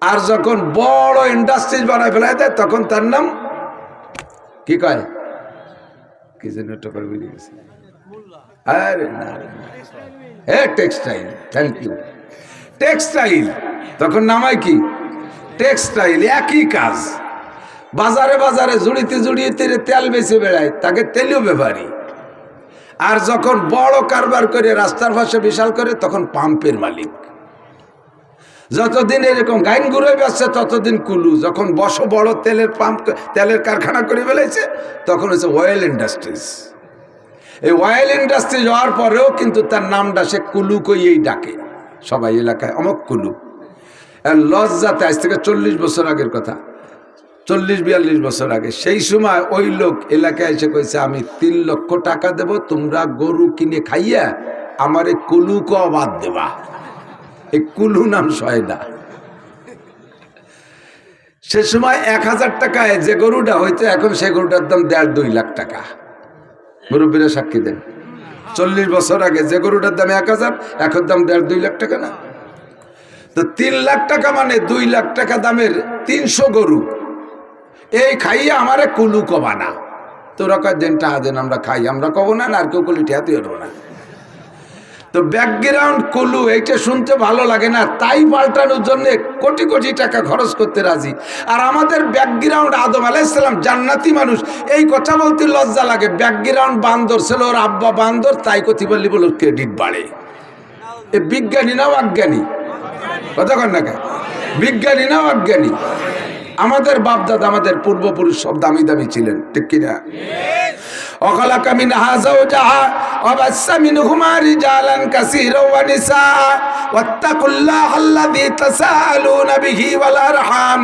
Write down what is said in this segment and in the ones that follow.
আর যখন বড় ইন্ডাস্ট্রিজ বানায় ফেলায় দেয় তখন তার নাম কি কয়, কি যেন একটা করে বেরিয়ে গেছে, আরে না টেক্সটাইল, থ্যাংক ইউ, টেক্সটাইল। তখন নামায় কি টেক্সটাইল, একই কাজ। বাজারে বাজারে জুড়িতে জুড়িতে তেল বেচে বেড়ায়, তাকে তেলীয় ব্যাপারী। আর যখন বড় কারবার করে রাস্তার পাশে বিশাল করে তখন পাম্পের মালিক। যতদিন এরকম গাইন ঘুরে বেসছে ততদিন কুলু। যখন বড় তেলের পাম্প, তেলের কারখানা করে ফেলেছে তখন হচ্ছে অয়েল ইন্ডাস্ট্রিজ। এই অয়েল ইন্ডাস্ট্রিজ হওয়ার পরেও কিন্তু তার নামটা সে কুলু কইয়েই ডাকে সবাই এলাকায়, অমক কুলু। আর লজ্জাতে, আজ থেকে 40 বছর আগের কথা, 40-42 বছর আগে, সেই সময় ওই লোক এলাকায় এসে কইছে আমি 3 লক্ষ টাকা দেব, তোমরা গরু কিনে খাইয়া আমার এই কুলু ক বাদ দেবা। এই কুলু নাম সয় না। সে সময় 1000 টাকায় যে গরুটা হইতো, এখন সে গরুটার দাম 1.5-2 লাখ টাকা। মুরব্বীরা সাক্ষী দেন, 40 বছর আগে যে গরুটার দাম 1000, এখন দাম 1.5-2 লাখ টাকা না? তো 3 লাখ টাকা মানে 2 লাখ টাকা দামের 300 গরু, এই খাইয়া আমারে কুলু কবা না। তোরা কয় দেন টাকা দেন, আমরা খাই, আমরা কব না, আর কেউ কলি ঠেয়াতে হবো না। তো ব্যাকগ্রাউন্ড কুলু এইটা শুনতে ভালো লাগে না, তাই পাল্টানোর জন্য কোটি কোটি টাকা খরচ করতে রাজি। আর আমাদের ব্যাকগ্রাউন্ড আদম আলাইহিস সালাম জান্নাতি মানুষ, এই কথা বলতে লজ্জা লাগে। ব্যাকগ্রাউন্ড বান্দর ছিল, ওর আব্বা বান্দর, তাই কথি বললি বলো ক্রেডিট বাড়ে। এ বিজ্ঞানী নাও অজ্ঞানী, কথা কন না, বিজ্ঞানী নাও অজ্ঞানী। আমাদের বাপদাদা, আমাদের পূর্বপুরুষ সব দামি দামি ছিলেন, ঠিক কিনা? وخلق منها زوجها وبث منهما رجالا كثيرا ونساء واتقوا الله الذي تساءلون به والارحام।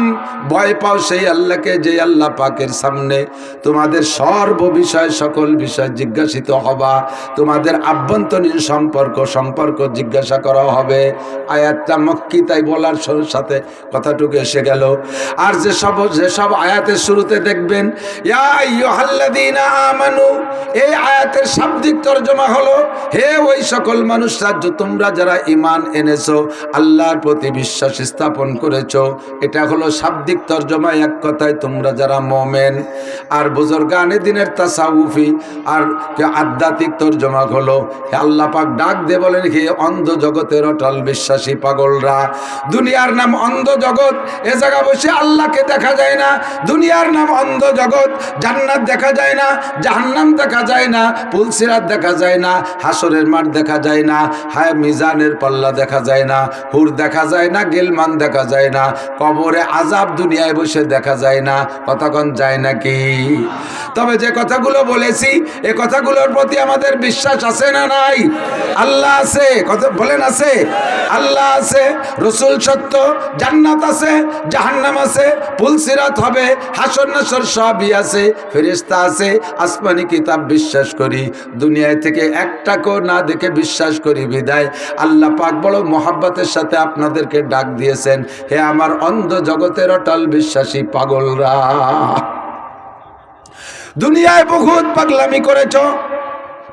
ভয় পাও সেই আল্লাহকে যে আল্লাহ পাকের সামনে তোমাদের সর্ব বিষয়, সকল বিষয় জিজ্ঞাসিত হবা। তোমাদের আভ্যন্তরীণ সম্পর্ক জিজ্ঞাসা করা হবে। আয়াতটা মক্কি, তাই বলার সাথে কথাটুকু এসে গেল। আর যেসব আয়াতের শুরুতে দেখবেন ইয়া আইয়ুহাল্লাযীনা আমানু, এই আয়াতের শাব্দিক তরজমা হলো হে ওই সকল মানুষরা তোমরা যারা ঈমান এনেছো, আল্লাহর প্রতি বিশ্বাস স্থাপন করেছো। এটা হলো শাব্দিক তরজমা, এক কথায় তোমরা যারা মুমিন। আর বুজুর্গানে দিনের তাসাউফি আর আধ্যাত্মিক তরজমা হলো হে আল্লাহ পাক ডাক দিয়ে বলেন হে অন্ধ জগতের অটল বিশ্বাসী পাগলরা। দুনিয়ার নাম অন্ধ জগৎ, এ জায়গা বসে আল্লাহকে দেখা যায় না। দুনিয়ার নাম অন্ধ জগৎ, জান্নাত দেখা যায় না, জাহান্নাম দেখা যায় না, পুলসিরাত দেখা যায় না, হাসরের মাঠ দেখা যায় না, হায় মিজানের পাল্লা দেখা যায় না, হুর দেখা যায় না, গিলমান দেখা যায় না, কবরে আযাব দুনিয়ায় বসে দেখা যায় না। কতক্ষণ যায় নাকি? তবে যে কথাগুলো বলেছি, এ কথাগুলোর প্রতি আমাদের বিশ্বাস আছে না নাই? আল্লাহ আছে, কথা বলেন আছে? আল্লাহ আছে, রসুল সত্য, জান্নাত আছে, জাহান্নাম আছে, পুলসিরাত হবে, হাসর নাসর সবই আছে, ফেরেশতা আছে, আসমানি কিতাব বিশ্বাস করি, দুনিয়ায় থেকে একটাকেও না দেখে বিশ্বাস করি। বিদায় আল্লাহ পাক বড় মহাব্বতের সাথে আপনাদেরকে ডাক দিয়েছেন হে আমার অন্ধ জগতের অটল বিশ্বাসী পাগলরা। দুনিয়ায় বহুত পাগলামি করেছ।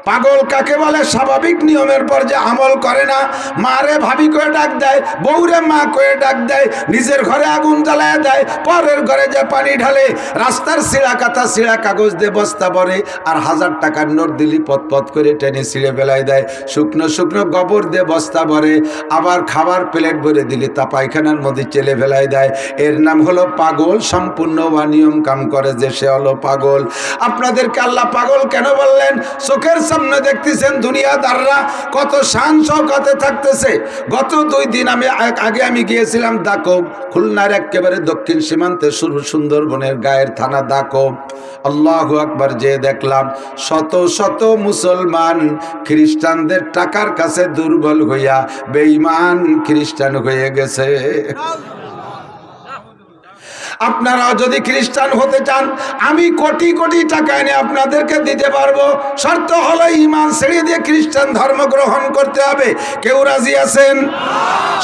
পাগল কাকে বলে? স্বাভাবিক নিয়মের পর যে আমল করে না, মারে ভাবি করে ডাক দেয়, বউরে মা করে ডাক দেয়, নিজের ঘরে আগুন জ্বালায় দেয়, পরের ঘরে যে পানি ঢালে, রাস্তার ছিঁড়া কাটা ছিঁড়া কাগজ দিয়ে বস্তা ভরে, আর 1000 টাকার নোট দিলি পথ করে টেনে ছিঁড়ে ফেলায় দেয়, শুকনো শুকনো গোবর দিয়ে বস্তা ভরে, আবার খাবার প্লেট ভরে দিলি তা পায়খানার মধ্যে চেলে ফেলায় দেয়। এর নাম হলো পাগল। সম্পূর্ণ অনিয়ম কাম করে যে সে হলো পাগল। আপনাদেরকে আল্লাহ পাগল কেন বললেন? চোখের সামনে দেখতেছেন দুনিয়াদাররা কত শান শওকতে থাকতেছে। গত 2 দিন আগে আমি গিয়েছিলাম দাকব, খুলনার একেবারে দক্ষিণ সীমান্তে সুন্দরবনের গায়ের থানা দাকব। আল্লাহু আকবার, যে দেখলাম শত শত মুসলমান খ্রিস্টানদের টাকার কাছে দুর্বল হইয়া বেঈমান খ্রিস্টান হয়ে গেছে। আপনারাও যদি খ্রিস্টান হতে চান, আমি কোটি কোটি টাকা এনে আপনাদেরকে দিতে পারবো। শর্ত হলো ঈমান ছেড়ে দিয়ে খ্রিস্টান ধর্ম গ্রহণ করতে হবে। কেউ রাজি আছেন?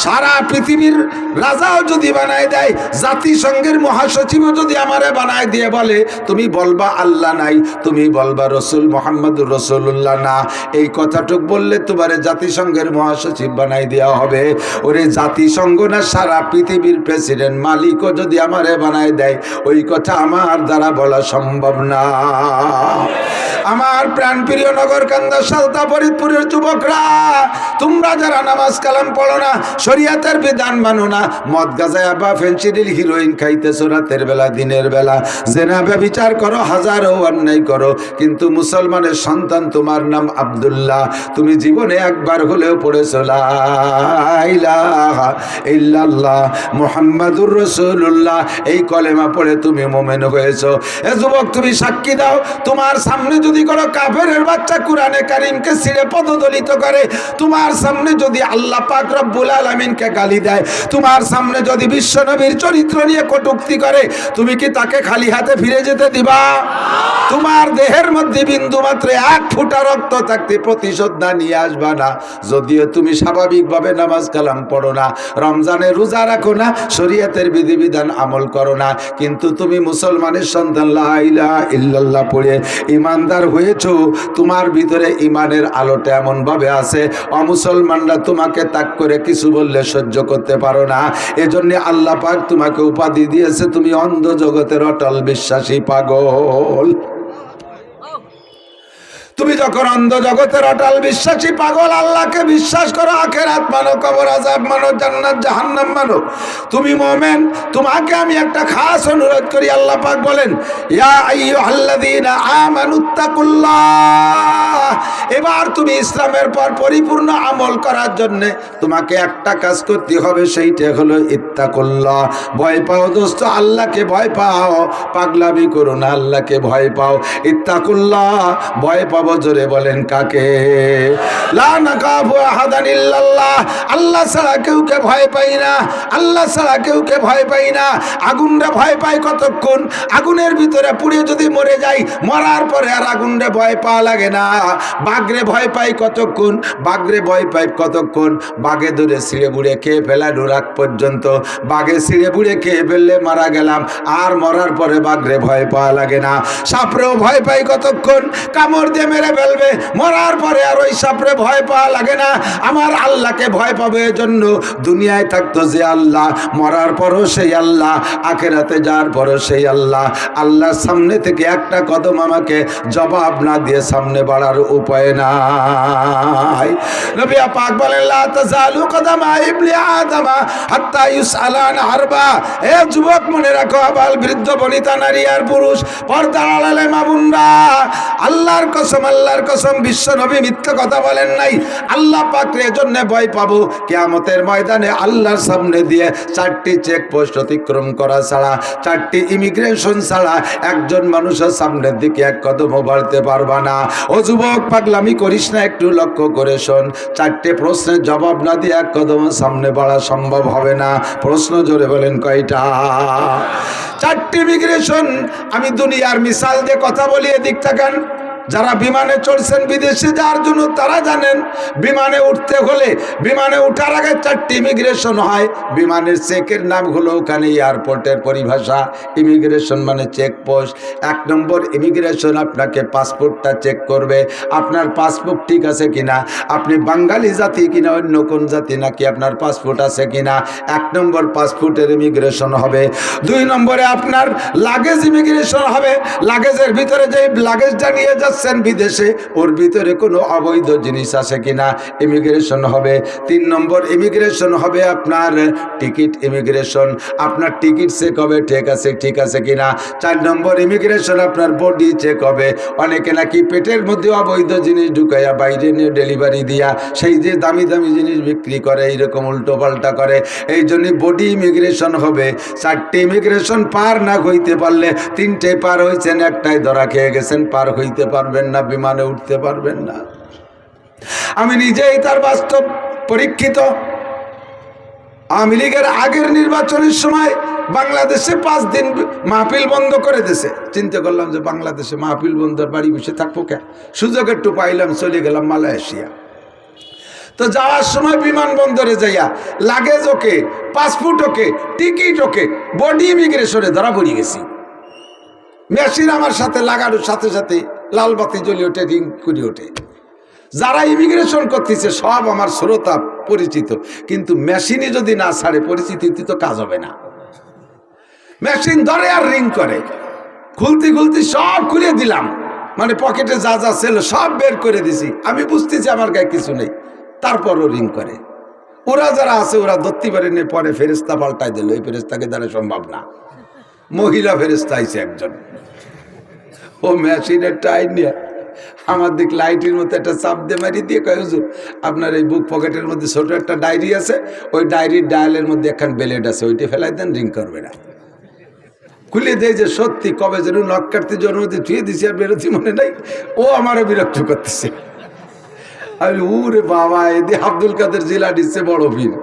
সারা পৃথিবীর রাজাও যদি বানায় দেয়, জাতিসংঘের মহাসচিবও যদি আমারে বানায় দিয়ে বলে তুমি বলবা আল্লাহ নাই, তুমি বলবা রসুল মুহাম্মদুর রাসূলুল্লাহ না, এই কথাটুক বললে তোমারে জাতিসংঘের মহাসচিব বানাই দেওয়া হবে। ওরে জাতিসংঘ না, সারা পৃথিবীর প্রেসিডেন্ট মালিকও যদি আমারে বানায় দেয়, ওই কথা আমার দ্বারা বলা সম্ভব না। আমার প্রাণপ্রিয় নগরকান্দা সালতা ফরিদপুরের যুবকরা, তোমরা যারা নামাজ কালাম পড়ো না, শরীয়তের বিধান মানো না, মদ গাঁজা বা ফেন্সিডিল হিরোইন খাইতেছো রাতের বেলা দিনের বেলা, জেনা ব্যভিচার করো, হাজারো অন্যায় করো, কিন্তু মুসলমানের সন্তান, তোমার নাম আব্দুল্লাহ, তুমি জীবনে একবার হলেও পড়েছো লা ইলাহা ইল্লাল্লাহ মুহাম্মাদুর রাসূলুল্লাহ, এই কলেমা পড়ে তুমি মুমিন হয়েছো। এ যুবক, তুমি সাক্ষী দাও, তোমার সামনে যদি কোনো কাফেরের বাচ্চা কোরআনে কারীমকে ছিঁড়ে পদদলিত করে, তোমার সামনে যদি আল্লাহ পাক রব্বুল আলামিনকে গালি দেয়, তোমার সামনে যদি বিশ্বনবীর চরিত্র নিয়ে কটূক্তি করে, তুমি কি তাকে খালি হাতে ফিরে যেতে দিবা? তোমার দেহের মধ্যে বিন্দু মাত্র এক ফোঁটা রক্ত থাকতে প্রতিশোধ না নিয়ে আসবা না। যদিও তুমি স্বাভাবিকভাবে নামাজ কালাম পড়ো না, রমজানে রোজা রাখো না, শরীয়তের বিধিবিধান আমল করো না, কিন্তু তুমি মুসলমানের সন্তান, লা ইলাহা ইল্লাল্লাহ পড়ে ইমানদার হয়েছো। তোমার ভিতরে ইমানের আলোটা এমন ভাবে আছে, অমুসলমানরা তোমাকে তাক করে কিছু বললে সহ্য করতে পারো না। এজন্য আল্লাহ পাক তোমাকে উপাধি দিয়েছে, তুমি অন্ধ জগতের অটল বিশ্বাসী পাগল। তুমি যখন অন্ধ জগতের অটল বিশ্বাসী পাগল, আল্লাহকে বিশ্বাস করো, আখিরাত মানো, কবর আযাব মানো, জান্নাত জাহান্নাম মানো, তুমি মুমিন। তোমাকে আমি একটা খাস অনুরোধ করি, আল্লাহ পাক বলেন ইয়া আইয়ুহাল্লাযীনা আমানুত্তাকুল্লাহ। এবার তুমি ইসলামের পর পরিপূর্ণ আমল করার জন্য তোমাকে একটা কাজ করতে হবে, সেইটা হলো ইত্তাকুল্লাহ। ভয় পাও দোস্ত, আল্লাহকে ভয় পাও, পাগলামি করো না, আল্লাহকে ভয় পাও। ইত্তাকুল্লাহ, ভয় পাও। জোরে বলেন কাকে? লা নাকাফু আহাদান ইল্লাল্লাহ, আল্লাহ ছাড়া কেউকে ভয় পাই না, আল্লাহ ছাড়া কেউকে ভয় পাই না। আগুনরে ভয় পাই কতক্ষণ? আগুনের ভিতরে পুড়ে যদি মরে যাই, মরার পরে আর আগুনরে ভয় পাওয়া লাগে না। বাঘরে ভয় পাই কতক্ষণ? বাঘরে ভয় পাই কতক্ষণ? বাঘে ধরে ছিঁড়ে বুড়ে খেয়ে ফেলানোর আগ পর্যন্ত। বাঘে ছিঁড়ে বুড়ে খেয়ে ফেললে মারা গেলাম, আর মরার পরে বাঘরে ভয় পাওয়া লাগে না। সাপরেও ভয় পাই কতক্ষণ? কামড় দিয়ে মেরে ফেলবে, মরার পরে আর ওই সাপরে ভয় পাওয়া লাগে না। আমার আল্লাহকে ভয় পাবে, এজন্য দুনিয়ায় থাকতো যে আল্লাহ, মরার পরও সেই আল্লাহ, আখিরাতে যাওয়ার পরও সেই আল্লাহ। আল্লাহর সামনে থেকে একটা কদম আমাকে জবাব না দিয়ে সামনে বাড়ার উপায় নাই। নবী পাক বলেন লা তাজালু কদামা ইবনি আদম হাত্তা ইউসআলা আন আরবা। এ যুবক, মনে রাখো, আবাল বৃদ্ধ বনিতা নারী আর পুরুষ, পর্দার আড়ালে মা বোনরা, আল্লাহর কসম, আল্লাহর কসম, বিশ্ব নবী মিথ্যা কথা বলেন নাই। আল্লাহ পাকের এজন্য ভয় পাবো, কিয়ামতের ময়দানে আল্লাহর সামনে দিয়ে 4টি চেকপোস্ট অতিক্রম করা ছাড়া, 4টি ইমিগ্রেশন ছাড়া একজন মানুষের সামনের দিকে এক কদমও বাড়তে পারবা না। ও যুবক, পাগলামি করিস না, একটু লক্ষ্য করে শোন। 4টে প্রশ্নের জবাব না দিয়ে এক কদম সামনে বাড়া সম্ভব হবে না। প্রশ্ন জোরে বলেন কয়টা? 4টি ইমিগ্রেশন। আমি দুনিয়ার মিসাল দিয়ে কথা বলি, এদিক তাকান। যারা বিমানে চলছেন বিদেশে যাওয়ার জন্য, তারা জানেন বিমানে উঠতে হলে, বিমানে উঠার আগে 4টি ইমিগ্রেশন হয়। বিমানের চেকের নাম হলো ওখানে এয়ারপোর্টের পরিভাষা। ইমিগ্রেশন মানে চেকপোস্ট। 1 নম্বর ইমিগ্রেশন, আপনাকে পাসপোর্টটা চেক করবে, আপনার পাসপোর্ট ঠিক আছে কিনা, আপনি বাঙালি জাতি কিনা অন্য কোন জাতি, নাকি আপনার পাসপোর্ট আছে কিনা। 1 নম্বর পাসপোর্টের ইমিগ্রেশন হবে। 2 নম্বরে আপনার লাগেজ ইমিগ্রেশন হবে। লাগেজের ভিতরে যে লাগেজটা নিয়ে যাচ্ছে বিদেশে, ওর ভিতরে কোনো অবৈধ জিনিস আছে কিনা, ইমিগ্রেশন হবে। 3 নম্বর ইমিগ্রেশন হবে আপনার টিকিট ইমিগ্রেশন, আপনার টিকিট চেক হবে, ঠিক আছে কিনা। 4 নম্বর ইমিগ্রেশন আপনার বডি চেক হবে। অনেকে নাকি পেটের মধ্যে অবৈধ জিনিস ঢুকাইয়া বাইরে নিয়ে ডেলিভারি দিয়া সেই যে দামি দামি জিনিস বিক্রি করে, এইরকম উল্টো পাল্টা করে, এই জন্য বডি ইমিগ্রেশন হবে। 4টি ইমিগ্রেশন পার না হইতে পারলে, 3টে পার হয়েছেন, একটাই ধরা খেয়ে গেছেন, পার হইতে পারবেন না, বিমানে উঠতে পারবেন না। আমি নিজেই তার বাস্তব পরীক্ষিত। আওয়ামী লীগের আগের নির্বাচনের সময় বাংলাদেশে 5 দিন মাহফিল বন্ধ করে দিয়েছে। চিন্তা করলাম যে বাংলাদেশে মাহফিল বন্ধ, বাড়ি বসে থাকবো কে, সুযোগ একটু পাইলাম, চলে গেলাম মালয়েশিয়া। তো যাওয়ার সময় বিমানবন্দরে যাইয়া লাগেজ ওকে, পাসপোর্ট ওকে, টিকিট ওকে, বডি ইমিগ্রেশনে ধরা পড়ে গেছি। মেশিন আমার সাথে লাগানোর সাথে সাথে লাল বাতি জ্বলে ওঠে, রিং করে ওঠে। যারা ইমিগ্রেশন করতেছে সব আমার শ্রোতা পরিচিত, কিন্তু মেশিনই যদি না ছাড়ে পরিচিতি তো কাজ হবে না। মেশিন ধরে আর রিং করে, খুলতে খুলতে সব খুলে দিলাম, মানে পকেটে যা যা ছিল সব বের করে দিছি। আমি বুঝতেছি আমার গায়ে কিছু নেই, তারপরও রিং করে। ওরা যারা আছে ওরা ধরতে পারেনি, পরে ফেরেস্তা পাল্টাই দিল। এই ফেরেস্তাকে দ্বারা সম্ভব না, মহিলা ফেরেস্তা আইছে একজন, ও মেশিনের টাইম নিয়ে আমার দিক লাইটের মতো একটা চাপ দিয়ে মারি দিয়ে কয়, হুজুর আপনার এই বুক পকেটের মধ্যে ছোট একটা ডায়েরি আছে, ওই ডায়েরির ডায়ালের মধ্যে একখান বেলেট আছে, ওইটা ফেলাই দেন, রিং করবে না। খুলে দেয় যে সত্যি কবে যেন নখ কাটতে জন্মতে ধুয়ে দিছি আর বেরোতে মনে নাই, ও আমারও বিরক্ত করতেছে। আমি উরে বাবা, এদি আব্দুল কাদের জিলানি সে বড় ভিড়,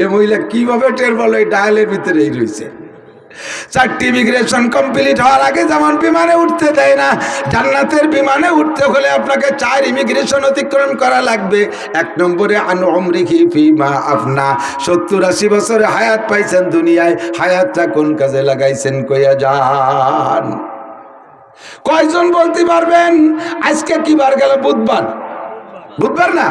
এ মহিলা কিভাবে টের বলো এই ডায়ালের ভিতরেই রয়েছে। 4টি ইমিগ্রেশন কমপ্লিট হওয়ার আগে যেমন বিমানে উঠতে দেয় না, জান্নাতের বিমানে উঠতে হলে আপনাকে 4 ইমিগ্রেশন অতিক্রম করা লাগবে। 1 নম্বরে আন উমরিহি ফিমা আফনা, 70-80 বছরে হায়াত পাইছেন দুনিয়ায়, হায়াতটা কোন কাজে লাগাইছেন কইয়া যান। কয়জন বলতে পারবেন আজকে কি বার গেল? বুধবার। বুধবার না,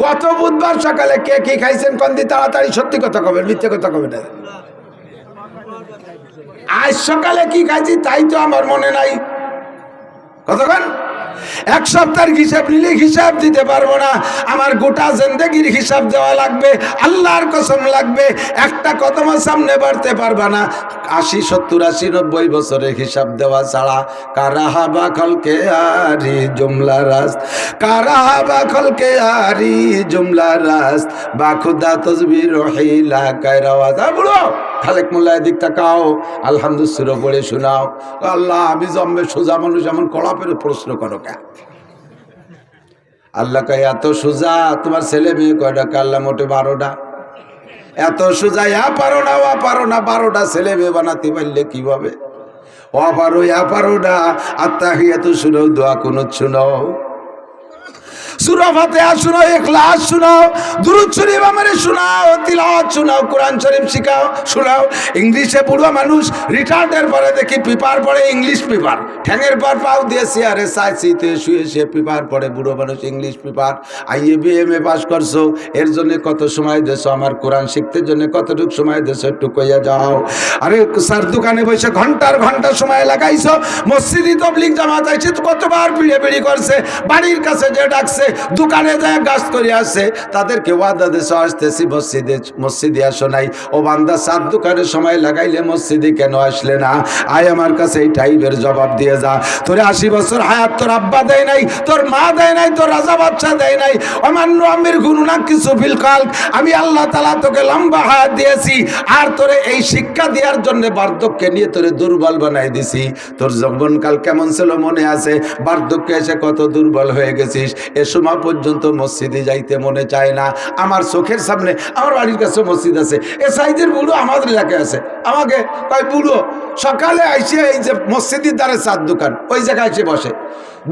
গত বুধবার সকালে কে কি খাইছেন কোন দিন? তাড়াতাড়ি সত্যি কথা কবেন, মিথ্যে কথা কবেন না। আজ সকালে কি খাইছি তাই তো আমার মনে নাই। কতক্ষণ? 1 সপ্তাহের হিসাব নিলে হিসাব দিতে পারবো না, আমার গোটা জিন্দেগির হিসাব দেওয়া লাগবে, আল্লাহর কসম লাগবে। একটা কদম সামনে বাড়তে পারবা না, 80, 70, 80, 90 বছরের হিসাব দেওয়া ছাড়া। কারাহাবা খলকে আরি জুমলা রাস্ত, কারাহাবা খলকে আরি জুমলা রাস্ত, বাখুদা তসবির রহিলা কায়রাওয়াজ। বুড়ো খালেক মোল্লা এদিক তাকাও, আলহামদুলিল্লাহ পড়ে শোনাও। আল্লাহ আমি জম্মে সোজা মানুষ, এমন কড়া পেরে প্রশ্ন করো কে? আল্লাহ কয় এত সোজা, তোমার ছেলে মেয়ে কয়টা? আল্লাহ মোটে 12টা। এত সোজা, পারো না, 12টা ছেলে মেয়ে বানাতে পারলে কিভাবে? পারো, পারো না। আত্তাহিয়াতু শুনো, দোয়া কুনুত শুনো, সূরা ফাতিহা শুনো, ইখলাস শুনো, দুরূদ শরীফ আমারে শোনাও, তিলাওয়াত শোনাও, কোরআন শরীফ শিখাও, শোনাও। ইংলিশে বুড়ো মানুষ রিটায়ার্ডের পরে দেখি পেপার পড়ে, ইংলিশ পেপার, ঠ্যাঙের পর পাও দিয়ে চেয়ারে সাইতে শুয়ে সে পেপার পড়ে। বুড়ো মানুষ ইংলিশ পেপার। IABM পাস করছো, এর জন্য কত সময় দেছো? আমার কোরআন শিখতে জন্য কতটুকু সময় দেছো একটু কইয়া যাও। আরে স্যার দোকানে বসে ঘন্টার ঘন্টা সময় লাগাইছো, মসজিদে তাবলীগ জামাত আইছে কতবার পিড়ে করছে, বাড়ির কাছে যে ডাকছে, দোকানে যায় গাছ করে আসছে, তাদেরকে ওয়াদা দেশ আসতেছি মসজিদে আসো নাই। ও বান্দা, 7 দোকানের সময় লাগাইলে মসজিদে কেন আসলে না? আয় আমার কাছে এই টাইপের জবাব দিয়ে যা। তোরে 80 বছর হায়াত তোর আব্বা দেয় নাই, তোর মা দেয় নাই, তোর রাজা বাচ্চা দেয় নাই। অমান্য আমির গুনুনা কিছু ফিল কাল, আমি আল্লাহ তাআলা তোকে লম্বা হায়াত দিয়েছি, আর তোরে এই শিক্ষা দেওয়ার জন্য বার্ধক্যে নিয়ে তোরে দুর্বল বানাই দিছি। তোর যৌবনকাল কেমন ছিল মনে আছে? বার্ধক্যে এসে কত দুর্বল হয়ে গেছিস। এ সময় পর্যন্ত মসজিদে যাইতে মনে চায় না। আমার চোখের সামনে, আমার বাড়ির কাছে মসজিদ আছে, এ সাইজের বুড়ো আমাদের এলাকায় আছে। আমাকে কয় বুড়ো সকালে আইসে এই যে মসজিদের দ্বারে 4 দোকান, ওই জায়গায় এসে বসে,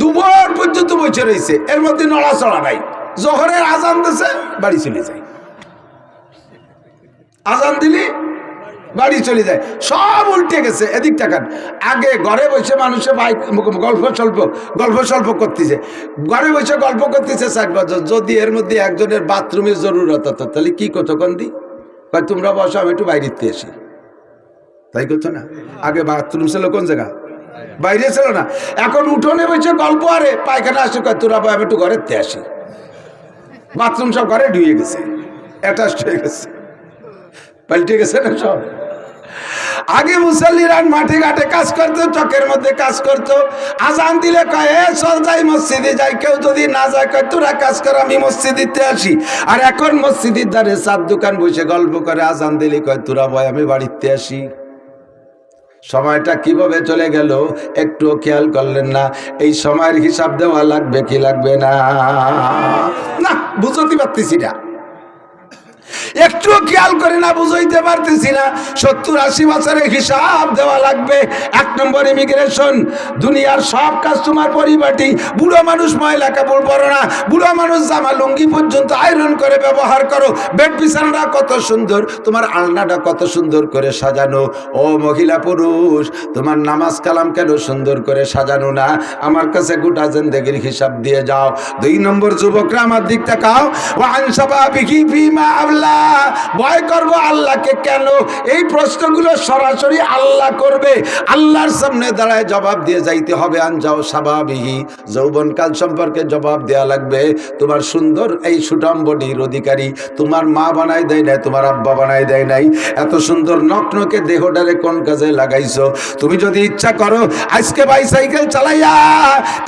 দুপুর পর্যন্ত বসে রয়েছে, এর মধ্যে নড়াচড়া নাই। জোহরের আজান দিছে, বাড়ি চলে যায়। আজান দিলি বাড়ি চলে যায়, সব উল্টে গেছে। এদিক টাকান, আগে ঘরে বসে মানুষে গল্প সল্প করতেছে, ঘরে বসে গল্প করতেছে 4 বছর। যদি এর মধ্যে একজনের বাথরুমের জরুরত হতো, তাহলে কি কতক্ষণ দি? তোমরা বসো, আমি একটু বাইরেতে আসি। তাই করতো না? আগে বাথরুম ছিল কোন জায়গা? বাইরে ছিল না। এখন উঠোনে বসে গল্প, আরে পায়খানা আসে, তোরা আমি একটু ঘরেতে আসি। বাথরুম সব ঘরে ঢুয়ে গেছে, অ্যাটাচড হয়ে গেছে, পাল্টে গেছে না সব। আগে মুসল্লিরা মাঠে ঘাটে কাজ করতো, চকের মধ্যে কাজ করতো। আজান দিলে কয় চল যাই মসজিদে যাই, কেউ যদি না যায় কয় তোরা কাজ কর, আমি মসজিদে আসি। আর এখন মসজিদের ধারে 4 দোকান বসে গল্প করে, আজান দিলে কয় তোরা ভয় আমি বাড়িতে আসি। সময়টা কিভাবে চলে গেল একটু খেয়াল করলেন না? এই সময়ের হিসাব দেওয়া লাগবে কি লাগবে না? না বুঝতে পারতেছি না। একটুও খেয়াল করে না, বুঝাইতে পারতেছি না। 70-80 বছরের হিসাব দেওয়া লাগবে। 1 নম্বর ইমিগ্রেশন। দুনিয়ার সব কাজ তোমার পরিপাটি। বুড়ো মানুষ ময়লা কাপড় পরো না, বুড়ো মানুষ জামা লুঙ্গি পর্যন্ত আয়রন করে ব্যবহার করো। বেড বিছানাটা কত সুন্দর, তোমার আলনাটা কত সুন্দর করে সাজানো। ও মহিলা পুরুষ, তোমার নামাজ কালাম কেন সুন্দর করে সাজানো না? আমার কাছে গোটা জিন্দেগির হিসাব দিয়ে যাও। 2 নম্বর যুবকরা আমার দিক তাকাও। ওয়ান শাবাবিহি ফিমা আবলা, ভয় করব আল্লাহকে কেন? এই প্রশ্নগুলো সরাসরি আল্লাহ করবে। আল্লাহর সামনে দাঁড়ায় জবাব দিয়ে যাইতে হবে। আনজাও শাবাবিহি, যৌবনকাল সম্পর্কে জবাব দেয়া লাগবে। তোমার সুন্দর এই সুঠাম বডির অধিকারী তোমার মা বানাই দেয় নাই, তোমার আব্বা বানাই দেয় নাই। এত সুন্দর নকনকে দেহটারে কোন কাজে লাগাইছো? তুমি যদি ইচ্ছা করো আজকে বাইসাইকেল চালাইয়া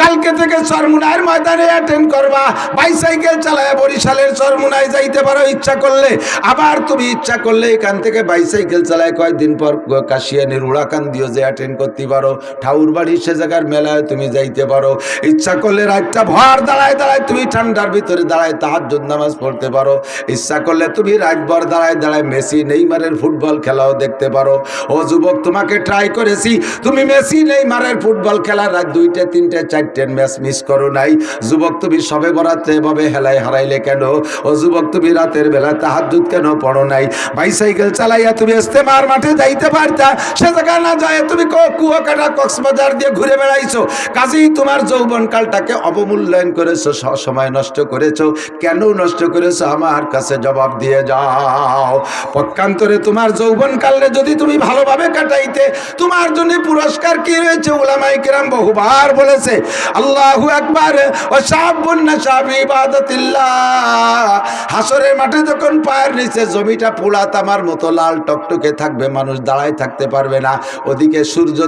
কালকে থেকে চরমুনাইয়ের ময়দানে অ্যাটেন্ড করবা, বাইসাইকেল চালাইয়া বরিশালের চরমুনায় যাইতে পারো ইচ্ছা করলে। আবার তুমি ইচ্ছা করলে এখান থেকে বাইসাইকেল চালায় কয়েকদিন পর কাশিয়ানির উড়াকান দিও যে অ্যাটেন্ড করতে পারো। ঠাউর বাড়ি সে জায়গার মেলায় তুমি যাইতে পারো। ইচ্ছা করলে রাতটা ভর দাঁড়ায় দাঁড়ায় তুমি ঠান্ডার ভিতরে দাঁড়ায় তাহাজ্জুদ নামাজ পড়তে পারো। ইচ্ছা করলে তুমি রাতভর দাঁড়ায় দাঁড়ায় মেসি নেইমারের ফুটবল খেলাও দেখতে পারো। ও যুবক, তোমাকে ট্রাই করেছি, তুমি মেসি নেইমারের ফুটবল খেলার রাত 2টে 3টে 4টে ম্যাচ মিস করো নাই। যুবক, তুমি সবে বরাতে এভাবে হেলায় হারাইলে কেন? ও যুবক, তুমি রাতের বেলা তাহাজ্জুদ কেন পড়ো নাই? বাইসাইকেল চালাইয়া তুমি ইস্তেমার মাঠে যাইতে পারতা, সে জায়গা না যায় তুমি কুয়াকাটা কক্সবাজার দিয়ে ঘুরে বেড়াইছো। কাজেই তোমার যৌবনকালটাকে অবমূল্যায়ন করেছো, সময় নষ্ট করেছো। কেন নষ্ট করেছো আমার কাছে জবাব দিয়ে যাও। পক্ষান্তরে তোমার যৌবনকালে যদি তুমি ভালোভাবে কাটাইতে, তোমার জন্য পুরস্কার কি রয়েছে? উলামায়ে কেরাম বহুবার বলেছে, আল্লাহু আকবার ওয়া শাবুন নাশা ফি ইবাদাতিল্লাহ। হাসরের মাঠে যখন পায়ের নিচে জমিটা পোড়া তামার মতো লাল টকটকে থাকবে, মানুষ দাঁড়ায় থাকতে পারবে না। ওদিকে সূর্য,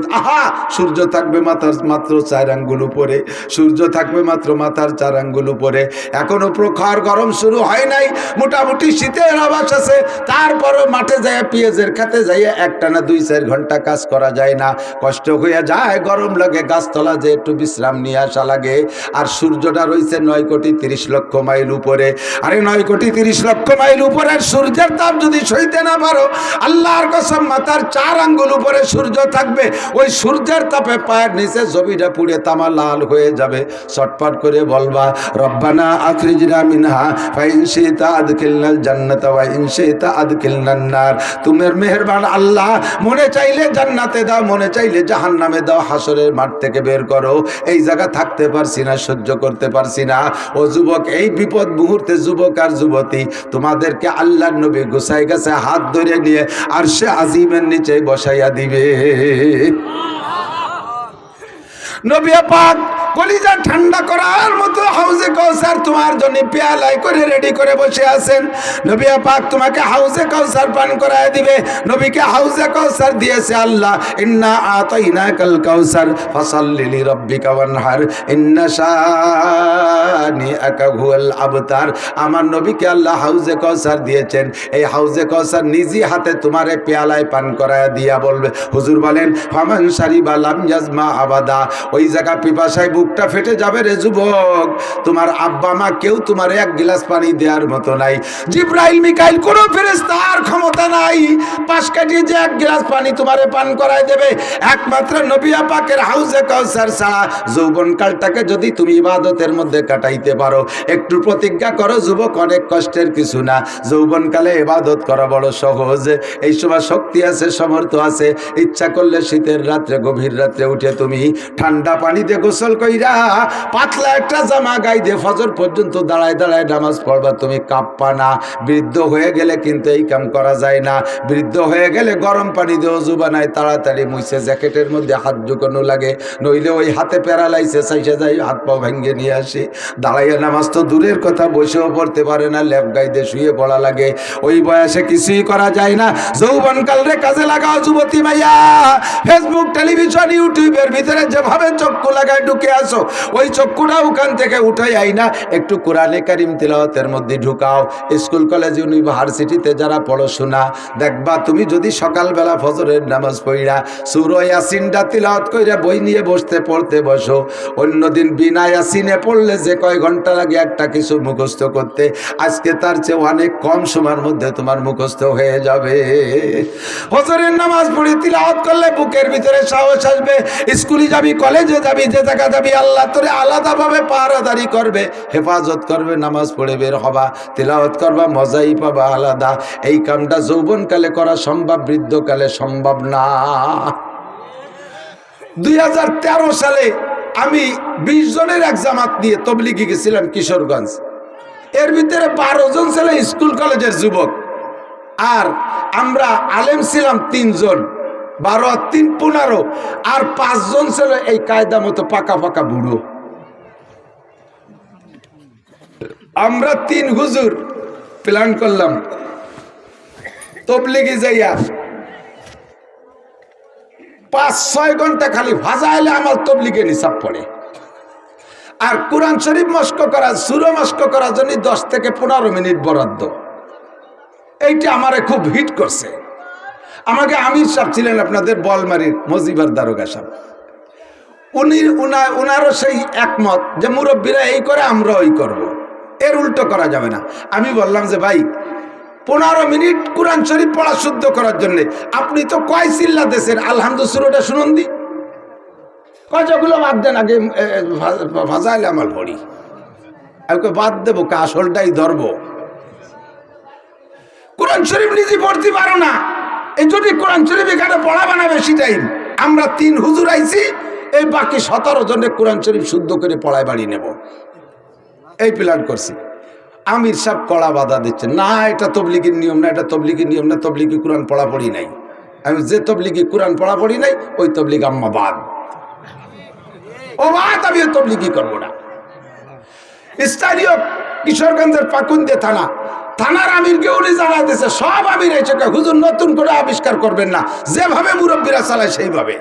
সূর্য থাকবে মাত্র 4 আঙ্গুল উপরে, সূর্য থাকবে মাত্র মাথার 4 আঙ্গুল উপরে। এখনো প্রখর গরম শুরু হয় নাই, মোটামুটি শীতের আভাস আছে। তারপরও মাঠে যায় পেঁয়াজের খাতে যাইয়া একটানা 2-4 ঘন্টা কাজ করা যায় না, কষ্ট হয়ে যায়, গরম লাগে, গাছতলা যে একটু বিশ্রাম নিয়ে আসা লাগে। আর সূর্যটা রয়েছে 9,30,00,000 মাইল উপরে। আরে 9,30,00,000 মাইল উপরে সূর্যের তাপ যদি সইতে না পারো, আল্লাহর কসম মাথার 4 আঙ্গুল উপরে সূর্য থাকবে, ওই সূর্যের তাপে পায়ের নিচে জমিটা পুড়ে তামা লাল হয়ে যাবে। চটপট করে বলবা, রব্বানা আখরিজনা মিনহা ফাইন শিতা আদখিলনাল জান্নাতা ওয়া ইন শিতা আদখিলনান নার। তোমার মেহেরবান আল্লাহ, মনে চাইলে জান্নাতে দাও, মনে চাইলে জাহান্নামে দাও, হাসরের মাঠ থেকে বের করো। এই জায়গা থাকতে পারছি না, সহ্য করতে পারছি না। ও যুবক, এই বিপদ মুহূর্তে যুবক আর যুবতী, তোমাদেরকে আল্লাহর নবী গোছাই গেছে হাত ধরে নিয়ে আরশে আজিমের নিচে বসাইয়া দিবে। নবী পাক কলিজা ঠান্ডা করার মতো হাউজে কাউসার তোমার জন্য পেয়ালায় করে রেডি করে বসে আছেন। নবী পাক তোমাকে হাউজে কাউসার পান করায় দিবে। নবীকে হাউজে কাউসার দিয়েছে আল্লাহ, ইন্না আতাইনাকাল কাউসার ফাসাল্লি লিরাব্বিকা ওয়ানহার ইন্না শানিআকা হুয়াল আবতার। আমার নবীকে আল্লাহ হাউজে কাউসার দিয়েছেন। এই হাউজে কাউসার নিজি হাতে তোমারে পেয়ালায় পান করায় দিয়া বলবে, হুজুর বলেন, ফামান শারিবা লাম ইয়াজমা আবাদা। ওই জায়গা পিপাসায় বুকটা ফেটে যাবে রে যুবক। তোমার আব্বা মা কেউ তোমার 1 গ্লাস পানি দেওয়ার মতো নাই। জিবরাইল মিকাইল কোনো ফেরেশতার ক্ষমতা নাই পাশ কাটিয়ে যে 1 গ্লাস পানি তোমারে পান করায় দেবে। একমাত্র নবী পাকের হাউজে কাউসার ছাড়া যৌবনকালটাকে যদি তুমি ইবাদতের মধ্যে কাটাইতে পারো, একটু প্রতিজ্ঞা করো যুবক, অনেক কষ্টের কিছু না। যৌবনকালে ইবাদত করা বড় সহজ। এই সময় শক্তি আছে, সমর্থ আছে। ইচ্ছা করলে শীতের রাত্রে, গভীর রাত্রে উঠে তুমি ঠান্ডা পানিতে গোসল কইরা পাতলা একটা জামা গায়ে দিয়ে ফজর পর্যন্ত দাঁড়ায় দাঁড়ায় নামাজ পড়বা, তুমি কাঁপবা না। বৃদ্ধ হয়ে গেলে কিন্তু এই কাম করা যায় না। বৃদ্ধ হয়ে গেলে গরম পানি দিয়ে ওযু বানায়, তাড়াতাড়ি মুছে জ্যাকেটের মধ্যে হাত ঢুকানো লাগে, নইলে ওই হাতে প্যারালাইসিস আইসা যায়, হাত পা ভেঙে নিয়ে আসে। দাঁড়াইয়া নামাজ তো দূরের কথা, বসেও পড়তে পারে না, ল্যাপ গায়ে দিয়ে শুয়ে পড়া লাগে। ওই বয়সে কিছুই করা যায় না। যৌবনকাল রে কাজে লাগাও যুবতী মাইয়া। ফেসবুক, টেলিভিশন, ইউটিউবের ভিতরে যেভাবে চক্ষু লাগায় ঢুকে আসো, ওই চক্ষুটা ওখান থেকে উঠাই আই না, একটু কোরআনে কারিম তিলাওয়াতের মধ্যে ঢুকাও। স্কুল কলেজ ইউনিভার্সিটিতে যারা পড়াশোনা, দেখবা তুমি যদি সকালবেলা ফজরের নামাজ পড়া সূরা ইয়াসিনটা তিলাওয়াত কইরা বই নিয়ে বসতে পড়তে বসো, অন্যদিন বিনা ইয়াসিনে পড়লে যে কয় ঘন্টা লাগে একটা কিছু মুখস্থ করতে, আজকে তার চেয়ে অনেক কম সময়ের মধ্যে তোমার মুখস্থ হয়ে যাবে। ফজরের নামাজ পড়ে তিলাওয়াত করলে বুকের ভিতরে সাহস আসবে, স্কুলে যাবি, কলেজে যাবি, যে জায়গা যাবি, আল্লাহ তোরে আলাদাভাবে পাহারাদারি করবে, হেফাজত করবে। নামাজ পড়ে বের হবা, তিলাওয়াত করবা, মজাই পাবা আলাদা। এই কামটা যৌবনকালে করা সম্ভব, বৃদ্ধকালে সম্ভব না। 2013 সালে আমি 20 জনের এক জামাত নিয়ে তবলিগে গেছিলাম কিশোরগঞ্জ। এর ভিতরে 12 জন ছিল স্কুল কলেজের যুবক, আর আমরা আলেম ছিলাম 3 জন, 12 আর 3 15, আর 5 জন ছিল এই কায়দা মতো পাকা পাকা বুড়ো। আমরা 3 হুজুর প্ল্যান করলাম তবলিগে যাইয়া 5-6 ঘন্টা খালি ফাজাইলে আমার তবলিগে নিসাব পড়ে, আর কোরআন শরীফ মস্ক করা, সূরা মস্ক করার জন্য 10 থেকে 15 মিনিট বরাদ্দ। এইটা আমারে খুব হিট করছে। আমাকে আমির সাহেব ছিলেন আপনাদের বলমারির মজিবার দারোগা সাহেব, উনারও সেই একমত যে মুরব্বীরা এই করে আমরা ওই করব, এর উল্টো করা যাবে না। আমি বললাম যে ভাই 15 মিনিট কোরআন শরীফ পড়া শুদ্ধ করার জন্য আপনি তো কয় চিল্লা দেশের আলহামদুলিল্লাহ সূরাটা শুনুন দি, কয়গুলো বাদ দেন, আগে ভাজাইলে আমার পড়ি, আমাকে বাদ দেবো, আসলটাই ধরবো। কোরআন শরীফ নিজে পড়তে পারো না, এই জন্য কোরআন শরীফ এখানে পড়া বানাবে সেটাই। আমরা 3 হুজুর আইছি, এই বাকি 17 জনের কোরআন শরীফ শুদ্ধ করে পড়ায় বাড়ি নেব, এই প্ল্যান করছি। আমির সাহেব কড়া বাধা দিচ্ছে, না এটা তবলিগের নিয়ম না, এটা তবলিগের নিয়ম না, তবলিগি কোরআন পড়া পড়ি নাই। আমি যে তবলিগি কোরআন পড়া পড়ি নাই ওই তবলিগ আম্মা বাদ, ও বাদ, আমি ওই তবলিগি করবো না। স্থানীয় কিশোরগঞ্জের পাকুন্দে থানার আমিরকে উনি জানাই দিয়েছে, সব আমির এসে হুজুর নতুন করে আবিষ্কার করবেন না, যেভাবে মুরব্বীরা চালায় সেইভাবে।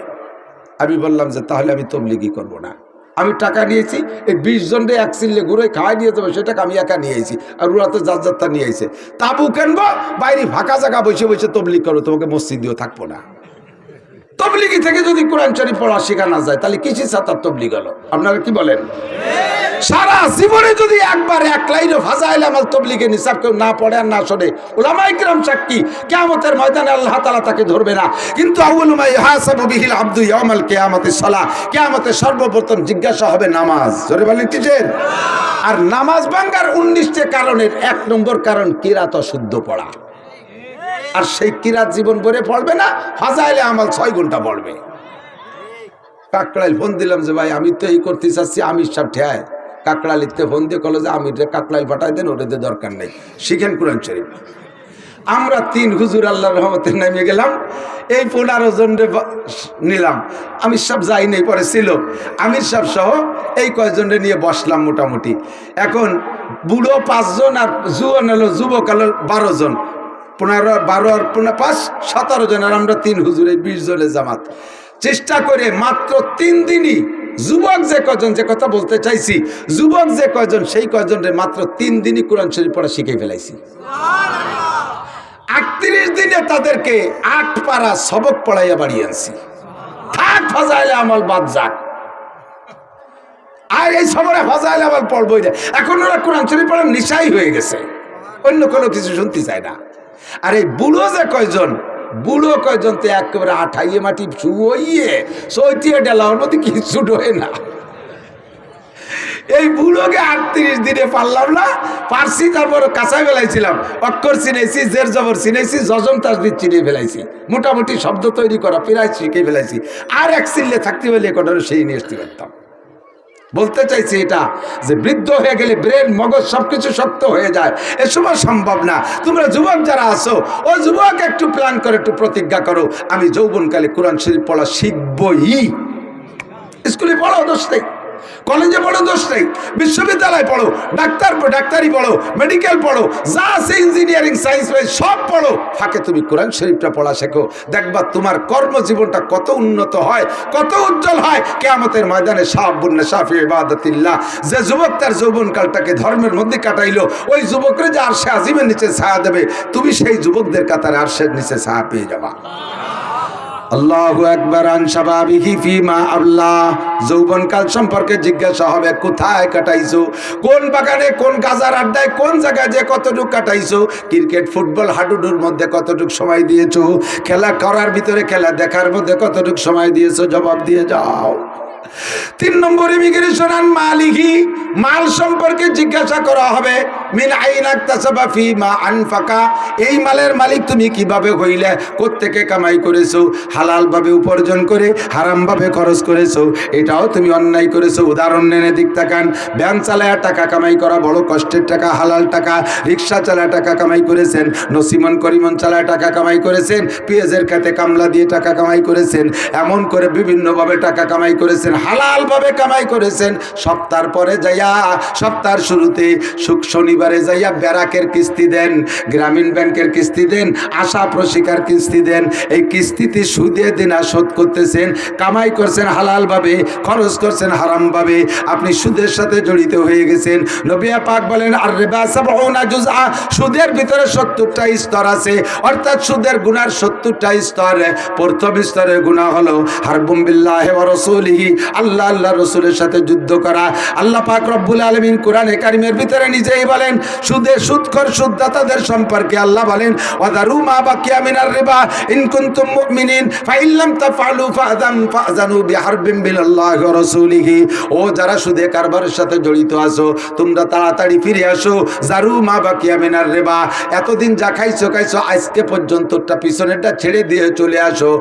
আমি বললাম যে তাহলে আমি তবলিগি করবো না। আমি টাকা নিয়েছি, এই 20 জনরে এক চিল্লে ঘুরে খাওয়াই নিয়ে যাবো, সেটাকে আমি একা নিয়ে আইছি, আর ওরা তো যার যাত্রা নিয়ে আইছে। তাবু কেনবো, বাইরে ফাঁকা জায়গা বসে বসে তবলিগ করো, তোমাকে মসজিদেও থাকবো না। তবলিগি থেকে যদি কোরআন শরীফ পড়া শেখা না যায় তাহলে কিসের সাথে তবলিগ হলো? আপনারা কি বলেন? সারা জীবনে যদি একবার 1 লাইনে ফাজাইল আমাল তবলিগে নিসাব কেউ না পড়ে আর না শোনে, উলামায়ে কিরাম সাক্ষী কিয়ামতের ময়দানে আল্লাহ তাআলা তাকে ধরবে না। কিন্তু আউয়ালু মা ইহাসাবু বিহিল আবদু ইয়াউমাল কিয়ামাতিস সালাহ, কিয়ামতে সর্বপ্রথম জিজ্ঞাসা হবে নামাজ। জোরে বলেন কিসের? আর নামাজ ভাঙার 19টা কারণের 1 নম্বর কারণ কিরাত অশুদ্ধ পড়া, আর সেই কিরাত জীবন ভরে পড়বে না, ফাজাইলে আমাল 6 ঘন্টা পড়বে। কাকড়াইল ফোন দিলাম যে ভাই আমি তো এই করতে চাচ্ছি, আমির সাহেব ঠেয়ায়। কাকড়ালিতে ফোন দিয়ে কলো যে আমির কাকড়াইল পাঠাই দেন, ওটাতে দরকার নেই, শিখেন কোরআন শরীফ। আমরা 3 হুজুর আল্লাহর রহমতে নেমে গেলাম, এই 15 জন নিলাম। আমির সাহেব যাই নেই, পরে ছিল আমির সাহেব সহ এই কয়েকজনরে নিয়ে বসলাম মোটামুটি। এখন বুড়ো 5 জন আর জুয়ান হলো, যুবক হলো 12 জন, 15 12 আর 5 17 জন, আর আমরা 3 হুজুর, এই 20 জনের জামাত। চেষ্টা করে মাত্র 3 দিনই যুবক যে কজন, যে কথা বলতে চাইছি, যুবক যে কয়জন সেই কয়জনের মাত্র 3 দিনই কোরআন শরীফ পড়া শিখে ফেলাইছি। 38 দিনে তাদেরকে 8 পারা সবক পড়াইয়া বাড়ি আনছি। থাক ফাজাইলে আমল বাদ যাক, আর এই সবরে ফাজাইলে আমল পড়বই না। এখন ওরা কোরআন শরীফ পড়ার নিশাই হয়ে গেছে, অন্য কোনো কিছু শুনতে চায় না। আর এই বুড়ো যে কয়জন, বুড়ো কয়জন তো একেবারে আঠাইয়ে মাটি শুয়ে সৈতিয়ে ডেলার মধ্যে কিছু ডোয় না। এই বুড়োকে 38 দিনে পারলাম না, পারছি। তারপর কাঁচাই ফেলাইছিলাম, অক্ষর চিনেছি, জের জবর চিনেছি, জজম তাজদিদ চিনে ফেলাইছি, মোটামুটি শব্দ তৈরি করা প্রায় শিখে ফেলাইছি। আর 1 চিল্লে থাকতে হলে কটার সেই নিয়ে আসতে পারতাম। বলতে চাইছি এটা যে বৃদ্ধ হয়ে গেলে ব্রেন মগজ সবকিছু শক্ত হয়ে যায়, এ সময় সম্ভব না। তোমরা যুবক যারা আছো, ও যুবক একটু প্ল্যান করে, একটু প্রতিজ্ঞা করো, আমি যৌবনকালে কোরআন শরীফ পড়া শিখবই। স্কুলে পড়ো, দোষ নেই, কলেজে পড়ো দোষ নেই, বিশ্ববিদ্যালয় পড়ো, ডাক্তারি পড়ো, মেডিকেল পড়ো, যা আছে ইঞ্জিনিয়ারিং সায়েন্স সব পড়ো, ফাঁকে তুমি কোরআন শরীফটা পড়া শেখো। দেখবা তোমার কর্মজীবনটা কত উন্নত হয়, কত উজ্জ্বল হয়। কিয়ামতের ময়দানে শাবুন নাশা ফি ইবাদাতিল্লাহ, যে যুবক তার যৌবনকালটাকে ধর্মের মধ্যে কাটাইলো, ওই যুবকরে যে আরশে আজিমের নিচে ছায়া দেবে, তুমি সেই যুবকদের কাতারে আরশের নিচে ছায়া পেয়ে যাবা। আল্লাহু আকবার। আন শাবাবিহি ফিমা আবলা, যৌবনকাল সম্পর্কে জিজ্ঞাসা হবে কোথায় কাটাইছো, কোন বাগানে, কোন গাজার আড্ডায়, কোন জায়গায় যে কতটুকু কাটাইছো, ক্রিকেট ফুটবল হাডুডুর মধ্যে কতটুকু সময় দিয়েছো, খেলা করার ভিতরে খেলা দেখার মধ্যে কতটুকু সময় দিয়েছো, জবাব দিয়ে যাও। 3 নম্বর ইমিগ্রেশন আন মালিহি, মাল সম্পর্কে জিজ্ঞাসা করা হবে মিন আইনা ইকতাসাবা ফিমা আনফাকা, এই মালের মালিক তুমি কিভাবে হইলে, কোত্থেকে কামাই করেছো, হালাল ভাবে উপার্জন করে হারাম ভাবে খরচ করেছো, এটাও তুমি অন্যায় করেছো। উদাহরণ নেনে দিক তাকান, ভ্যান চালায় টাকা কামাই করা বড় কষ্টের টাকা, হালাল টাকা। রিক্সা চালায় টাকা কামাই করেছেন, নসিমন করিমন চালায় টাকা কামাই করেছেন, পেঁয়াজের খেতে কামলা দিয়ে টাকা কামাই করেছেন, এমন করে বিভিন্নভাবে টাকা কামাই করেছেন, হালাল ভাবে কামাই করেছেন। সপ্তাহের পরে যাইয়া, সপ্তাহের শুরুতে শনিবারে যাইয়া ব্যারাকের কিস্তি দেন, গ্রামীণ ব্যাংকের কিস্তি দেন, আশা প্রশিকার কিস্তি দেন, এই কিস্তিতে সুদে দিন শোধ করতেছেন। কামাই করছেন হালাল ভাবে, খরচ করছেন হারাম ভাবে, আপনি সুদের সাথে জড়িত হয়ে গেছেন। নবী পাক বলেন আর রিবা সাবউনা জুজআ, সুদের ভিতরে 70টা স্তর আছে, অর্থাৎ সুদের গুনার 70টা স্তর। প্রথম স্তরের গুনাহ হলো হারবুম বিল্লাহি ওয়া রাসূলিহি, আল্লাহ আল্লাহ রসুলের সাথে যুদ্ধ করা। আল্লাহ পাক রব্বুল আলামিন কোরআনে কারিমের ভিতরে নিজেই বলেন, সুদখোর সুদদাতাদের সম্পর্কে আল্লাহ বলেন ওয়াদারু মা বাকিয়া মিনার রিবা ইন কুনতুম মুমিনিন ফাইন লাম তাফআলু ফাযানু বিহারবিন বিল্লাহি ওয়া রাসূলিহি। ও যারা সুদে কারবারের সাথে জড়িত আছো, তোমরা তাড়াতাড়ি ফিরে আসো। জারু মা বাকিয়া মিনার রিবা, এতদিন যা খাইছো আজকে পর্যন্তটা পিছনেরটা ছেড়ে দিয়ে চলে আসো,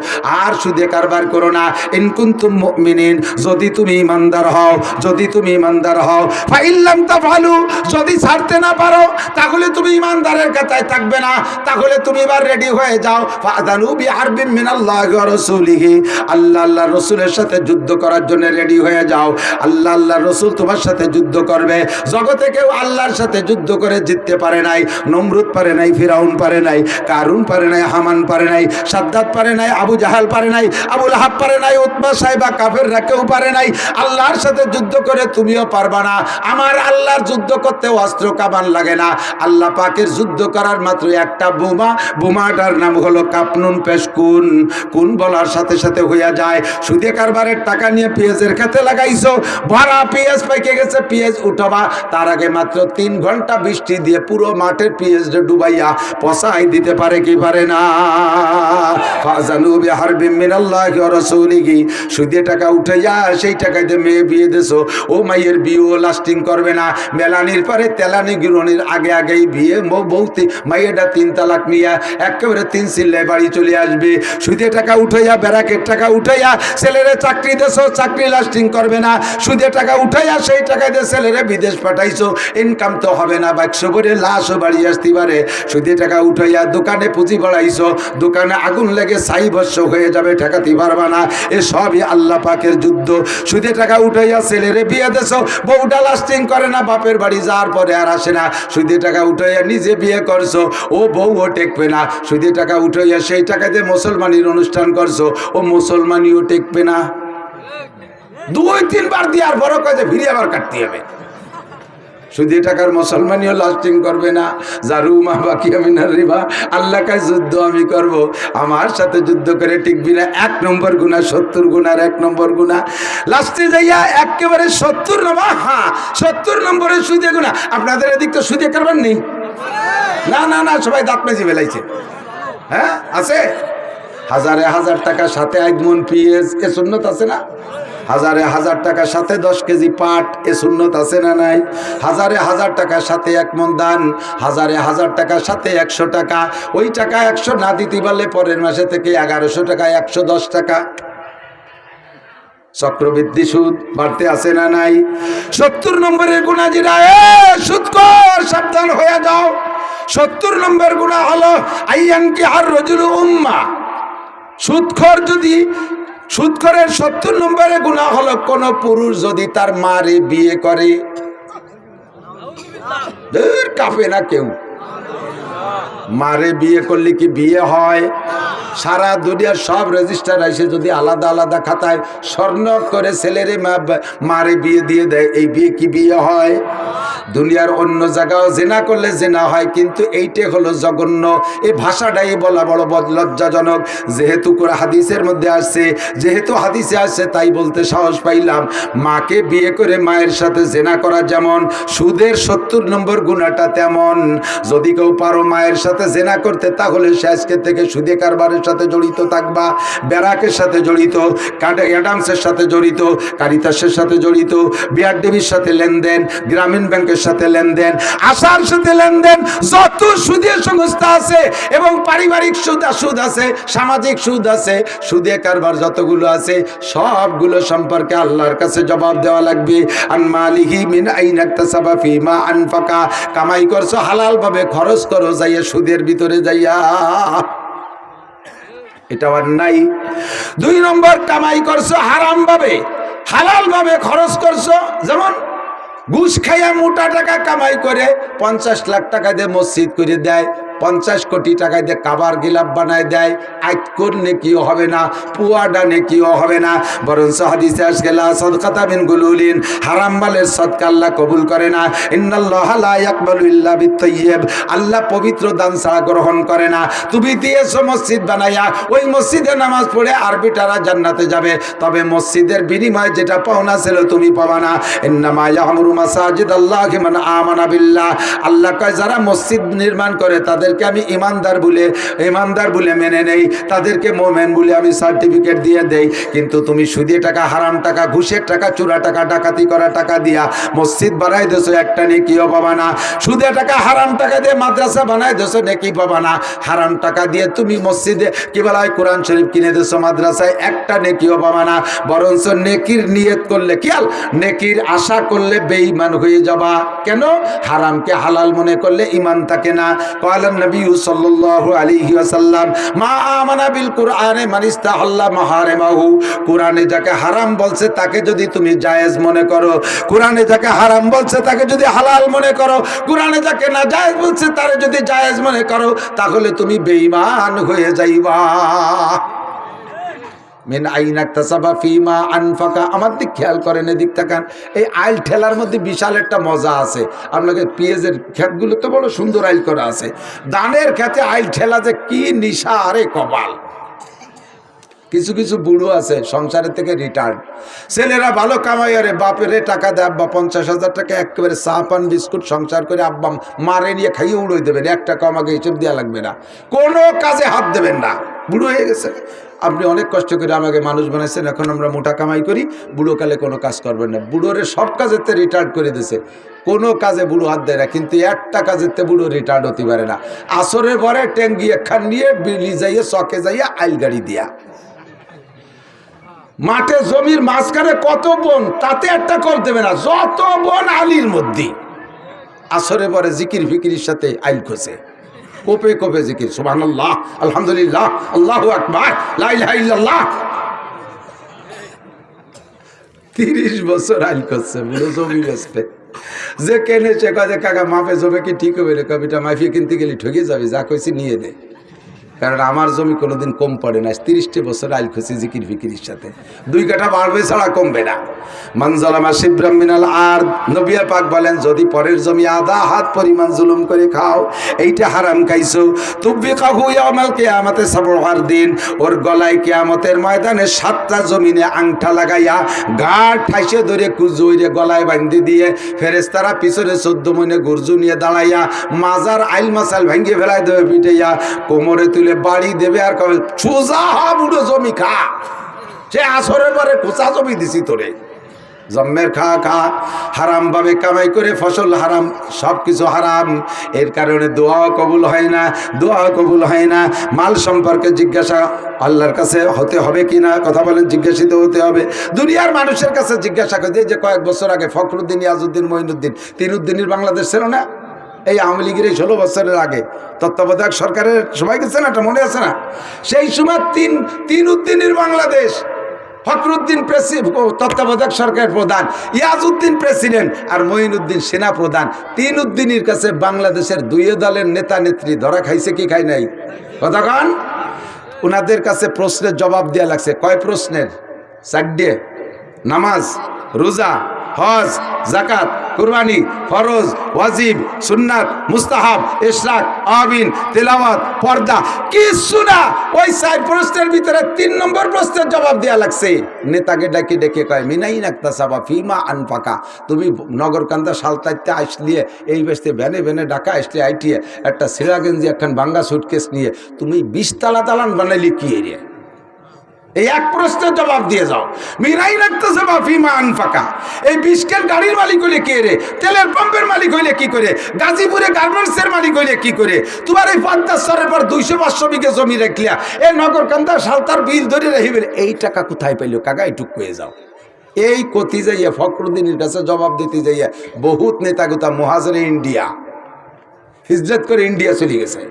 আর সুদে কারবার করো না। ইন কুনতুম মুমিনিন, যদি তুমি ইমানদার হও, যদি তুমি ইমানদার হও। ফাইল্লাম তাফআলু, যদি ছাড়তে না পারো তাহলে তুমি ইমানদারের কাতায় থাকবে না, তাহলে তুমি এবার রেডি হয়ে যাও। ফাযানু বিহারবিন মিনাল্লাহি ওয়া রাসূলিহি, আল্লাহ আল্লাহর রাসূলের সাথে যুদ্ধ করার জন্য রেডি হয়ে যাও। আল্লাহ আল্লাহর রাসূল তোমার সাথে যুদ্ধ করবে। জগতে কেউ আল্লাহর সাথে যুদ্ধ করে জিততে পারে নাই। নমরুদ পারে নাই, ফিরাউন পারে নাই, কারুন পারে নাই, হামান পারে নাই, সাদ্দাত পারে নাই, আবু জাহাল পারে নাই, আবু লাহাব পারে নাই, উতবা সাইবা কাফেররা কেউ পারে নাই। আল্লাহর সাথে যুদ্ধ করে তুমিও পারবা না। আমার আল্লাহর যুদ্ধ করতে অস্ত্র কামান লাগে না। আল্লাহ পাকের যুদ্ধ করার মাত্র একটা বোমা, বোমাটার নাম হলো কাপনুন পেশকুন। কোন বলার সাথে সাথে হইয়া যায়। সুদে কারবারের টাকা নিয়ে পেঁয়াজের খেতে লাগাইছো, ভরা পেঁয়াজ পাইকে গেছে, পেঁয়াজ উঠাবা তার আগে মাত্র 3 ঘন্টা বৃষ্টি দিয়ে পুরো মাঠের পেঁয়াজটা ডুবাইয়া পচাই দিতে পারে কি পারে না? ফাযানু বিহারবিন মিনাল্লাহি ওয়া রাসূলিহি, সুদে টাকা উঠাইয়া সেই টাকাতে মেয়ে বিয়ে দেছো, ও মাইয়ের বিয়েও লাস্টিং করবে না। মেলানির পরে তেলানি গিরনির আগে আগেই বিয়ে, বউতে মাইয়েটা 3 তালাক নিয়া একেবারে 3 চিল্লায় বাড়ি চলে আসবে। সুদে টাকা উঠাইয়া, ব্যারাকের টাকা উঠাইয়া ছেলেরে চাকরি দেছো, চাকরি লাস্টিং করবে না। সুদে টাকা উঠাইয়া সেই টাকা দিয়ে ছেলেরে বিদেশ পাঠাইছো, ইনকাম তো হবে না, বাক্স করে লাশও বাড়ি আসতে পারে। সুদে টাকা উঠাইয়া দোকানে পুঁজি বাড়াইছো, দোকানে আগুন লেগে ছাই ভস্য হয়ে যাবে, ঠেকাতে পারবা না। এ সবই আল্লাহ পাকের যুদ্ধ। সুদে টাকা উঠাইয়া ছেলেরে বিয়ে দেছো, বউটা লাস্টিং করে না, বাপের বাড়ি যাওয়ার পরে আর আসে না। সুদে টাকা উঠাইয়া নিজে বিয়ে করছো, ও বউও টেকবে না। সুদে টাকা উঠাইয়া সেই টাকাতে মুসলমানির অনুষ্ঠান করছো, ও মুসলমানিও টেকবে না। 2-3 বার দেওয়ার বড় কাজে ফিরে আবার কাটতে হবে। সুদে টাকার মুসলমানিও লাস্টিং করবে না। জারু মা বাকিয়া মিনার রিবা, আল্লাহ কাছে যুদ্ধ আমি করব, আমার সাথে যুদ্ধ করে টিকবি না। 1 নম্বর গুনাহ, 70 গুনার 1 নম্বর গুনাহ। লাস্টে যাইয়া একেবারে 70 নম্বর, হ্যাঁ 70 নম্বরে সুদে গুনাহ। আপনাদের এদিক তো সুদে কারবার নেই? না না না, সবাই দাঁত মেজে ফেলাইছে। হ্যাঁ আছে। হাজারে হাজার টাকা সাথে 1 মণ পেঁয়াজ, এ সুন্নত আছে না? হাজারে হাজার টাকা সাথে 10 কেজি পাট, এ সুন্নত আছে না নাই? হাজারে হাজার টাকা সাথে 1 মণ ধান, হাজারে হাজার টাকা সাথে 100 টাকা। ওই টাকা 100 না দিতে পারলে পরের মাসে থেকে 1100 টাকা, 110 টাকা। চক্রবৃদ্ধি সুদ বাড়তে আছে না নাই? 70 নম্বরের গুনাহ যেটা, সুদখোর সাবধান হয়ে যাও। 70 নম্বর গুনাহ হলো আইয়ান কি আর রাজুল উম্মা। সুদখোর যদি সুদখোরের 70 নম্বরে গুনাহ হলো কোন পুরুষ যদি তার মারে বিয়ে করে। কাঁপে না কেউ? মারে বিয়ে করলে কি বিয়ে হয়? সারা দুনিয়ার সব রেজিস্টার এসে যদি আলাদা আলাদা খাতায় স্বর্ণ করে ছেলেরে মারে বিয়ে দিয়ে দেয়, এই বিয়ে কি বিয়ে হয়? দুনিয়ার অন্য জায়গাও জেনা করলে জেনা হয়, কিন্তু এইটা হলো জঘন্য। এই ভাষাটাই বলা বড় লজ্জাজনক। যেহেতু হাদিসের মধ্যে আসছে, যেহেতু হাদিসে আসছে তাই বলতে সাহস পাইলাম। মাকে বিয়ে করে মায়ের সাথে জেনা করা যেমন সুদের 70 নম্বর গুনাহটা তেমন। যদি কেউ পারো মায়ের সাথে জেনা করতে, তাহলে সে আজকে থেকে সুদে কারবারের সাথে জড়িত থাকবা, ব্যারাকের সাথে জড়িত, অ্যাডামসের সাথে জড়িত, কারিতাসের সাথে জড়িত, বিআরডিবির সাথে লেনদেন, গ্রামীণ ব্যাংকের সাথে লেনদেন, আশার সাথে লেনদেন, যত সুদের সংস্থা আছে এবং পারিবারিক সুদ আছে, সামাজিক সুদ আছে, সুদে কারবার যতগুলো আছে সবগুলো সম্পর্কে আল্লাহর কাছে জবাব দেওয়া লাগবে। আন মালিহি মিন আইনা ইকতাসাবা ফিমা আনফাকা, কামাই করছো হালাল ভাবে, খরচ করো যাইয়া সুদের ভিতরে যাইয়া, এটা অন্যায়। 2 নম্বর, কামাই করছো হারাম ভাবে, হালাল ভাবে খরচ করছো। যেমন ঘুষ খাইয়া মোটা টাকা কামাই করে 50 লাখ টাকা দিয়ে মসজিদ করে দেয়, 50 কোটি টাকা দিয়ে কাবার গিলাপ বানায় দেয়, আইতকুর নেকিও হবে না, পুয়াডা নেকিও হবে না। বরং হাদিসে আসছে লা সাদকাতা মিন গুলুলিন, হারাম মালের সদকা আল্লাহ কবুল করে না। ইন্নাল্লাহা লা ইয়াকবালু ইল্লা বিত-তাইয়্যিব, আল্লাহ পবিত্র দান ছাড়া গ্রহণ করে না। তুমি দিয়েছো মসজিদ বানাইয়া, ওই মসজিদে নামাজ পড়ে আরবিটারা জান্নাতে যাবে, তবে মসজিদের বিনিময়ে যেটা পাওনা ছিল তুমি পাবা না। ইন্নামা ইয়ামুরু মাসাজিদ আল্লাহি মান আমানা বিল্লাহ, আল্লাহ কয় যারা মসজিদ নির্মাণ করে তাদেরকে আমি ইমানদার বলে মেনে নেই, তাদেরকে মোমেন বলে আমি সার্টিফিকেট দিয়ে দেই। কিন্তু তুমি সুদে টাকা, হারাম টাকা, ঘুষের টাকা, চোরা টাকা, ডাকাতি করা টাকা দিয়া মসজিদ বানাই দেছো, একটা নেকিও পাবা না। সুদে টাকা, হারাম টাকা দিয়ে মাদ্রাসা বানাই দেছো, নেকি পাবা না। হারাম টাকা দিয়ে তুমি মসজিদে কি বলা হয় কোরআন শরীফ কিনে দেছো, মাদ্রাসায় একটা নেকিও পাবা না। বরঞ্চ নেকির নিয়ত করলে, খেয়াল, নেকির আশা করলে বেঈমান হয়ে যাবা। কেন? হারামকে হালাল মনে করলে ঈমান থাকে না। ক্বালান নবী সাল্লাল্লাহু আলাইহি ওয়াসাল্লাম মা আমানা বিল কুরআনে মান ইস্তাহাল্লা মাহারিমাহু, কুরআনে যাকে হারাম বলছে তাকে যদি তুমি জায়েজ মনে করো, কুরআনে যাকে হারাম বলছে তাকে যদি হালাল মনে করো, কুরআনে যাকে না জায়েজ বলছে তারে যদি জায়েজ মনে করো, তাহলে তুমি বেঈমান হয়ে যাইবা। মিন আইনা ইকতাসাবা ফিমা আনফাকা, আমার দিক খেয়াল করেন, এদিক তাকান। এই আইল ঠেলার মধ্যে বিশাল একটা মজা আছে। আপনাকে পেঁয়াজের ক্ষেতগুলো তো বড় সুন্দর আইল করা আছে, ধানের ক্ষেতে আইল ঠেলা যে কি নিশা, আরে কপাল। কিছু কিছু বুড়ো আছে সংসারের থেকে রিটায়ার্ড, ছেলেরা ভালো কামাই, আরে বাপের টাকা দেয়, আব্বা 50,000 টাকা একেবারে চা পান বিস্কুট সংসার করে আব্বা মারে নিয়ে খাইয়ে উড়োই দেবেন, 1 টাকা আমাকে হিসেব দেওয়া লাগবে না, কোনো কাজে হাত দেবেন না। বুড়ো হয়ে গেছে, আপনি অনেক কষ্ট করে আমাকে মানুষ বানাইছেন, এখন আমরা মোটা কামাই করি, বুড়োকালে কোনো কাজ করবেন না। বুড়োরে সব কাজেতে রিটায়ার্ড করে দিয়েছে, কোনো কাজে বুড়ো হাত দেয় না, কিন্তু একটা কাজেতে বুড়ো রিটায়ার্ড হতে পারে না। আসরের পরে ট্যাঙ্গি একখান নিয়ে বিলি যাইয়ে চকে যাইয়া আইল গাড়ি দিয়া, মাঠে জমির মাঝখানে কত বন, তাতে একটা কল দেবে না, যত বন আলির মধ্যে। আসরে পরে জিকির ফিকিরির সাথে আইল খোঁজে, কোপে কোপে জিকির, সুবহানাল্লাহ, আলহামদুলিল্লাহ, আল্লাহু আকবার, লা ইলাহা ইল্লাল্লাহ। 30 বছর আইল করছে, বুড়ো জমি বেচবে। যে কেনে সে কাজে কাকা মাপে জমে কি ঠিক হবে রে, কবিটা মাফিয়ে কিনতে গেলে ঠকে যাবে, যা কইছি নিয়ে নে। কারণ আমার জমি কোনোদিন কম পড়ে না, 30টি বছর আইল খুশি জিকির ফিকিরির সাথে, 2 কাঠা বাড়বে ছাড়া কমবে না। মানজালামা শিবরাম মিনাল আরদ, নবী পাক বলেন যদি পরের জমি আধা হাত পরিমাণ জুলুম করে খাও, এইটা হারাম খাইছো, তুবিকাহু ইয়াউমাল কিয়ামাতে সাবউর দিন, ওর গলায় কিয়ামতের ময়দানে 7টা জমিনে আংটা লাগাইয়া গাঢ় ঠাইসে ধরে কুজুইরে গলায় বাঁধি দিয়ে ফেরেশতারা পিছনে 14 মইনে গুরজু নিয়ে দাঁড়াইয়া মাজার আইল মাসাল ভেঙে ফেলাই দেবে, পিটাইয়া কোমরে তুলে বাড়ি দেবে, আর কবে সোজা বুড়ো জমি খা। সে আসরের পরে কোচা জমি দিছি তোরে, জম্মের খা খা, হারাম ভাবে কামাই করে ফসল হারাম, সব কিছু হারাম। এর কারণে দোয়া কবুল হয় না, দোয়া কবুল হয় না। মাল সম্পর্কে জিজ্ঞাসা আল্লাহর কাছে হতে হবে কিনা, কথা বলেন, জিজ্ঞাসিত হতে হবে। দুনিয়ার মানুষের কাছে জিজ্ঞাসা করে, যে কয়েক বছর আগে ফখরুদ্দিন, ইয়াজউদ্দিন, মঈনুদ্দিন, 3 উদ্দিনের বাংলাদেশ ছিল না, এই আওয়ামী লীগের 16 বছরের আগে তত্ত্বাবধায়ক সরকারের সবাই গেছে না, এটা মনে আছে না? সেই সময় 3 উদ্দিনের বাংলাদেশ, ফখরুদ্দিন তত্ত্বাবধায়ক সরকারের প্রধান, ইয়াজউদ্দিন প্রেসিডেন্ট, আর মঈনুদ্দিন সেনা প্রধান। তিন উদ্দিনের কাছে বাংলাদেশের দুই দলের নেতা নেত্রী ধরা খাইছে কি খাই নাই? কথা কন। উনাদের কাছে প্রশ্নের জবাব দেওয়া লাগছে। কয় প্রশ্নের? 4টে। নামাজ, রোজা, হজ, যাকাত, কুরবানি, ফরজ, ওয়াজিব, সুন্নাত, মুস্তাহাব, ইশরাক, আমিন, তেলাওয়াত, পর্দা, কিছু না। ওই 4 প্রশ্নের ভিতরে 3 নম্বর প্রশ্নের জবাব দেওয়া লাগছে। নেতাকে ডাকে ডেকে কয়, মিনাইন আকতাসাবা ফিমা আনফাকা। তুমি নগরকান্দা সালতাইতে আসলিয়ে এই বেসতে ভ্যানে ভ্যানে ঢাকা আসলে আইটিয়ে একটা সিরাগঞ্জি একখান ভাঙ্গা সুটকেস নিয়ে তুমি 20 তালা দালান বানাইলি কি এরিয়া? এই এক প্রশ্নের জবাব দিয়ে যাও। মিরাই রাখতেছে বাফিমা আনফাকা। এই 20 গাড়ির মালিক হইলে কে রে? তেলের পাম্পের মালিক হইলে কি করে? গাজীপুরে গার্মেন্টসের মালিক হইলে কি করে? তোমার এই 50 সরের পর 200-500 বিঘে জমি রাখলিয়া এই নগরকান্দা সালতার বিল ধরে রাখিবেন, এই টাকা কোথায় পাইলো কাকা? এইটুক হয়ে যাও। এই কতি যাইয়া ফখরুদ্দিনের কাছে জবাব দিতে যাইয়া বহুত নেতাগুতা মহাজরে ইন্ডিয়া হিজরত করে ইন্ডিয়া চলে গেছে,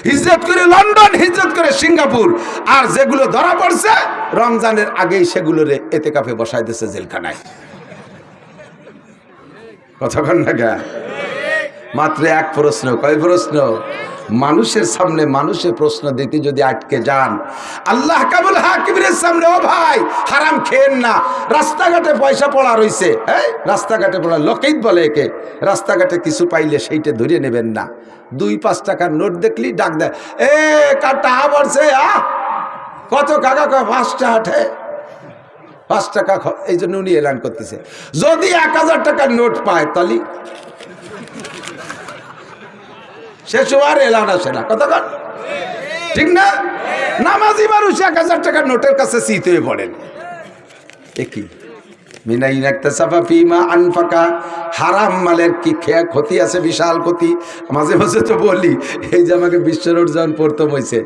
হিজরত করে লন্ডন, হিজরত করে সিঙ্গাপুর। আর যেগুলো ধরা পড়ছে রমজানের আগেই সেগুলোরে এতেকাফে বসাই দিয়েছে জেলখানায়। কতক্ষণ না গা? মাত্র এক প্রশ্ন। কয় প্রশ্ন? মানুষের সামনে মানুষের প্রশ্ন দিতে যদি আটকে যান, আল্লাহ কাবুল হাকিমের সামনে ও ভাই হারাম খেয়েন না। রাস্তাঘাটে পয়সা পড়া রইছে, রাস্তাঘাটে পড়া লোকেই বলে একে, রাস্তাঘাটে কিছু পাইলে সেইটা ধরে নেবেন না। 2-5 টাকার নোট দেখলি ডাক দেয়, এ কাটা পড়ছে, কত কাকা? 5 টাকা। 5 টাকা। এই জন্য উনি এলান করতেছে, যদি 1000 টাকার নোট পায় তাহলে সে সময় এলান আসে না। কথা কন ঠিক না? নামাজি মানুষ 1000 টাকার নোটের কাছে চিত হয়ে পড়েন। একই মিনাইন একটা সাফা ফিমা আনফাকা। হারাম মালের কি ক্ষতি আছে? বিশাল ক্ষতি। মাঝে মাঝে তো বলি, এই যে আমাকে বিশ্ব রোড যখন প্রথম হয়েছে,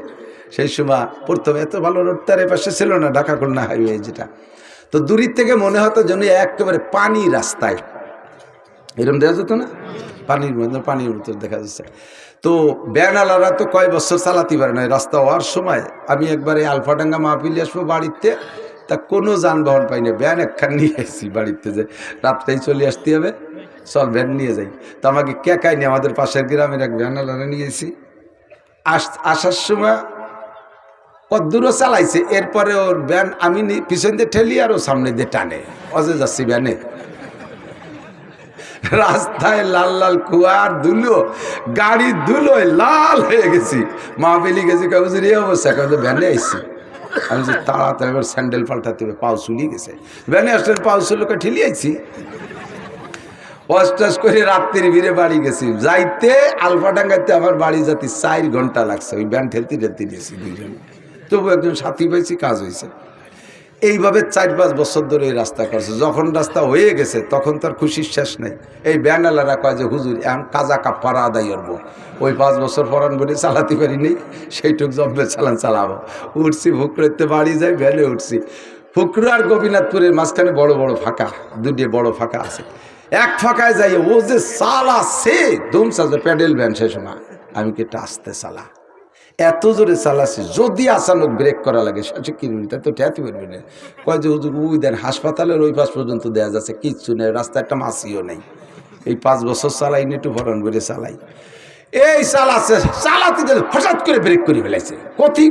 সেই সময় প্রথমে এত ভালো রোড তার পাশে ছিল না, ঢাকা খুলনা হাইওয়ে যেটা। তো দূরের থেকে মনে হতো যেন একেবারে পানি রাস্তায়, এরকম দেখা যেত না, পানির মধ্যে পানির ভিতর দেখা যাচ্ছে। তো ব্যানালারা তো কয় বছর চালাতে পারে না রাস্তা হওয়ার সময়। আমি একবার এই আলফাডাঙ্গা মাহফিলে আসবো বাড়িতে, তা কোনো যানবাহন পাই না, ভ্যান একখান নিয়ে আসছি বাড়িতে, যে রাত্রেই চলে আসতে হবে, চল ভ্যান নিয়ে যাই। তো আমাকে কেকাই নিয়ে আমাদের পাশের গ্রামের এক ভ্যানালারা নিয়েছি। আসার সময় কদ্দূরও চালাইছে, এরপরে ওর ভ্যান আমি পিছন দিয়ে ঠেলি আর ও সামনে দিয়ে টানে, অজে যাচ্ছি ভ্যানে। রাস্তায় লাল লাল কুয়ার ধুলো, গাড়ির ধুলোয় লাল হয়ে গেছি। মাহফিলি গেছি, কাগজের এই অবস্থা, কাগজে ভ্যানে আইসি। আমি যে তাড়াতাড়ি এবার স্যান্ডেল পাল্টাতে হবে, পাও চুলিয়ে গেছে। ভ্যানে আসলে পাও চুলোকে ঠেলি আইছি, অষ্টাস করে রাত্রির ভিড়ে বাড়ি গেছি। যাইতে আলফাডাঙ্গাতে আমার বাড়ি যাতে 4 ঘন্টা লাগছে, ওই ভ্যান ঠেলতে ঠেলতে নিয়েছি 2 জন। তবু একজন সাথী পাইছি, কাজ হয়েছে। এইভাবে 4-5 বছর ধরে এই রাস্তা করছে। যখন রাস্তা হয়ে গেছে তখন তার খুশির শেষ নেই। এই ব্যানালারা কয় যে হুজুর এখন কাজা কাপ্পারা আদায় করবো, ওই 5 বছর পরান বলে চালাতে পারিনি, সেইটুক জব্বে চালাবো। উঠছি ফুকরোতে বাড়ি যাই, ভ্যানে উঠছি। ফুকরো আর গোপীনাথপুরের মাঝখানে বড় বড় ফাঁকা, 2টি বড় ফাঁকা আছে। এক ফাঁকায় যাই, ও যে চালাচ্ছে ধুমসা, যে প্যাডেল ভ্যান, সে সময় আমি কি এটা আস্তে চালা, এত জোরে চালাচ্ছে, যদি আচানক ব্রেক করা লাগে 60 কিলোমিটার তো ঠেয়াতে পারবি না। কয় যে হুজুর ওই দেন হাসপাতালের ওই পাশ পর্যন্ত দেওয়া যাচ্ছে, কিচ্ছু নেই, রাস্তায় একটা মাছিও নেই। এই 5 বছর চালাই নি, একটু ফরান করে চালাই। এই চালাচ্ছে, চালাতে গেলে হঠাৎ করে ব্রেক করে ফেলাইছে, গতি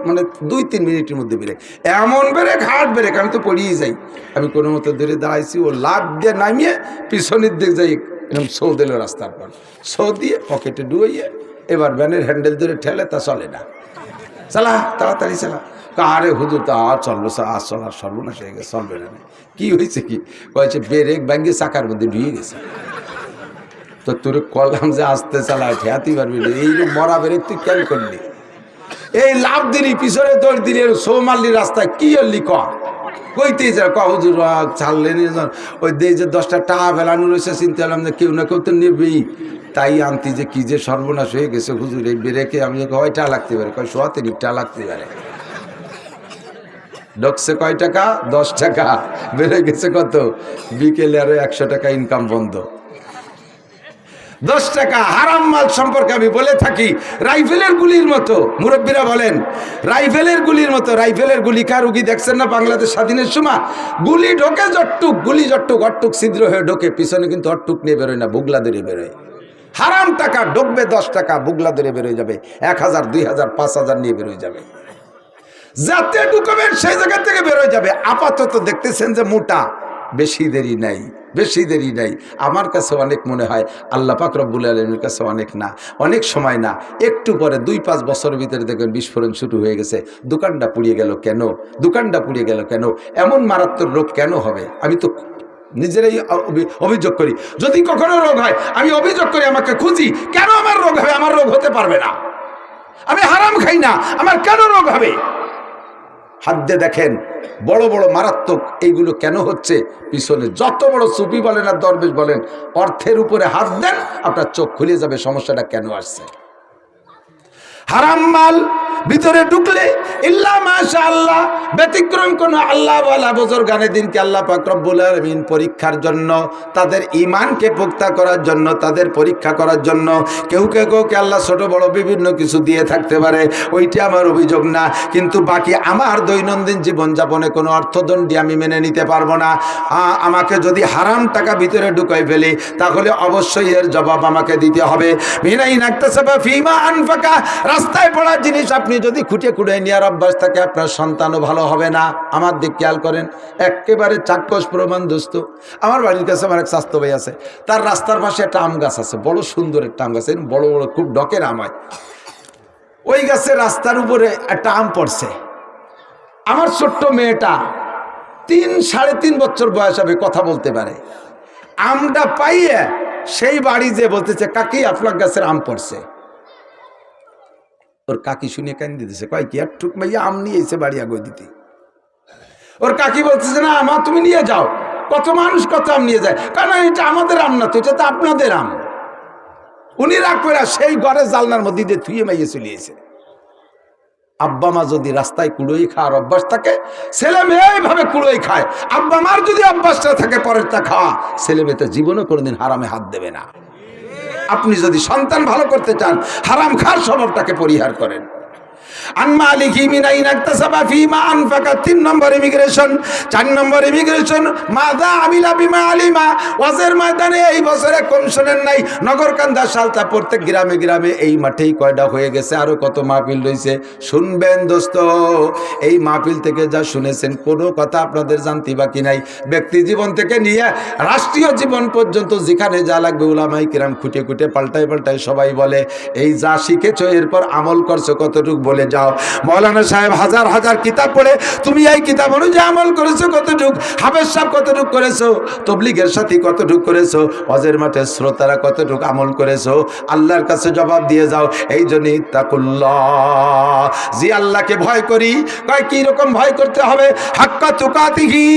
মানে 2-3 মিনিটের মধ্যে ব্রেক, এমন ব্রেক, হার্ড ব্রেক, আমি তো পড়িয়ে যাই। আমি কোনো মতো ধরে দাঁড়াইছি, ও লাভ দিয়ে নামিয়ে পিছনের দিক যাই, এরকম সৌ দিল রাস্তার পর, সৌ দিয়ে পকেটে ডুইয়ে এবার ভ্যানের হ্যান্ডেল ধরে ঠেলে, তা চলে না। চালা তাড়াতাড়ি চালা। আরে হুজুর তা আর চলবো, আর চলার সর্বনাশ হয়ে গেছে, চলবে না। কি হয়েছে? কি কয়েছে? ব্রেক ব্যাঙ্গে চাকার মধ্যে ঢুয়ে গেছে। তো তোর কলাম যে আসতে চালা, ঠেয়াতে পারবি না, এই মরা ব্রেক তুই কেন করলি? এই লাভ দিলি, পিছনে দৌড় দিলি, সৌমাল্লি রাস্তায় কি হলি? কইতেই যা হুজুর ছাড়লে ওই দিয়ে যে 10টা টাকা ফেলানো রয়েছে, চিন্তা করলাম যে কেউ না কেউ তো নেবেই, তাই আনতি যে কি যে সর্বনাশ হয়ে গেছে হুজুর। এই ব্রেকে আমি কয় টাকা লাগতে পারে? কয় 100 টাকা লাগতে পারে। ঢুকছে কয় টাকা? 10 টাকা। বেড়ে গেছে কত? বিকেলে আরো 100 টাকা ইনকাম বন্ধ। 10 টাকা হারাম মাল সম্পর্কে আমি বলে থাকি রাইফেলের গুলির মতো। মুরব্বীরা বলেন রাইফেলের গুলির মতো। রাইফেলের গুলি কার রুগী দেখছেন না বাংলাদেশ স্বাধীনের সময়? গুলি ঢোকে জট্টুক, গুলি জট্টুক অট্টুক ছিদ্র হয়ে ঢোকে, পিছনে কিন্তু অট্টুক নিয়ে বেরোয় না, বুগলা ধরে বেরোয়। হারাম টাকা ঢুকবে 10 টাকা, বুগলা ধরে বেরোয় যাবে, 1000 2000 5000 নিয়ে বেরোয় যাবে। যাতে ঢুকবেন সেই জায়গা থেকে বেরোয় যাবে। আপাতত দেখতেছেন যে মোটা, বেশি দেরি নাই, বেশি দেরি নাই। আমার কাছে অনেক মনে হয়, আল্লাহ পাক রব্বুল আলামিনের কাছে অনেক না, অনেক সময় না, একটু পরে 2-5 বছরের ভিতরে দেখবেন বিস্ফোরণ শুরু হয়ে গেছে। দোকানটা পুড়িয়ে গেল কেন? দোকানটা পুড়িয়ে গেল কেন? এমন মারাত্মক রোগ কেন হবে? আমি তো নিজেরাই অভিযোগ করি, যদি কখনো রোগ হয় আমি অভিযোগ করি, আমাকে খুঁজি, কেন আমার রোগ হবে? আমার রোগ হতে পারবে না, আমি হারাম খাই না, আমার কেন রোগ হবে? হাত দিয়ে দেখেন বড় বড় মারাত্মক এইগুলো কেন হচ্ছে? পিছনে যত বড় সুফি বলেন আর দরবেশ বলেন, অর্থের উপরে হাত দেন, আপনার চোখ খুলে যাবে সমস্যাটা কেন আসছে। হারাম মাল ভিতরে ঢুকলে ইল্লা মাশাআল্লাহ, ব্যতিক্রম কোন আল্লাহ ওয়ালা বুজুর্গানে দিনকে আল্লাহ পাক রব্বুল আলামিন পরীক্ষার জন্য, তাদের ঈমানকে পোক্তা করার জন্য, তাদের পরীক্ষা করার জন্য কেউ কে আল্লাহ ছোট বড় বিভিন্ন কিছু দিয়ে থাকতে পারে, ওইটা আমার অভিযোগ না। কিন্তু বাকি আমার দৈনন্দিন জীবনযাপনে কোনো অর্থদণ্ডী আমি মেনে নিতে পারবো না। আমাকে যদি হারাম টাকা ভিতরে ঢুকাই ফেলি, তাহলে অবশ্যই এর জবাব আমাকে দিতে হবে। মিনাইন আকতাসাবা ফিমা আনফাকা, রাস্তায় পড়া জিনিস আপনি যদি খুঁটে খুঁড়ে নেওয়ার অভ্যাস থাকে, আপনার সন্তানও ভালো হবে না। আমার দিক খেয়াল করেন, একেবারে চাক্ষুষ প্রমাণ দোস্ত। আমার বাড়ির কাছে আমার এক স্বাস্থ্য ভাই আছে, তার রাস্তার পাশে একটা আম গাছ আছে, বড় সুন্দর একটা আম গাছ, বড় বড় খুব ডকের আম হয়। ওই গাছে রাস্তার উপরে একটা আম পড়ছে। আমার ছোট্ট মেয়েটা 3-3.5 বছর বয়স হবে, কথা বলতে পারে। আমটা পাইয়ে সেই বাড়ি যে বলতেছে, কাকি আপনার গাছের আম পড়ছে। ওর কাকি শুনে কান্দি দিতেছে, কয় কি একটুক মাইয়া আম নিয়ে এসে বাড়ি আগে দিতে। ওর কাকি বলতেছে, না আমা তুমি নিয়ে যাও, কত মানুষ কত আম নিয়ে যায়, কারণ এটা আমাদের আম না তো, এটা তো আপনাদের আম। উনি রাগ করে সেই ঘরের জালনার মধ্যে দিয়ে থুয়ে মাইয়ে চলে এসে। আব্বা মা যদি রাস্তায় কুড়োই খাওয়ার অভ্যাস থাকে, ছেলে মেয়ে এইভাবে কুড়োই খায়। আব্বা মার যদি অভ্যাসটা থাকে পরেরটা খাওয়া, ছেলে মেয়ে তো জীবনও কোনোদিন হারামে হাত দেবে না। আপনি যদি সন্তান ভালো করতে চান, হারাম খাওয়ার স্বভাবটাকে পরিহার করেন। আনমা আলিহি মিনাইন আকতাসাবা ফিমা আনফাকা, 3 নম্বর ইমিগ্রেশন। 4 নম্বর ইমিগ্রেশন, মাযা আমিলা বিমা আলিমা। ওয়াজের ময়দানে এই বছরে কম শোনেন নাই, নগরকান্দা সালতা প্রত্যেক গ্রামে গ্রামে এই মাঠেই কয়টা হয়ে গেছে, আরো কত মাহফিল রয়েছে। শুনবেন দোস্ত, এই মাহফিল থেকে যা শুনেছেন কোনো কথা আপনাদের জানতে বাকি নাই। ব্যক্তি জীবন থেকে নিয়ে রাষ্ট্রীয় জীবন পর্যন্ত যেখানে যা লাগবে উলামায়ে কিরাম খুঁটে খুঁটে পাল্টায় পাল্টায় সবাই বলে, এই যা শিখেছো এরপর আমল করছো কতটুক বলে যাও। মৌলানা সাহেব হাজার হাজার কিতাব পড়ে, তুমি এই কিতাব অনুযায়ী আমল করেছো কতটুক? হাফেজ সাহেব কতটুক করেছো? তবলিগের সাথী কতটুক করেছো? হজের মাঠে শ্রোতারা কতটুক আমল করেছো? আল্লাহর কাছে জবাব দিয়ে যাও। এই জন্য ইত্তাকুল্লাহ, জি আল্লাহকে ভয় করি। কয় কি রকম ভয় করতে হবে? হাক্কা তুকাতিহি,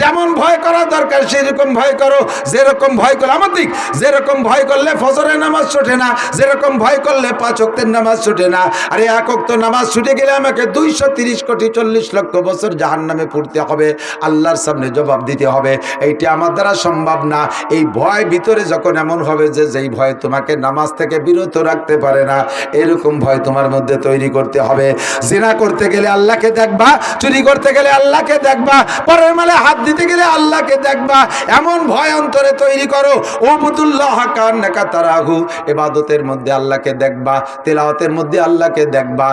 যেমন ভয় করা দরকার সেরকম ভয় করো। যেরকম ভয় করলে আমার দিক, যেরকম ভয় করলে ফজরের নামাজ ছুটে না, যেরকম ভয় করলে 5 ওয়াক্তের নামাজ ছুটে না। আরে 1 ওয়াক্ত নামাজ ছুটে গেলে আমাকে 230 কোটি 40 লক্ষ বছর জাহান্নামে পড়তে হবে, আল্লাহর সামনে জবাব দিতে হবে। এইটা আমার দ্বারা সম্ভব না। এই ভয় ভিতরে যখন এমন হবে যে যেই ভয় তোমাকে নামাজ থেকে বিরত রাখতে পারে না, এরকম ভয় তোমার মধ্যে তৈরি করতে হবে। জিনা করতে গেলে আল্লাহকে দেখবা, চুরি করতে গেলে আল্লাহকে দেখবা, পরের মালে হাত দিতে গেলে আল্লাহকে দেখবা। এমন ভয় অন্তরে তৈরি করো। উবুদুল্লাহ কান্নাকা তারাহু, ইবাদতের মধ্যে আল্লাহকে দেখবা, তেলাওয়াতের মধ্যে আল্লাহকে দেখবা,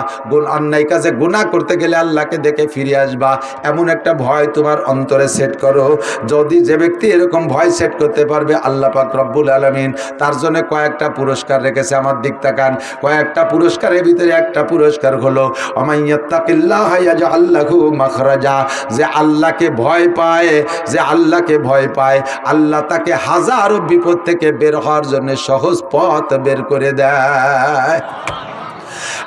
অন্যায় কাজে গুনাহ করতে গেলে আল্লাহকে দেখে ফিরে আসবা। এমন একটা ভয় তোমার অন্তরে সেট করো। যদি যে ব্যক্তি এরকম ভয় সেট করতে পারবে, আল্লাহ পাক রব্বুল আলামিন তার জন্য কয়েকটা পুরস্কার রেখেছে। আমার দিক তাকান, কয়েকটা পুরস্কারের ভিতরে একটা পুরস্কার হলো ওমাইয়াত্তাকিল্লাহ ইয়াজআল লাহু মাখরাজা। যে আল্লাহকে ভয় পায়, যে আল্লাহকে ভয় পায়, আল্লাহ তাকে হাজারো বিপদ থেকে বের হওয়ার জন্য সহজ পথ বের করে দেয়।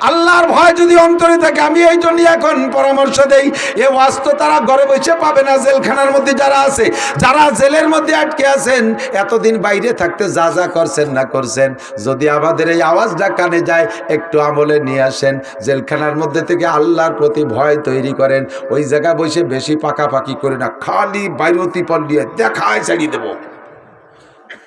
আল্লাহর ভয় যদি অন্তরে থাকে, আমি এই জন্য এখন পরামর্শ দেই, এ ওয়াজ তো তারা ঘরে বসে পাবে না। জেলখানার মধ্যে যারা আছে, যারা জেলের মধ্যে আটকে আছেন, এতদিন বাইরে থাকতে যা যা করছেন না করছেন, যদি আমাদের এই আওয়াজটা কানে যায়, একটু আমলে নিয়ে আসেন। জেলখানার মধ্যে থেকে আল্লাহর প্রতি ভয় তৈরি করেন। ওই জায়গায় বসে বেশি পাকাপাকি করে না, খালি বাইরতি পল দিয়ে দেখায় ছাড়িয়ে দেবো।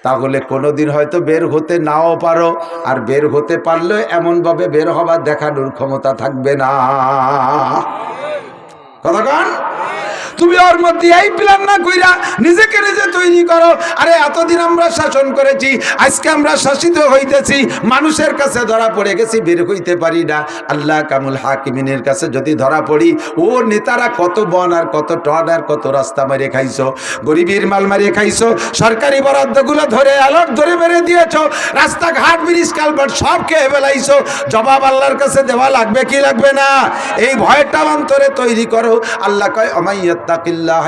তাহলে কোনোদিন হয়তো বের হতে নাও পারো, আর বের হতে পারলেও এমনভাবে বের হবার দেখানোর ক্ষমতা থাকবে না। কথা কন? তুমি ওর মধ্যে এই প্ল্যান না কইরা নিজেকে নিজে তৈরি করো। আরে এতদিন আমরা শাসন করেছি, আজকে আমরা শাসিত হইতেছি, মানুষের কাছে ধরা পড়ে গেছি, বের হইতে পারি না। আল্লাহ কামুল হাকিমিনের কাছে যদি ধরা পড়ি, ও নেতারা কত বন আর কত টন আর কত রাস্তা মারে খাইছো, গরিবের মাল মারিয়ে খাইছো, সরকারি বরাদ্দগুলো ধরে অ্যালার্ট ধরে মেরে দিয়েছো, রাস্তাঘাট ব্রিজ কালভার্ট সব খেয়ে ফেলাইছো। জবাব আল্লাহর কাছে দেওয়া লাগবে কি লাগবে না? এই ভয়টা অন্তরে তৈরি করো। আল্লাহ কয় আল্লাহ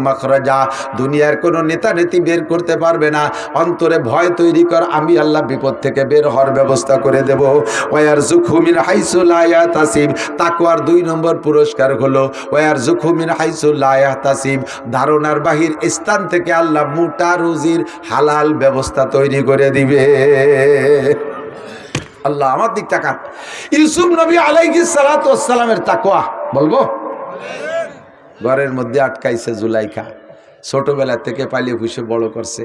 মাখরাজা, দুনিয়ার কোন নেতা নেত্রী বের করতে পারবে না। অন্তরে ভয় তৈরি কর, আমি আল্লাহ বিপদ থেকে বের হওয়ার ব্যবস্থা করে দেব। ওয়ারযুকহু মিন হাইসু লা ইয়াহতাসিব, তাকওয়ার 2 নম্বর পুরস্কার হলো ওয়ারযুকহু মিন হাইসু লা ইয়াহতাসিব, ধারণার বাহির স্থান থেকে আল্লাহ মোটা রুজির হালাল ব্যবস্থা তৈরি করে দিবে। আল্লাহ আমার দিক তাকান। ইউসুফ নবী আলাইহিস সালাতু ওয়াস সালামের তাকওয়া বলবো। ঘরের মধ্যে আটকাইছে জুলাইখা, ছোটবেলা থেকে পালিয়ে পুষে বড় করছে।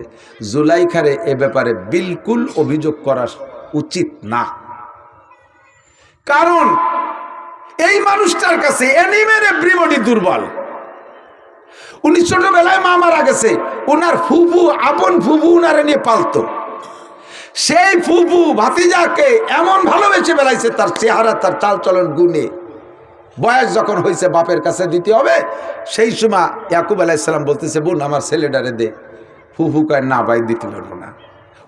জুলাইখারে এ ব্যাপারে বিলকুল অভিযোগ করা উচিত না, কারণ এই মানুষটার কাছে অ্যানিমেল এভরিবডি দুর্বল। উনি ছোটবেলায় মা মারা গেছে, ওনার ফুফু, আপন ফুফু উনারে নিয়ে পালতো। সেই ফুফু ভাতিজাকে এমন ভালোবেসে বেলাইছে, তার চেহারা, তার চালচলন গুণে। বয়স যখন হয়েছে বাপের কাছে দিতে হবে, সেই সময় ইয়াকুব আলাইহিস সালাম বলতেছে, বোন আমার ছেলেটারে দে। ফুফু কয় না ভাই, দিতে পারবো না,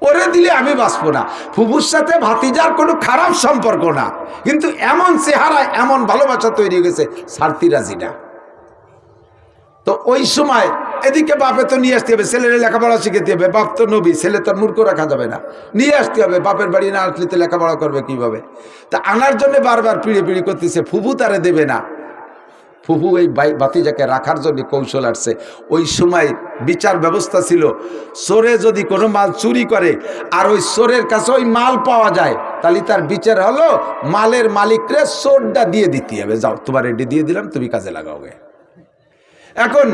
ওরে দিলে আমি বাঁচবো না। ফুফুর সাথে ভাতিজার কোনো খারাপ সম্পর্ক না, কিন্তু এমন চেহারা, এমন ভালোবাসা তৈরি হয়ে গেছে, ছাড়তি রাজি না। তো ওই সময় এদিকে বাপে তো নিয়ে আসতে হবে, ছেলের লেখাপড়া শিখাতে হবে। বাপ তো নবী, ছেলে তার মূর্খ রাখা যাবে না, নিয়ে আসতে হবে। বাপের বাড়ি না আসলে তো লেখাপড়া করবে কিভাবে? তা আনার জন্য বারবার পিড়ি করতেছে, ফুফু তারে দেবে না। ফুফু এই ভাতিজাকে রাখার জন্য কৌশল আসছে। ওই সময় বিচার ব্যবস্থা ছিল, চোরে যদি কোনো মাল চুরি করে আর ওই চোরের কাছে ওই মাল পাওয়া যায়, তাহলে তার বিচার হলো মালের মালিকরে চোরটা দিয়ে দিতে হবে। যাও, তোমার এটি দিয়ে দিলাম, তুমি কাজে লাগাওগে। এখন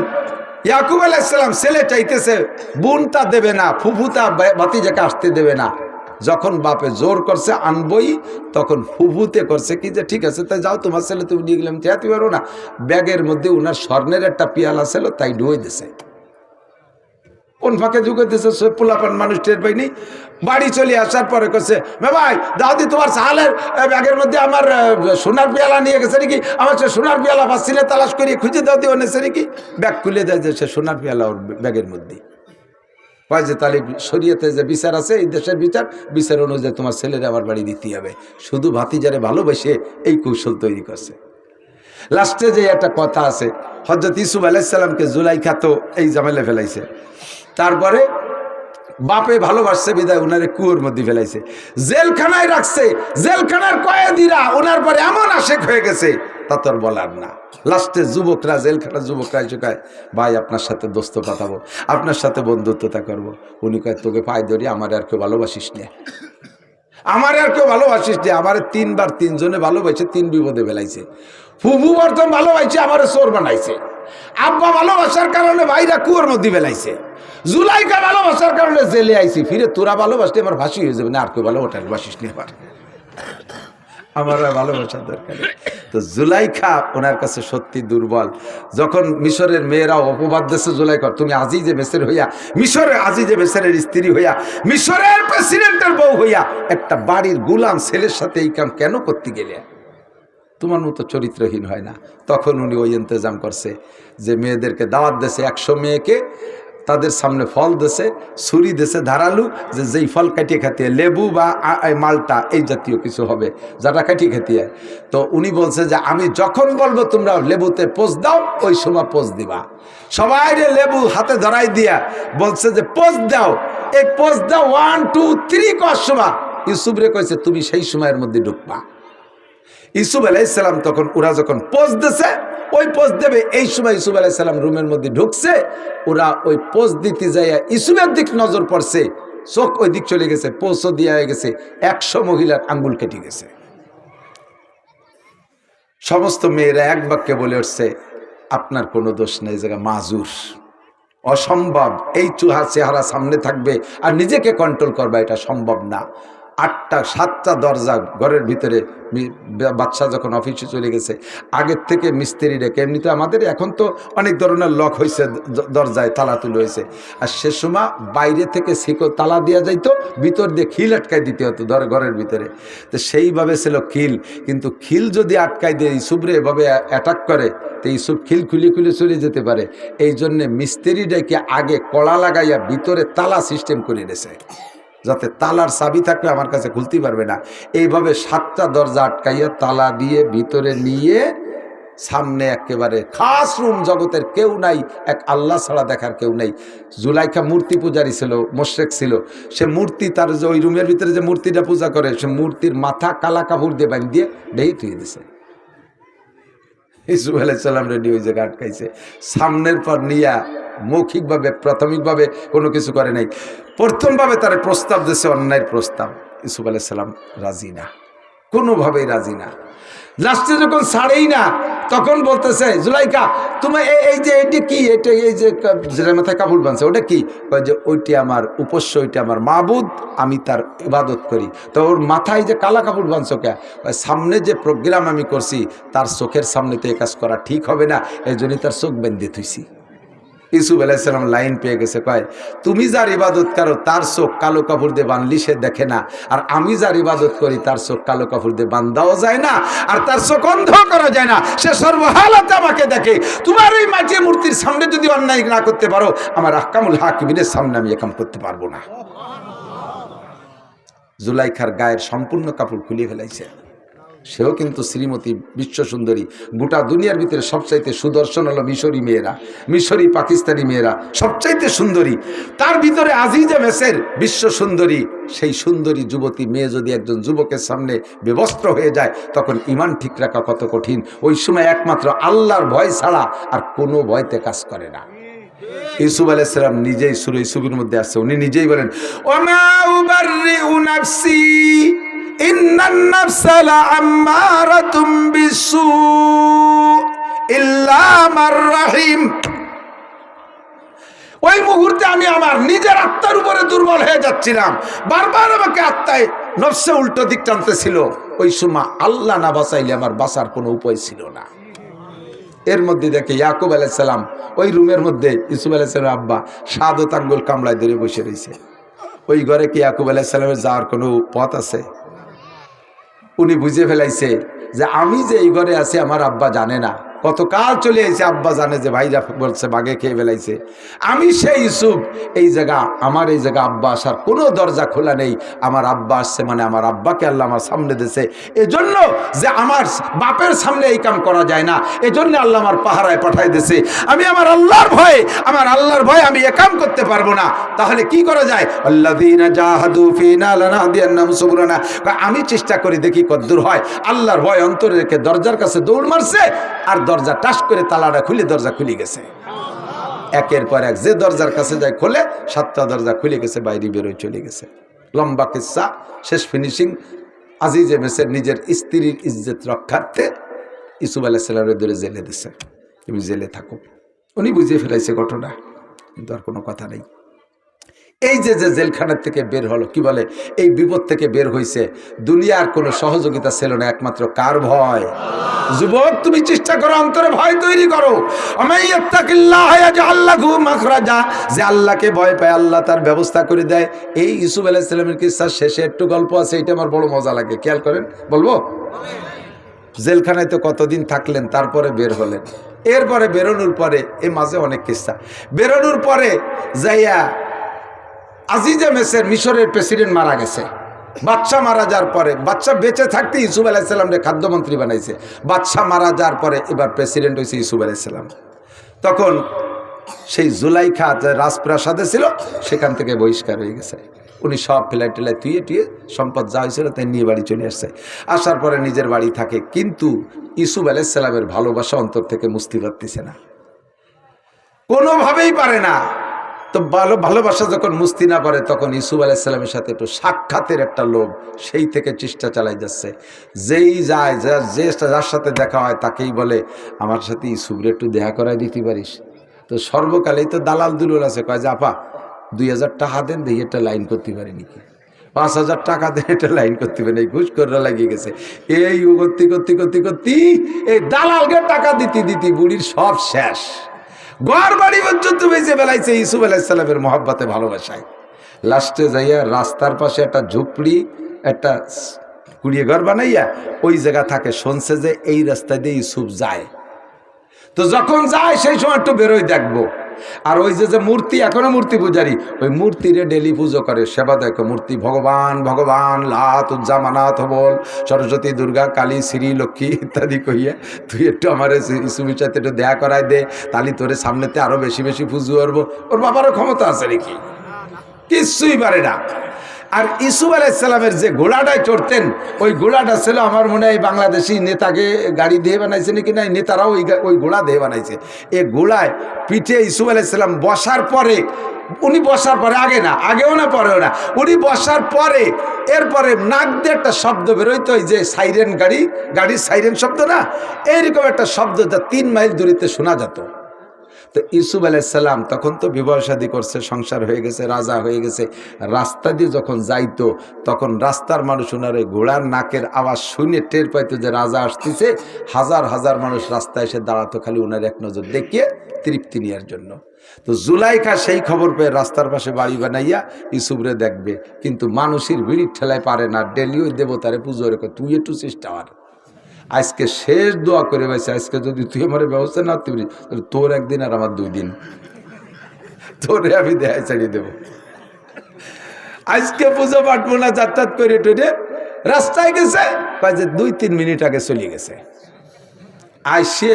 ইয়াকুব আলাইহিস সালাম ছেলে চাইতেছে, বোনটা দেবে না, ফুফুতা ভাতিজাকে আসতে দেবে না। যখন বাপে জোর করছে আনবই, তখন ফুফুতে করছে কি যে ঠিক আছে তাই যাও, তোমার ছেলে তুমি নিয়ে গেলাম, চেয়াতে পারো না। ব্যাগের মধ্যে ওনার স্বর্ণের একটা পেয়ালা ছিল, তাই ডুয়ে দিছে। কোন ফাঁকে ঢুকে দিছে, পোলাপান মানুষ টের পাইনি। বাড়ি চলে আসার পরে করছে, ভাই দাদি তোমার সাহালের ব্যাগের মধ্যে আমার সোনার পেয়ালা নিয়ে গেছে নাকি? আমার সে সোনার পেয়ালা পাচ্ছিলে, তালাশ করিয়ে খুঁজে দাদি এনেছে নাকি? ব্যাগ খুলে দেয় যে সে সোনার পেয়ালা ওর ব্যাগের মধ্যে। কয় যে তাহলে শরীয়তে যে বিচার আছে, এই দেশের বিচার অনুযায়ী তোমার ছেলেরা আমার বাড়ি দিতে হবে। শুধু ভাতিজারে ভালোবেসে এই কৌশল তৈরি করছে। লাস্টে যে একটা কথা আছে, হযরত ইউসুফ আলাইহিস সালামকে জুলাইখা তো এই জামেলে ফেলাইছে, তারপরে বাপে ভালোবাসছে বিদায় উনারে কুয়োর মধ্যে ফেলাইছে, জেলখানায় রাখছে। জেলখানার কয়েদিরা ওনার পরে এমন আশেক হয়ে গেছে, তা তোর বলার না। লাস্টে যুবকরা, জেলখানার যুবকরা এসে কয়, ভাই আপনার সাথে দোস্ত কথা বল, আপনার সাথে বন্ধুত্বতা করবো। উনি কয়, তোকে পায়ে ধরি, আমার আর কেউ ভালোবাসিস না, আমার আর কেউ ভালোবাসিস না। আমার 3 বার 3 জনে ভালোবাসে, 3 বিপদে ফেলাইছে। ফুফু প্রথম ভালোবাসে, আমার চোর বানাইছে। আব্বা ভালোবাসার কারণে ভাইরা কুয়োর মধ্যে ফেলাইছে। জুলাইখা ভালোবাসার কারণে জেলে আইছি। ফিরে তোরা ভালোবাসলে আমার ফাঁসি হয়ে যাবে না, আর কেউ ভালোবাসিস না, এবার আমার ভালোবাসার দরকার। তো জুলাইখা ওনার কাছে সত্যি দুর্বল। যখন মিশরের মেয়েরাও অপবাদ দিয়েছে জুলাইখা, তুমি আজিজে মিসর হইয়া, মিশরের আজিজে মিসরের স্ত্রী হইয়া, মিশরের প্রেসিডেন্টের বউ হইয়া একটা বাড়ির গোলাম ছেলের সাথে এই কাম কেন করতে গেলে? তোমার মতো চরিত্রহীন হয় না। তখন উনি ওই ইন্তজাম করছে যে মেয়েদেরকে দাওয়াত দিয়েছে, 100 মেয়েকে তাদের সামনে ফল দিয়েছে, ছুরি দিয়েছে ধারালু, যে যেই ফল কাটিয়ে খাতিয়ে, লেবু বা মালটা এই জাতীয় কিছু হবে, যারা কাটিয়ে খাতিয়ে। তো উনি বলছে যে আমি যখন বলবো তোমরা লেবুতে পোজ দাও, ওই সময় পোজ দিবা। সবাই লেবু হাতে ধরাই দিয়া বলছে যে পোজ দাও। এই পোজ দাও 1 2 3 করার সময় ইউসুফ রে কইছে তুমি সেই সময়ের মধ্যে ঢুকবা। ইউসুফ আলাইহিস সালাম তখন ওরা যখন পোজ দিছে, ওই পোজ দেবে এই সময় ইউসুফ আলাইহিস সালাম রুমের মধ্যে ঢুকছে। ওরা ওই পোজ দিতে যাইয়া ইউসুফের দিক নজর পড়ছে, চোখ ওই দিক চলে গেছে, পোজও দিয়া হয়ে গেছে। 100 মহিলার আঙ্গুল কেটে গেছে। সমস্ত মেয়েরা এক বাক্যে বলে উঠছে, আপনার কোনো দোষ নেই, জায়গা মাজুর, অসম্ভব। এই চেহারা সামনে থাকবে আর নিজেকে কন্ট্রোল করবা, এটা সম্ভব না। 7টা দরজা ঘরের ভিতরে। বাচ্চা যখন অফিসে চলে গেছে, আগের থেকে মিস্ত্রি ডেকে, এমনিতে আমাদের এখন তো অনেক ধরনের লক হয়েছে, দরজায় তালা তুলে হয়েছে, আর সে সময় বাইরে থেকে শিকল তালা দেওয়া যাইতো, ভিতর দিয়ে খিল আটকাই দিতে হতো ঘরের ভিতরে। তো সেইভাবে ছিল খিল, কিন্তু খিল যদি আটকাই দিয়ে ইসুবরে এভাবে অ্যাটাক করে, তো ইসুব খিল খুলে খুলে চলে যেতে পারে। এই জন্যে মিস্ত্রি ডেকে আগে কড়া লাগাইয়া ভিতরে তালা সিস্টেম করে দিয়েছে, যাতে তালার চাবি থাকলে আমার কাছে খুলতে পারবে না। এইভাবে 7টা দরজা আটকাইয়া তালা দিয়ে ভিতরে নিয়ে সামনে একেবারে খাস রুম, জগতের কেউ নাই, এক আল্লাহ ছাড়া দেখার কেউ নেই। জুলাইখা মূর্তি পূজারী ছিল, মোশরেক ছিল। সে মূর্তি, তার যে ওই রুমের ভিতরে যে মূর্তিটা পূজা করে, সে মূর্তির মাথা কালা কাপড় দিয়ে বাঁধ দিয়ে ঢেকে তুই দিছে। ইসুফ আলাইহিস সালাম রেডি ওই জায়গা আটকাইছে, সামনের পর নিয়া মৌখিকভাবে প্রাথমিকভাবে কোনো কিছু করে নাই। প্রথমভাবে তার প্রস্তাব দিয়েছে, অন্যায়ের প্রস্তাব। ইসুফ আলাইহিস সালাম রাজি না, কোনোভাবেই রাজি না। লাস্টে যখন ছাড়েই না, তখন বলতেছে, জুলাইখা তুমি এই যে এইটা কি, এটা এই যে মাথায় কাপড় বাঁধছে ওটা কি? যে ওইটি আমার উপস্য, ওইটা আমার মাবুদ, আমি তার ইবাদত করি। তো ওর মাথায় যে কালা কাপড় বাঁধছো কে? সামনে যে প্রোগ্রাম আমি করছি, তার চোখের সামনে তো এ কাজ করা ঠিক হবে না, এই জন্যই তার চোখ বেঁধে থুইছি। ইসুফ আলাইহিস সালাম লাইন পেয়ে গেছে, কয় তুমি যার ইবাদত করো তার চোখ কালো কাপড় দিয়ে বাঁধলি সে দেখে না, আর আমি যার ইবাদত করি তার চোখ কালো কাপড় দিয়ে বাঁধাও যায় না, আর তার চোখ অন্ধ করা যায় না, সে সর্বহালাতে আমাকে দেখে। তোমার এই মাঝে মূর্তির সামনে যদি অন্যায় না করতে পারো, আমার আহকামুল হাকিমিনের সামনে আমি এ কাম করতে পারবো না। জুলাইখার গায়ের সম্পূর্ণ কাপড় খুলে ফেলাইছে। সেও কিন্তু শ্রীমতী, বিশ্ব সুন্দরী। গোটা দুনিয়ার ভিতরে সবচাইতে সুদর্শন হলো মিশরি মেয়েরা, মিশরি পাকিস্তানি মেয়েরা সবচাইতে সুন্দরী। তার ভিতরে আজিজা মেসের বিশ্ব সুন্দরী। সেই সুন্দরী যুবতী মেয়ে যদি একজন যুবকের সামনে বেবস্ত্র হয়ে যায়, তখন ইমান ঠিক রাখা কত কঠিন। ওই সময় একমাত্র আল্লাহর ভয় ছাড়া আর কোনো ভয়তে কাজ করে না। ইউসুফ আলাইহিস সালাম নিজেই সূরা ইউসুফের মধ্যে আছে, উনি নিজেই বলেন, ওমা উবাররিউ নাফসি ইন্নান নাফসা লাআম্মারাতুম বিসসু ইল্লা মার রাহিম। ওই মুহূর্তে আমি আমার নিজের আত্মার উপরে দুর্বল হয়ে যাচ্ছিলাম, বারবার আমাকে আত্মায় নফসে উল্টো দিক টানতেছিল। ওই সময় আল্লাহ না বাঁচাইলে আমার বাঁচার কোনো উপায় ছিল না। এর মধ্যে দেখে ইয়াকুব আলাইহিস সালাম ওই রুমের মধ্যে, ইউসুফ আলাইহিস সালামের আব্বা শাহাদাত আঙ্গুল কামড়ায় ধরে বসে রয়েছে। ওই ঘরে কি ইয়াকুব আলাইহিস সালামের যাওয়ার কোনো পথ আছে? উনি বুঝে ফেলাইছে যে আমি যে এই ঘরে আছি আমার আব্বা জানে না। কতকাল চলে এসেছে, আব্বা জানে যে ভাইরা বলছে বাঘে খেয়ে ফেলাইছে। আমি সেই ইউসুফ, এই জায়গা আমার, এই জায়গা আব্বা আসার কোনো দরজা খোলা নেই। আমার আব্বা আসছে মানে আমার আব্বাকে আল্লাহ আমার সামনে দিয়েছে, এজন্য যে আমার বাপের সামনে এই কাম করা যায় না, এজন্য আল্লাহ আমার পাহারায় পাঠাই দিয়েছে। আমি আমার আল্লাহর ভয়ে, আমার আল্লাহর ভয়ে আমি এ কাম করতে পারবো না। তাহলে কি করা যায়? আল্লাযীনা জাহাদু ফীনা লানাহদিয়ান্নাহুম সুবুলানা। আমি চেষ্টা করি দেখি কতদূর হয়। আল্লাহর ভয় অন্তরে রেখে দরজার কাছে দৌড় মারছে, আর দরজা টাস করে তালাটা খুলে দরজা খুলে গেছে। একের পর এক যে দরজার কাছে যায় খোলে, 7টা দরজা খুলে গেছে, বাইরে বেরোয় চলে গেছে। লম্বা কিস্সা, শেষ ফিনিশিং। আজিজে মেসের নিজের স্ত্রীর ইজ্জত রক্ষার্থে ইউসুফ আলাইহিস সালামের ধরে জেলে দিছে, তুমি জেলে থাকো। উনি বুঝিয়ে ফেলাইছে ঘটনা, কিন্তু আর কোনো কথা নেই। এই যে জেলখানার থেকে বের হলো, কি বলে, এই বিপদ থেকে বের হয়েছে, দুনিয়ার কোনো সহযোগিতা ছিল না, একমাত্র কার ভয়? যুবক, তুমি চেষ্টা করো, অন্তরে ভয় তৈরি করো। যে আল্লাহকে ভয় পায় আল্লাহ তার ব্যবস্থা করে দেয়। এই ইউসুফ আলাইহিস সালামের কিসসার শেষে একটু গল্প আছে, এটা আমার বড় মজা লাগে, খেয়াল করেন, বলবো। জেলখানায় তো কতদিন থাকলেন, তারপরে বের হলেন। এরপরে বেরোনোর পরে, এই মাঝে অনেক কিস্সা। বেরোনোর পরে যাইয়া আজিজা মেসের মিশরের প্রেসিডেন্ট মারা গেছে। বাদশা মারা যাওয়ার পরে, বাদশা বেঁচে থাকতে ইউসুফ আলাইহিস সালামকে খাদ্যমন্ত্রী বানাইছে। বাদশা মারা যাওয়ার পরে এবার প্রেসিডেন্ট হয়েছে ইউসুফ আলাইহিস সালাম। তখন সেই জুলাইখা যে রাজপ্রাসাদে ছিল, সেখান থেকে বহিষ্কার হয়ে গেছে। উনি সব ফেলাই টেলাই টুয়ে সম্পদ যা হয়েছিল তাই নিয়ে বাড়ি চলে আসছে। আসার পরে নিজের বাড়ি থাকে, কিন্তু ইউসুফ আলাইহিস সালামের ভালোবাসা অন্তর থেকে মুছতে পারতেছে না, কোনোভাবেই পারে না। তো ভালোবাসা যখন মুস্তি না পারে, তখন ইউসুফ আলাইহিস সালামের সাথে একটু সাক্ষাতের একটা লোভ, সেই থেকে চেষ্টা চালাই যাচ্ছে। যেই যায়, যার সাথে দেখা হয় তাকেই বলে, আমার সাথে ইউসুফরে একটু দেখা করাই দিতে পারিস। তো তো সর্বকালেই তো দালাল দুলুল আছে, কয় যে আপা 2000 টাকা দেন, দেখি একটা লাইন করতে পারি নাকি, 5000 টাকা দেন, একটা লাইন করতে পারি নাকি, ঘুষ করে লাগিয়ে গেছে। এই করতে করতে করতে করতে এই দালালকে টাকা দিতে দিতে বুড়ির সব শেষ, ঘর বাড়ি পর্যন্ত বেঁচে বেলাইছে ইউসুফ আলাইহিস সালামের মহব্বতে ভালোবাসায়। লাস্টে যাইয়া রাস্তার পাশে একটা ঝুপড়ি, একটা কুড়িয়ে ঘর বানাইয়া ওই জায়গা থাকে, শুনছে যে এই রাস্তা দিয়ে ইউসুফ যায়। তো যখন যায় সেই সময় একটু বেরোয় দেখবো। আর ওই যে মূর্তি, এখনো মূর্তি পূজারি, ওই মূর্তিরে ডেলি পুজো করে, সেবা দেখো মূর্তি, ভগবান ভগবান লাত উজ্জামানাথ বল, সরস্বতী দুর্গা কালী শ্রী লক্ষ্মী ইত্যাদি কইয়া তুই একটু আমার ইসুমির সাথে একটু দেয়া করাই দে, তাহলে তোরে সামনেতে আরো বেশি বেশি পুজো করবো। ওর বাবারও ক্ষমতা আছে নাকি? কিছুই পারে না। আর ইউসুফ আলাইহিস সালামের যে ঘোড়াটায় চড়তেন, ওই ঘোড়াটা ছিল আমার মনে হয় বাংলাদেশি নেতাকে গাড়ি দিয়ে বানাইছে নাকি, না নেতারাও ওই ঘোড়া দিয়ে বানাইছে। এই ঘোড়ায় পিঠে ইউসুফ আলাইহিস সালাম বসার পরে, উনি বসার পরে, আগে না, আগেও না পরেও না, উনি বসার পরে এরপরে নাক দিয়ে একটা শব্দ বেরোইতো, ওই যে সাইরেন, গাড়ির সাইরেন শব্দ না, এইরকম একটা শব্দ যা 3 মাইল দূরিতে শোনা যেত। তো ইউসুফ আলাইহিস সালাম তখন তো বিবাহ শাদী করছে, সংসার হয়ে গেছে, রাজা হয়ে গেছে। রাস্তা দিয়ে যখন যাইতো তখন রাস্তার মানুষ ওনার ওই ঘোড়ার নাকের আওয়াজ শুনে টের পাইতো যে রাজা আসতেছে। হাজার হাজার মানুষ রাস্তায় এসে দাঁড়াতো খালি ওনার এক নজর দেখিয়ে তৃপ্তি নেওয়ার জন্য। তো জুলাইখা সেই খবর পেয়ে রাস্তার পাশে বাড়ি বানাইয়া ইউসুফরে দেখবে, কিন্তু মানুষের ভিড়ির ঠেলায় পারে না, ডেলি ওই দেবতারে পুজো রেখে তুই একটু চেষ্টা কর। আজকে শেষ দোয়া করে পাইছে, আজকে যদি তুই আমার ব্যবস্থা না তুই, তাহলে তোর একদিন আর আমার 2 দিন, তোরে আমি দেখাই ছাড়িয়ে দেবো। আজকে পুজো পাঠবো না, যাতায়াত করে টেনে রাস্তায় গেছে, যে 2-3 মিনিট আগে চলে গেছে। আইসে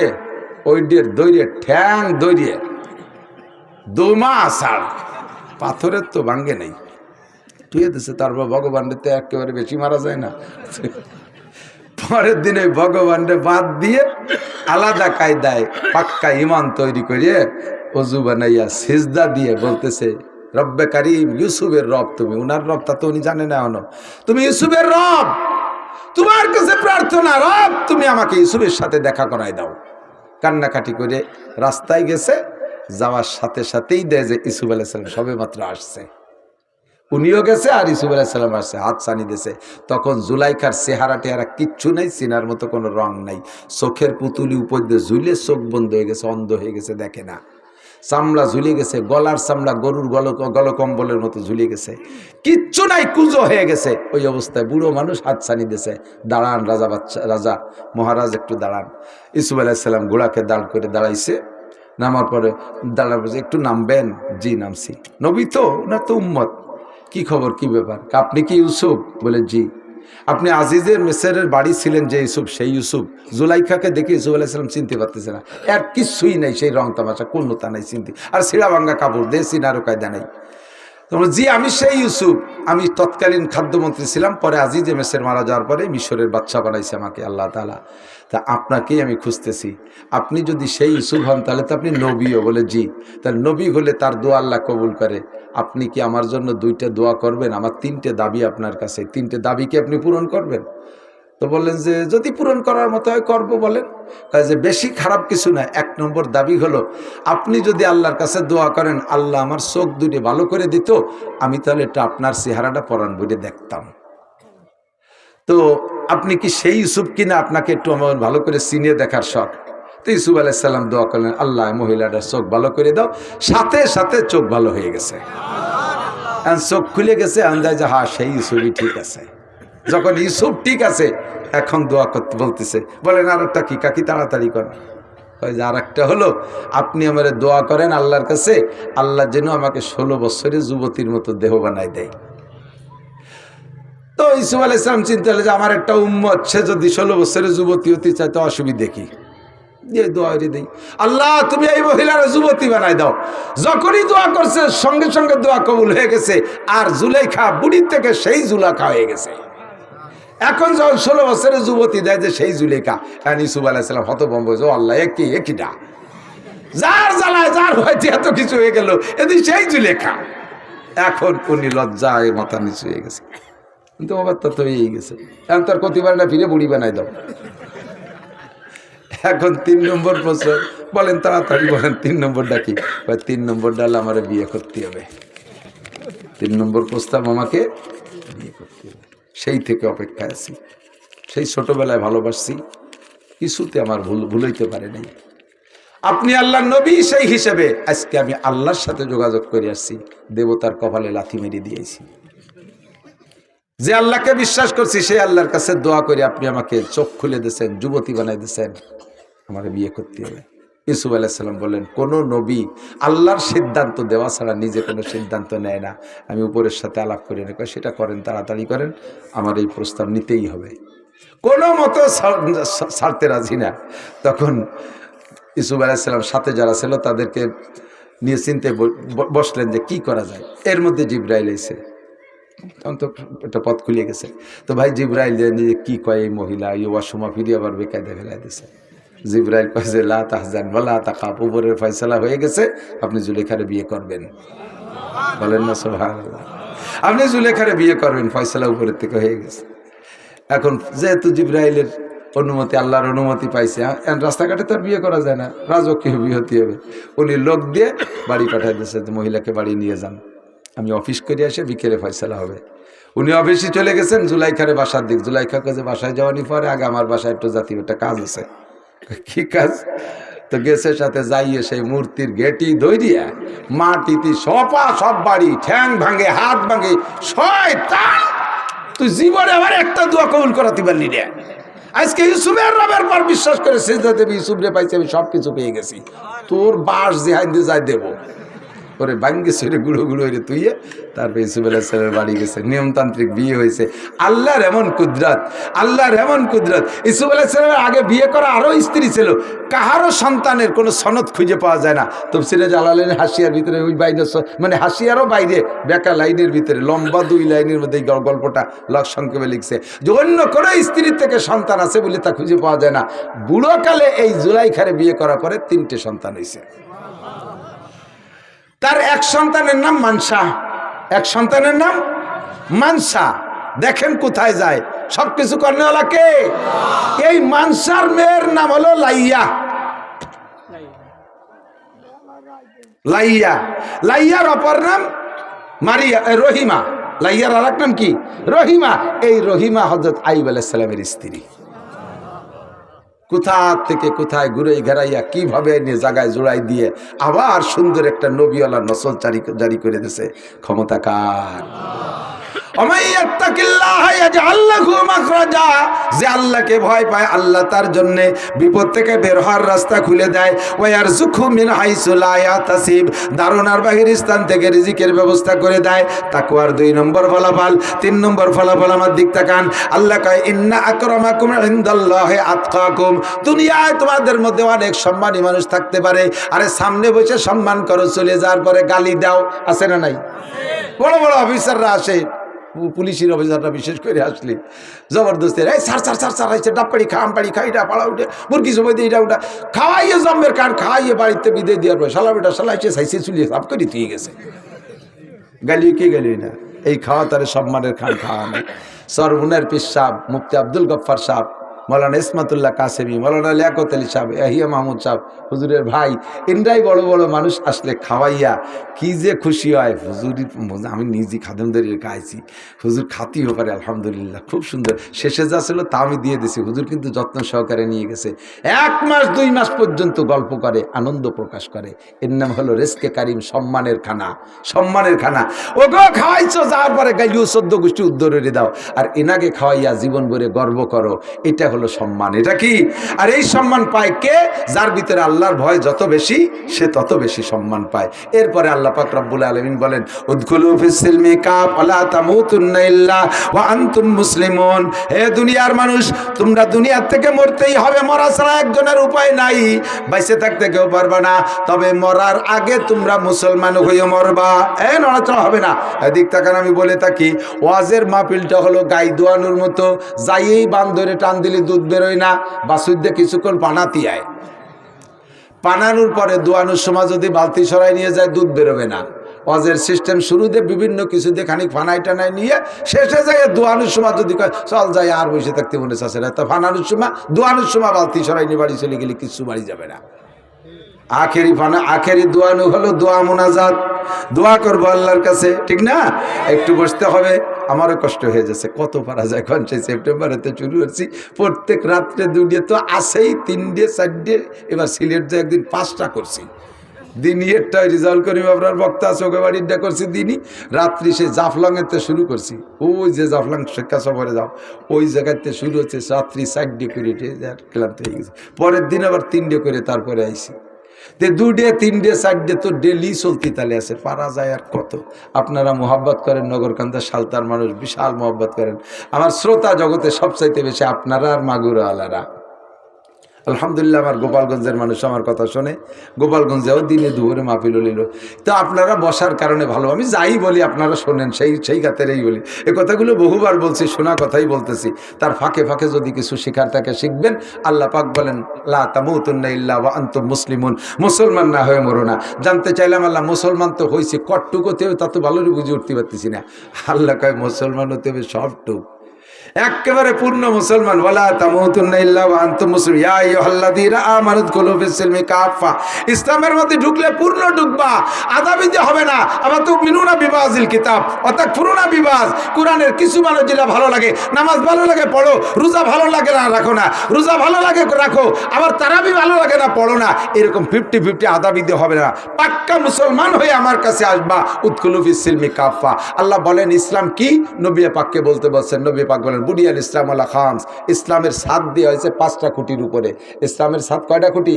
ওই দৈরে ঠ্যাং দৈরিয়ে দোমা আষাঢ়, পাথরের তো ভাঙ্গে নেই, টুয়ে দিছে। তারপর ভগবানের তো একেবারে বেশি মারা যায় না। পরের দিনে ভগবানরে বাদ দিয়ে আলাদা কায়দায় পাক্কা ইমান তৈরি করে অজু বানাইয়া সিজদা দিয়ে বলতেছে, রব্বে কারিম, ইউসুফের রব তুমি। উনার রব তা তো উনি জানে না এখনো, তুমি ইউসুফের রব, তোমার কাছে প্রার্থনা, রব তুমি আমাকে ইউসুফের সাথে দেখা করাই দাও। কান্নাকাটি করে রাস্তায় গেছে, যাওয়ার সাথে সাথেই দেয় যে ইউসুফ আলাইহিস সালাম সবে মাত্র আসছে। উনিও গেছে আর ইউসুফ আলাইহিস সালাম আসছে, হাত ছানি দিয়েছে। তখন জুলাইখার চেহারা টেহারা কিচ্ছু নাই, চিনার মতো কোনো রং নাই, চোখের পুতুলি উপর দিয়ে ঝুলে চোখ বন্ধ হয়ে গেছে, অন্ধ হয়ে গেছে, দেখে না। চামড়া ঝুলে গেছে, গলার চামড়া গরুর গলকম্বলের মতো ঝুলে গেছে, কিচ্ছু নাই, কুজো হয়ে গেছে। ওই অবস্থায় বুড়ো মানুষ হাত ছানি দিয়েছে, দাঁড়ান রাজা মহারাজ একটু দাঁড়ান। ইউসুফ আলাইহিস সালাম ঘোড়াকে দাঁড় করে দাঁড়াইছে, নামার পরে দাঁড়ার বলছে, একটু নামবেন? জি নামছি। নবী তো না, তো উম্মত। কি খবর, কি ব্যাপার? আপনি কি ইউসুফ? বলে জি। আপনি আজিজের মিসরের বাড়ি ছিলেন যে ইউসুফ, সেই ইউসুফ? জুলাইখাকে দেখে ইউসুফ আলাইহিস সালাম চিনতে পারতেছে না, আর কিছুই নাই, সেই রং তামাশা কোনটা নাই চিনতে, আর ছিঁড়া ভাঙ্গা কাপড় দিয়ে চিনারও কায়দা নাই। তোমরা জি আমি সেই ইউসুফ, আমি তৎকালীন খাদ্যমন্ত্রী ছিলাম, পরে আজিজে মেসের মারা যাওয়ার পরে মিশরের বাদশা বানাইছে আমাকে আল্লাহ তাআলা, তা আপনাকেই আমি খুঁজতেছি। আপনি যদি সেই ইউসুফ হন তাহলে তো আপনি নবীও? বলে জি। তাহলে নবী হলে তার দোয়া আল্লাহ কবুল করে, আপনি কি আমার জন্য 2টা দোয়া করবেন? আমার 3টে দাবি আপনার কাছে, 3টে দাবি কি আপনি পূরণ করবেন? তো বললেন যে যদি পূরণ করার মতো হয় করবো। বলেন। যে বেশি খারাপ কিছু না, 1 নম্বর দাবি হলো আপনি যদি আল্লাহর কাছে দোয়া করেন আল্লাহ আমার চোখ 2টে ভালো করে দিত, আমি তাহলে এটা আপনার চেহারাটা পরাণ বইয়ে দেখতাম। তো আপনি কি সেই ইউসুফ কিনা, আপনাকে একটু আমার ভালো করে চিনিয়ে দেখার শখ। তো ইউসুফ আলাইহিস সালাম দোয়া করলেন, আল্লাহ মহিলাটার চোখ ভালো করে দাও। সাথে সাথে চোখ ভালো হয়ে গেছে, চোখ খুলে গেছে, আন্দাজ যে হ্যাঁ সেই ইউসুফই ঠিক আছে। যখন ইউসুফ ঠিক আছে, এখন দোয়া করতে বলতেছে। বলেন আর একটা কি কাকি, তাড়াতাড়ি করেন। আর একটা হলো আপনি আমার দোয়া করেন আল্লাহর কাছে, আল্লাহ যেন আমাকে 16 বছরের যুবতীর মতো দেহ বানাই দেয়। তো ইউসুফ আলাইহিস সালাম চিন্তা হলো যে আমার একটা উম্মত, সে যদি 16 বছরের যুবতী হতে চায় তো অসুবিধে কি, দিয়ে দোয়া দেই, আল্লাহ তুমি এই মহিলার যুবতী বানাই দাও। যখনই দোয়া করছে সঙ্গে সঙ্গে দোয়া কবুল হয়ে গেছে, আর জুলাইখা বুড়ির থেকে সেই জুলাখা হয়ে গেছে। এখন যখন 16 বছরের যুবতী দেয় যে সেই জুলেখা, ইউসুফ আলাইহিস সালাম হতভম্ব হয়েছে, আল্লাহ একইটা, যার জ্বালায় যার হয়েছে এত কিছু হয়ে গেল, এদিকে সেই জুলেখা। এখন উনি লজ্জায় মাথা নিচু হয়ে গেছে, কিন্তু অবস্থা তো হয়েই গেছে। এখন তার প্রতিবারটা ফিরে বুড়ি বানাই দাও। এখন 3 নম্বর প্রশ্ন, বলেন তাড়াতাড়ি বলেন 3 নম্বরটা কি? 3 নম্বরটা হলো আমার বিয়ে করতে হবে। 3 নম্বর প্রস্তাব, আমাকে বিয়ে করতে হবে। সেই থেকে অপেক্ষায় আছি। সেই ছোটবেলায় ভালোবাসছি, কিছুতে আমার ভুল হইতে পারে নাই। আপনি আল্লাহর নবী, সেই হিসেবে আজকে আমি আল্লাহর সাথে যোগাযোগ করে আসছি, দেবতার কপালে লাথি মেরে দিয়েছি। যে আল্লাহকে বিশ্বাস করছি সেই আল্লাহর কাছে দোয়া করে আপনি আমাকে চোখ খুলে দিয়েছেন, যুবতী বানাই দিয়েছেন, আমার বিয়ে করতে হবে। ইউসুফ আলাইহিস সালাম বললেন, কোন নবী আল্লাহর সিদ্ধান্ত দেওয়া ছাড়া নিজে কোনো সিদ্ধান্ত নেয় না। আমি উপরের সাথে আলাপ করে নেব, সেটা করেন, তাড়াতাড়ি করেন, আমার এই প্রস্তাব নিতেই হবে, কোনো মতো ছাড়তে রাজি না। তখন ইউসুফ আলাইহিস সালাম সাথে যারা ছিল তাদেরকে নিয়ে চিনতে বসলেন যে কি করা যায়। এর মধ্যে জিবরাইল এসে, তখন তো একটা পথ খুলে গেছে। তো ভাই জিবরাইল নিজে কি কয়, এই মহিলা এই ওয়াসমা ফিরে আবার বেকায়দা ফেলাই দিছে। জিবরাইল কয় যে লা তাহজান ওয়ালা তাখাফ, উপরের ফয়সালা হয়ে গেছে, আপনি জুলেখারে বিয়ে করবেন। বলেন না সুবহানাল্লাহ। আপনি জুলেখারে বিয়ে করবেন, ফয়সালা উপরের থেকে হয়ে গেছে। এখন যেহেতু জিবরাইলের অনুমতি, আল্লাহর অনুমতি পাইছে, রাস্তাঘাটে তো আর বিয়ে করা যায় না, রাজকীয় বিয়ে হতে হবে। উনি লোক দিয়ে বাড়ি পাঠাই দিয়েছে, মহিলাকে বাড়ি নিয়ে যান, আমি অফিস করে আসে বিকেলে ফয়সালা হবে। উনি অফিসে চলে গেছেন জুলাইখারে বাসার দিক। জুলাইখা কাছে বাসায় যাওয়ানি পরে, আগে আমার বাসায় একটু জাতীয় একটা কাজ আছে। কি কাজ? তো গেছে সাথে যাইয়ে সেই মূর্তির গেটি ধরিয়া মাটিতে সপা সব বাড়ি, ঠ্যাং ভাঙে, হাত ভাঙে, শয়তান তুই জীবনে আমার একটা দোয়া কবুল করাতে পারলি রে। আজকে ইউসুফের রবের পর বিশ্বাস করে সিজদা দেবী, ইউসুফ রে পাইছে, আমি সব কিছু পেয়ে গেছি, তোর বাস জেহাইন দিয়ে যাই দেবো। ওরে ভাঙ্গে সরে গুঁড়ো গুঁড়ো হয়ে তুই, তারপরে ইউসুফ আলাইহিস সালামের বাড়ি গেছে, নিয়মতান্ত্রিক বিয়ে হয়েছে। আল্লাহর এমন কুদরত, আল্লাহর এমন কুদরত। ইউসুফ আলাইহিস সালামের আগে বিয়ে করা আরও স্ত্রী ছিল, কাহারও সন্তানের কোনো সনদ খুঁজে পাওয়া যায় না। তাফসীরে জালালাইন হাসিয়ার ভিতরে ওই বাইরে, মানে হাসিয়ারও বাইরে বেকা লাইনের ভিতরে লম্বা 2 লাইনের মধ্যে এই গল্পটা সংক্ষেপে লিখছে যে অন্য কোনো স্ত্রীর থেকে সন্তান আছে বলে তা খুঁজে পাওয়া যায় না। বুড়োকালে এই জুলাইখারে বিয়ে করার পরে 3টে সন্তান হয়েছে। তার এক সন্তানের নাম মানসা, এক সন্তানের নাম মানসা। দেখেন কোথায় যায়, সবকিছু কর্নেওয়ালা কে? এই মানসার মেয়ের নাম হলো লাইয়া। লাইয়া, লাইয়ার অপর নাম মারিয়া, রহিমা। লাইয়ার আর এক নাম কি? রহিমা। এই রহিমা হযরত আইয়ুব আলাইহিস সালামের স্ত্রী। কোথা থেকে কোথায় ঘুরে ঘেরাইয়া কিভাবে নিয়ে জায়গায় জোড়াই দিয়ে আবার সুন্দর একটা নবীওয়ালা নসল জারি করে দিয়েছে। ক্ষমতা কার? যে আল্লাহকে ভয় পায়, আল্লাহ তার জন্য বিপদ থেকে বের হওয়ার রাস্তা খুলে দেয়। দারুণার বাহির স্থান থেকে রিজিকের ব্যবস্থা করে দেয়। তাকওয়ার 2 নম্বর ফলাফল। 3 নম্বর ফলাফল আমার দিক তাকান। আল্লাহ কয় ইন্না আকরামাকুম ইনদাল্লাহি আতকাকুম। দুনিয়ায় তোমাদের মধ্যে অনেক সম্মানী মানুষ থাকতে পারে, আরে সামনে বসে সম্মান করো, চলে যাওয়ার পরে গালি দাও, আছে না নাই? বড় বড় অফিসাররা আসে, পুলিশের অফিসাররা বিশেষ করে আসলে জবরদস্তি, এই সার সার সার সার আইছে, ডাবপাড়ি খা, আমপাড়ি খা, এটা পাড়া উঠে মুরগি সময় দিয়ে এটা উঠা খাওয়াইয়ে জম্মের কান খাওয়াইয়ে বাড়িতে বিদায় দেওয়ার পর শালা বেটা শালাইছে সাইসে চুলিয়ে সাফ করে দিয়ে গেছে। গালিও কে গালি না, এই খাওয়া তারে সম্মানের খান খাওয়া নেই। সরবুনের পীর সাহেব, মুফতি আব্দুল গফফার সাহেব, মৌলানা ইসমাতুল্লাহ কাসেমি, মৌলানা লিয়াকত আলী সাহেব, ইয়াহিয়া মাহমুদ সাহেব, হুজুরের ভাই, ইন্দ্রাই বড় বড় মানুষ আসলে খাওয়াইয়া কি যে খুশি হয়। হুজুরি, আমি নিজে খাদেমদারির খাইছি, হুজুর খাতিও পারে, আলহামদুলিল্লাহ খুব সুন্দর। শেষে যা ছিল তা আমি দিয়ে দিছি, হুজুর কিন্তু যত্ন সহকারে নিয়ে গেছে। 1 মাস 2 মাস পর্যন্ত গল্প করে, আনন্দ প্রকাশ করে। এর নাম হলো রেজকে কারিম, সম্মানের খানা, সম্মানের খানা। ও গো খাওয়াইছো, যাওয়ার পরে গাইলিও 14 গোষ্ঠী উদ্ধারে দাও, আর এনাকে খাওয়াইয়া জীবন ভরে গর্ব করো, এটা হলো সম্মান। এটা কি? আর এই সম্মান পায় কে? যার ভিতরে আল্লাহর ভয় যত বেশি, সে তত বেশি সম্মান পায়। এরপরে আল্লাহ পাক রব্বুল আলামিন বলেন উদখুলু ফিস সিলমি কাফা তামুতুন্না ইল্লা ওয়া আনতুম মুসলিমুন। হে দুনিয়ার মানুষ, তোমরা দুনিয়ার থেকে মরতেই হবে, মরা ছাড়া একজনের উপায় নাই, বাইসে থাকতে কেউ পারবা না, তবে মরার আগে তোমরা মুসলমান হয়ে মরবা। নড়াচড়া হবে না। এদিক তাকান, আমি বলে থাকি ওয়াজের মাহফিলটা হলো গাই দোয়ানোর মতো, যাইয়েই বান ধরে টান দিলে দুধ বেরোয় না, বাসুদ্দে কিছুক্ষণ পানাতি আয়, পানানোর পরে দোয়ানোর সময় যদি বালতি সরাই নিয়ে যায় দুধ বেরোবে না। ওয়াজের সিস্টেম শুরু দিয়ে বিভিন্ন কিছু দিয়ে খানিক ফানাই টানাই নিয়ে শেষে যায় দোয়ানোর সময় যদি কয় চল যাই আর বসে থাকতে মনে চাচ্ছে না, তা ফানানোর সময় দোয়ানোর সময় বালতি সরাইনি বাড়ি চলে গেলে কিছু বাড়ি যাবে না। আখেরি ফানা আখেরি দোয়ানো হলো দোয়া মোনাজাত, দোয়া করবো আল্লাহর কাছে, ঠিক না? একটু বসতে হবে। আমারও কষ্ট হয়ে যাচ্ছে, কত পারা যায়। এখন সেই সেপ্টেম্বরেতে শুরু করছি, প্রত্যেক রাত্রে 2 তো আসেই, 3 4 এবার সিলেট যে একদিন 5টা করছি। দিনই একটা রেজাল্ট করি আপনার বক্তা আছে ওকে বাড়িটা করছি দিনই, রাত্রি সে জাফলংয়েতে শুরু করছি, ওই যে জাফলং শিক্ষা সফরে যাও ওই জায়গাতে শুরু হচ্ছে, রাত্রি 4 করে ক্লান্ত হয়ে গেছে। পরের দিন আবার 3 করে তারপরে আইসি। 2 3 4 তো ডেলি চলতি তালে আছে, পারা যায় আর কত। আপনারা মোহাব্বত করেন, নগরকান্দা সালতার মানুষ বিশাল মোহাব্বত করেন। আমার শ্রোতা জগতে সবচাইতে বেশি আপনারা আর মাগুরা আলারা। আলহামদুলিল্লাহ আমার গোপালগঞ্জের মানুষ আমার কথা শোনে, গোপালগঞ্জেও দিনে দুপুরে মাহফিল হলিল। তো আপনারা বসার কারণে ভালো, আমি যাই বলি আপনারা শোনেন, সেই খাতেরেই বলি। এই কথাগুলো বহুবার বলছি, শোনা কথাই বলতেছি। তার ফাঁকে ফাঁকে যদি কিছু শেখার থাকে শিখবেন। আল্লাহ পাক বলেন লা তামুতুন্না ইল্লা ওয়া আনতুম মুসলিমুন, মুসলমান না হয়ে মরো না। জানতে চাইলাম আল্লাহ মুসলমান তো হয়েছে কটটুকুতেও, তা তো ভালোই বুঝে উঠতে পারতেছি না। আল্লাহ কয় মুসলমান হতে হবে সবটুক, একেবারে পূর্ণ মুসলমান। ওয়ালা তামুতুন্না ইল্লা ওয়া আনতুম মুসলিমুন ইয়া আইয়ুহাল্লাযীনা আমানু দুখুলু ফিস-সিলমি কাফা, ইসলামের মধ্যে ঢুকলে পূর্ণ ঢুকবা, আধা বিধি হবে না। আবার তুমিনুনা বিবাযিল কিতাব ওয়া তাকফুরুনা বিবায, কোরআনের কিছু মানুষ যেটা ভালো লাগে, নামাজ ভালো লাগে পড়ো, রোজা ভালো লাগে না রাখো না, রোজা ভালো লাগে রাখো, আবার তারাবি ভালো লাগে না পড়ো না। এরকম 50-50 আধা বিধি হবে না। পাক্কা মুসলমান হয়ে আমার কাছে আসবা। উদখুলু ফিস-সিলমি কাফা। আল্লাহ বলেন ইসলাম কি? নবী পাককে বলতে বলছেন। নবী পাক বলেন বুনিয়াল ইসলাম আলা খামস, ইসলামের ছাদ দেওয়া হয়েছে 5টা খুঁটির উপরে। ইসলামের ছাদ কয়টা খুঁটি?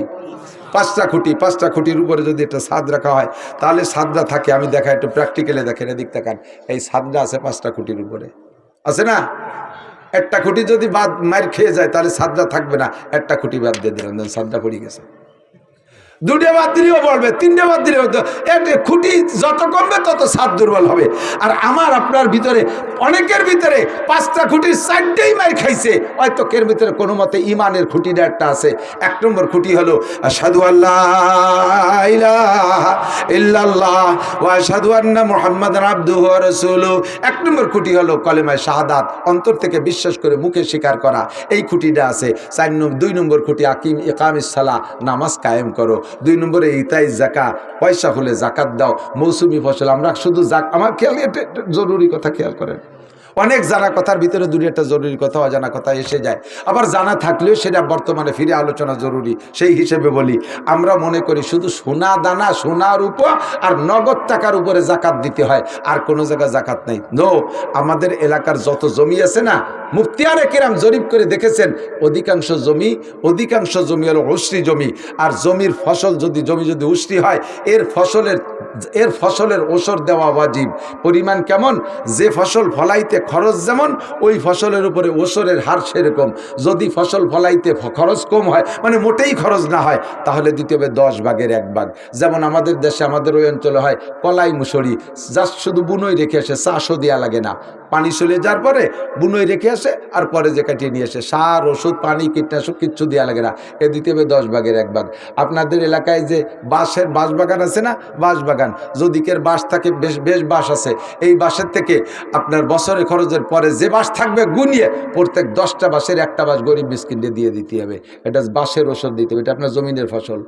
5টা খুঁটি। 5টা খুঁটির উপরে যদি একটা ছাদ রাখা হয় তাহলে ছাদটা থাকে। আমি দেখা একটু প্র্যাকটিক্যালে দেখেন, এদিক তাকান, এই ছাদটা আছে 5টা খুঁটির উপরে, আছে না? একটা খুঁটি যদি বাদ মার খেয়ে যায় তাহলে ছাদটা থাকবে না। একটা খুঁটি বাদ দিয়ে দিলেন, ছাদটা পড়ে গেছে। 2 বাদ দিলেও পড়বে, 3 বাদ দিলেও, খুঁটি যত কমবে তত ছাদ দুর্বল হবে। আর আমার আপনার ভিতরে অনেকের ভিতরে 5টা খুঁটির 4টাই মার খাইছে। হয়তো এর ভিতরে কোনো মতে ইমানের খুঁটিটা একটা আছে। 1 নম্বর খুঁটি হলো আশহাদু আল্লাহ ইলাহা ইল্লাল্লাহ ওয়া আশহাদু আন্না মুহাম্মাদান আবদুহু ওয়া রাসূলুহু। 1 নম্বর খুঁটি হলো কলেমায়ে শাহাদাত, অন্তর থেকে বিশ্বাস করে মুখে স্বীকার করা, এই খুঁটিটা আছে। 2 নম্বর খুঁটি আকিম ইকামিস সালাহ, নামাজ কায়েম করো। 2 নম্বরে ইতাই যাকাত, পয়সা হলে যাকাত দাও। মৌসুমি ফসল, আমরা শুধু আমার খেয়াল, এটা জরুরি কথা খেয়াল করেন। অনেক জানা কথার ভিতরে 2-একটা জরুরি কথা, অজানা কথা এসে যায়। আবার জানা থাকলেও সেটা বর্তমানে ফিরে আলোচনা জরুরি। সেই হিসেবে বলি, আমরা মনে করি শুধু সোনা দানা, সোনার উপর আর নগদ টাকার উপরে জাকাত দিতে হয়, আর কোনো জায়গায় জাকাত নেই। নো, আমাদের এলাকার যত জমি আছে না, মুফতিয়ানে কেরাম জরিপ করে দেখেছেন অধিকাংশ জমি হলো উশরি জমি। আর জমির ফসল জমি যদি উশরি হয়, এর ফসলের ওসর দেওয়া ওয়াজিব। পরিমাণ কেমন? যে ফসল ফলাইতে খরচ যেমন, ওই ফসলের উপরে ওসরের হার সেরকম। যদি ফসল ফলাইতে খরচ কম হয়, মানে মোটেই খরচ না হয়, তাহলে দিতে হবে 10 ভাগের 1 ভাগ। যেমন আমাদের দেশে, আমাদের ওই অঞ্চলে হয় কলাই মুসুরি, জাস্ট শুধু বুনোই রেখে আসে, চাষও দেওয়া লাগে না। পানি চলে যাওয়ার পরে বুনোই রেখে আসে, আর পরে যে কাটিয়ে নিয়ে আসে, সার ওষুধ পানি কীটনাশক কিচ্ছু দেওয়া লাগে না। এ দিতে হবে 10 ভাগের 1 ভাগ। আপনাদের এলাকায় যে বাঁশ বাগান আছে না, বাঁশ বাগান, যদিকের বাঁশ থাকে, বেশ বাঁশ আছে, এই বাঁশের থেকে আপনার বছরের খরচের পরে যে বাঁশ থাকবে গুনিয়ে প্রত্যেক 10টা বাঁশের 1টা বাঁশ গরিব মিসকিনকে দিয়ে দিতে হবে। এটা বাঁশের ওষুধ দিতে হবে। এটা আপনার জমিনের ফসল,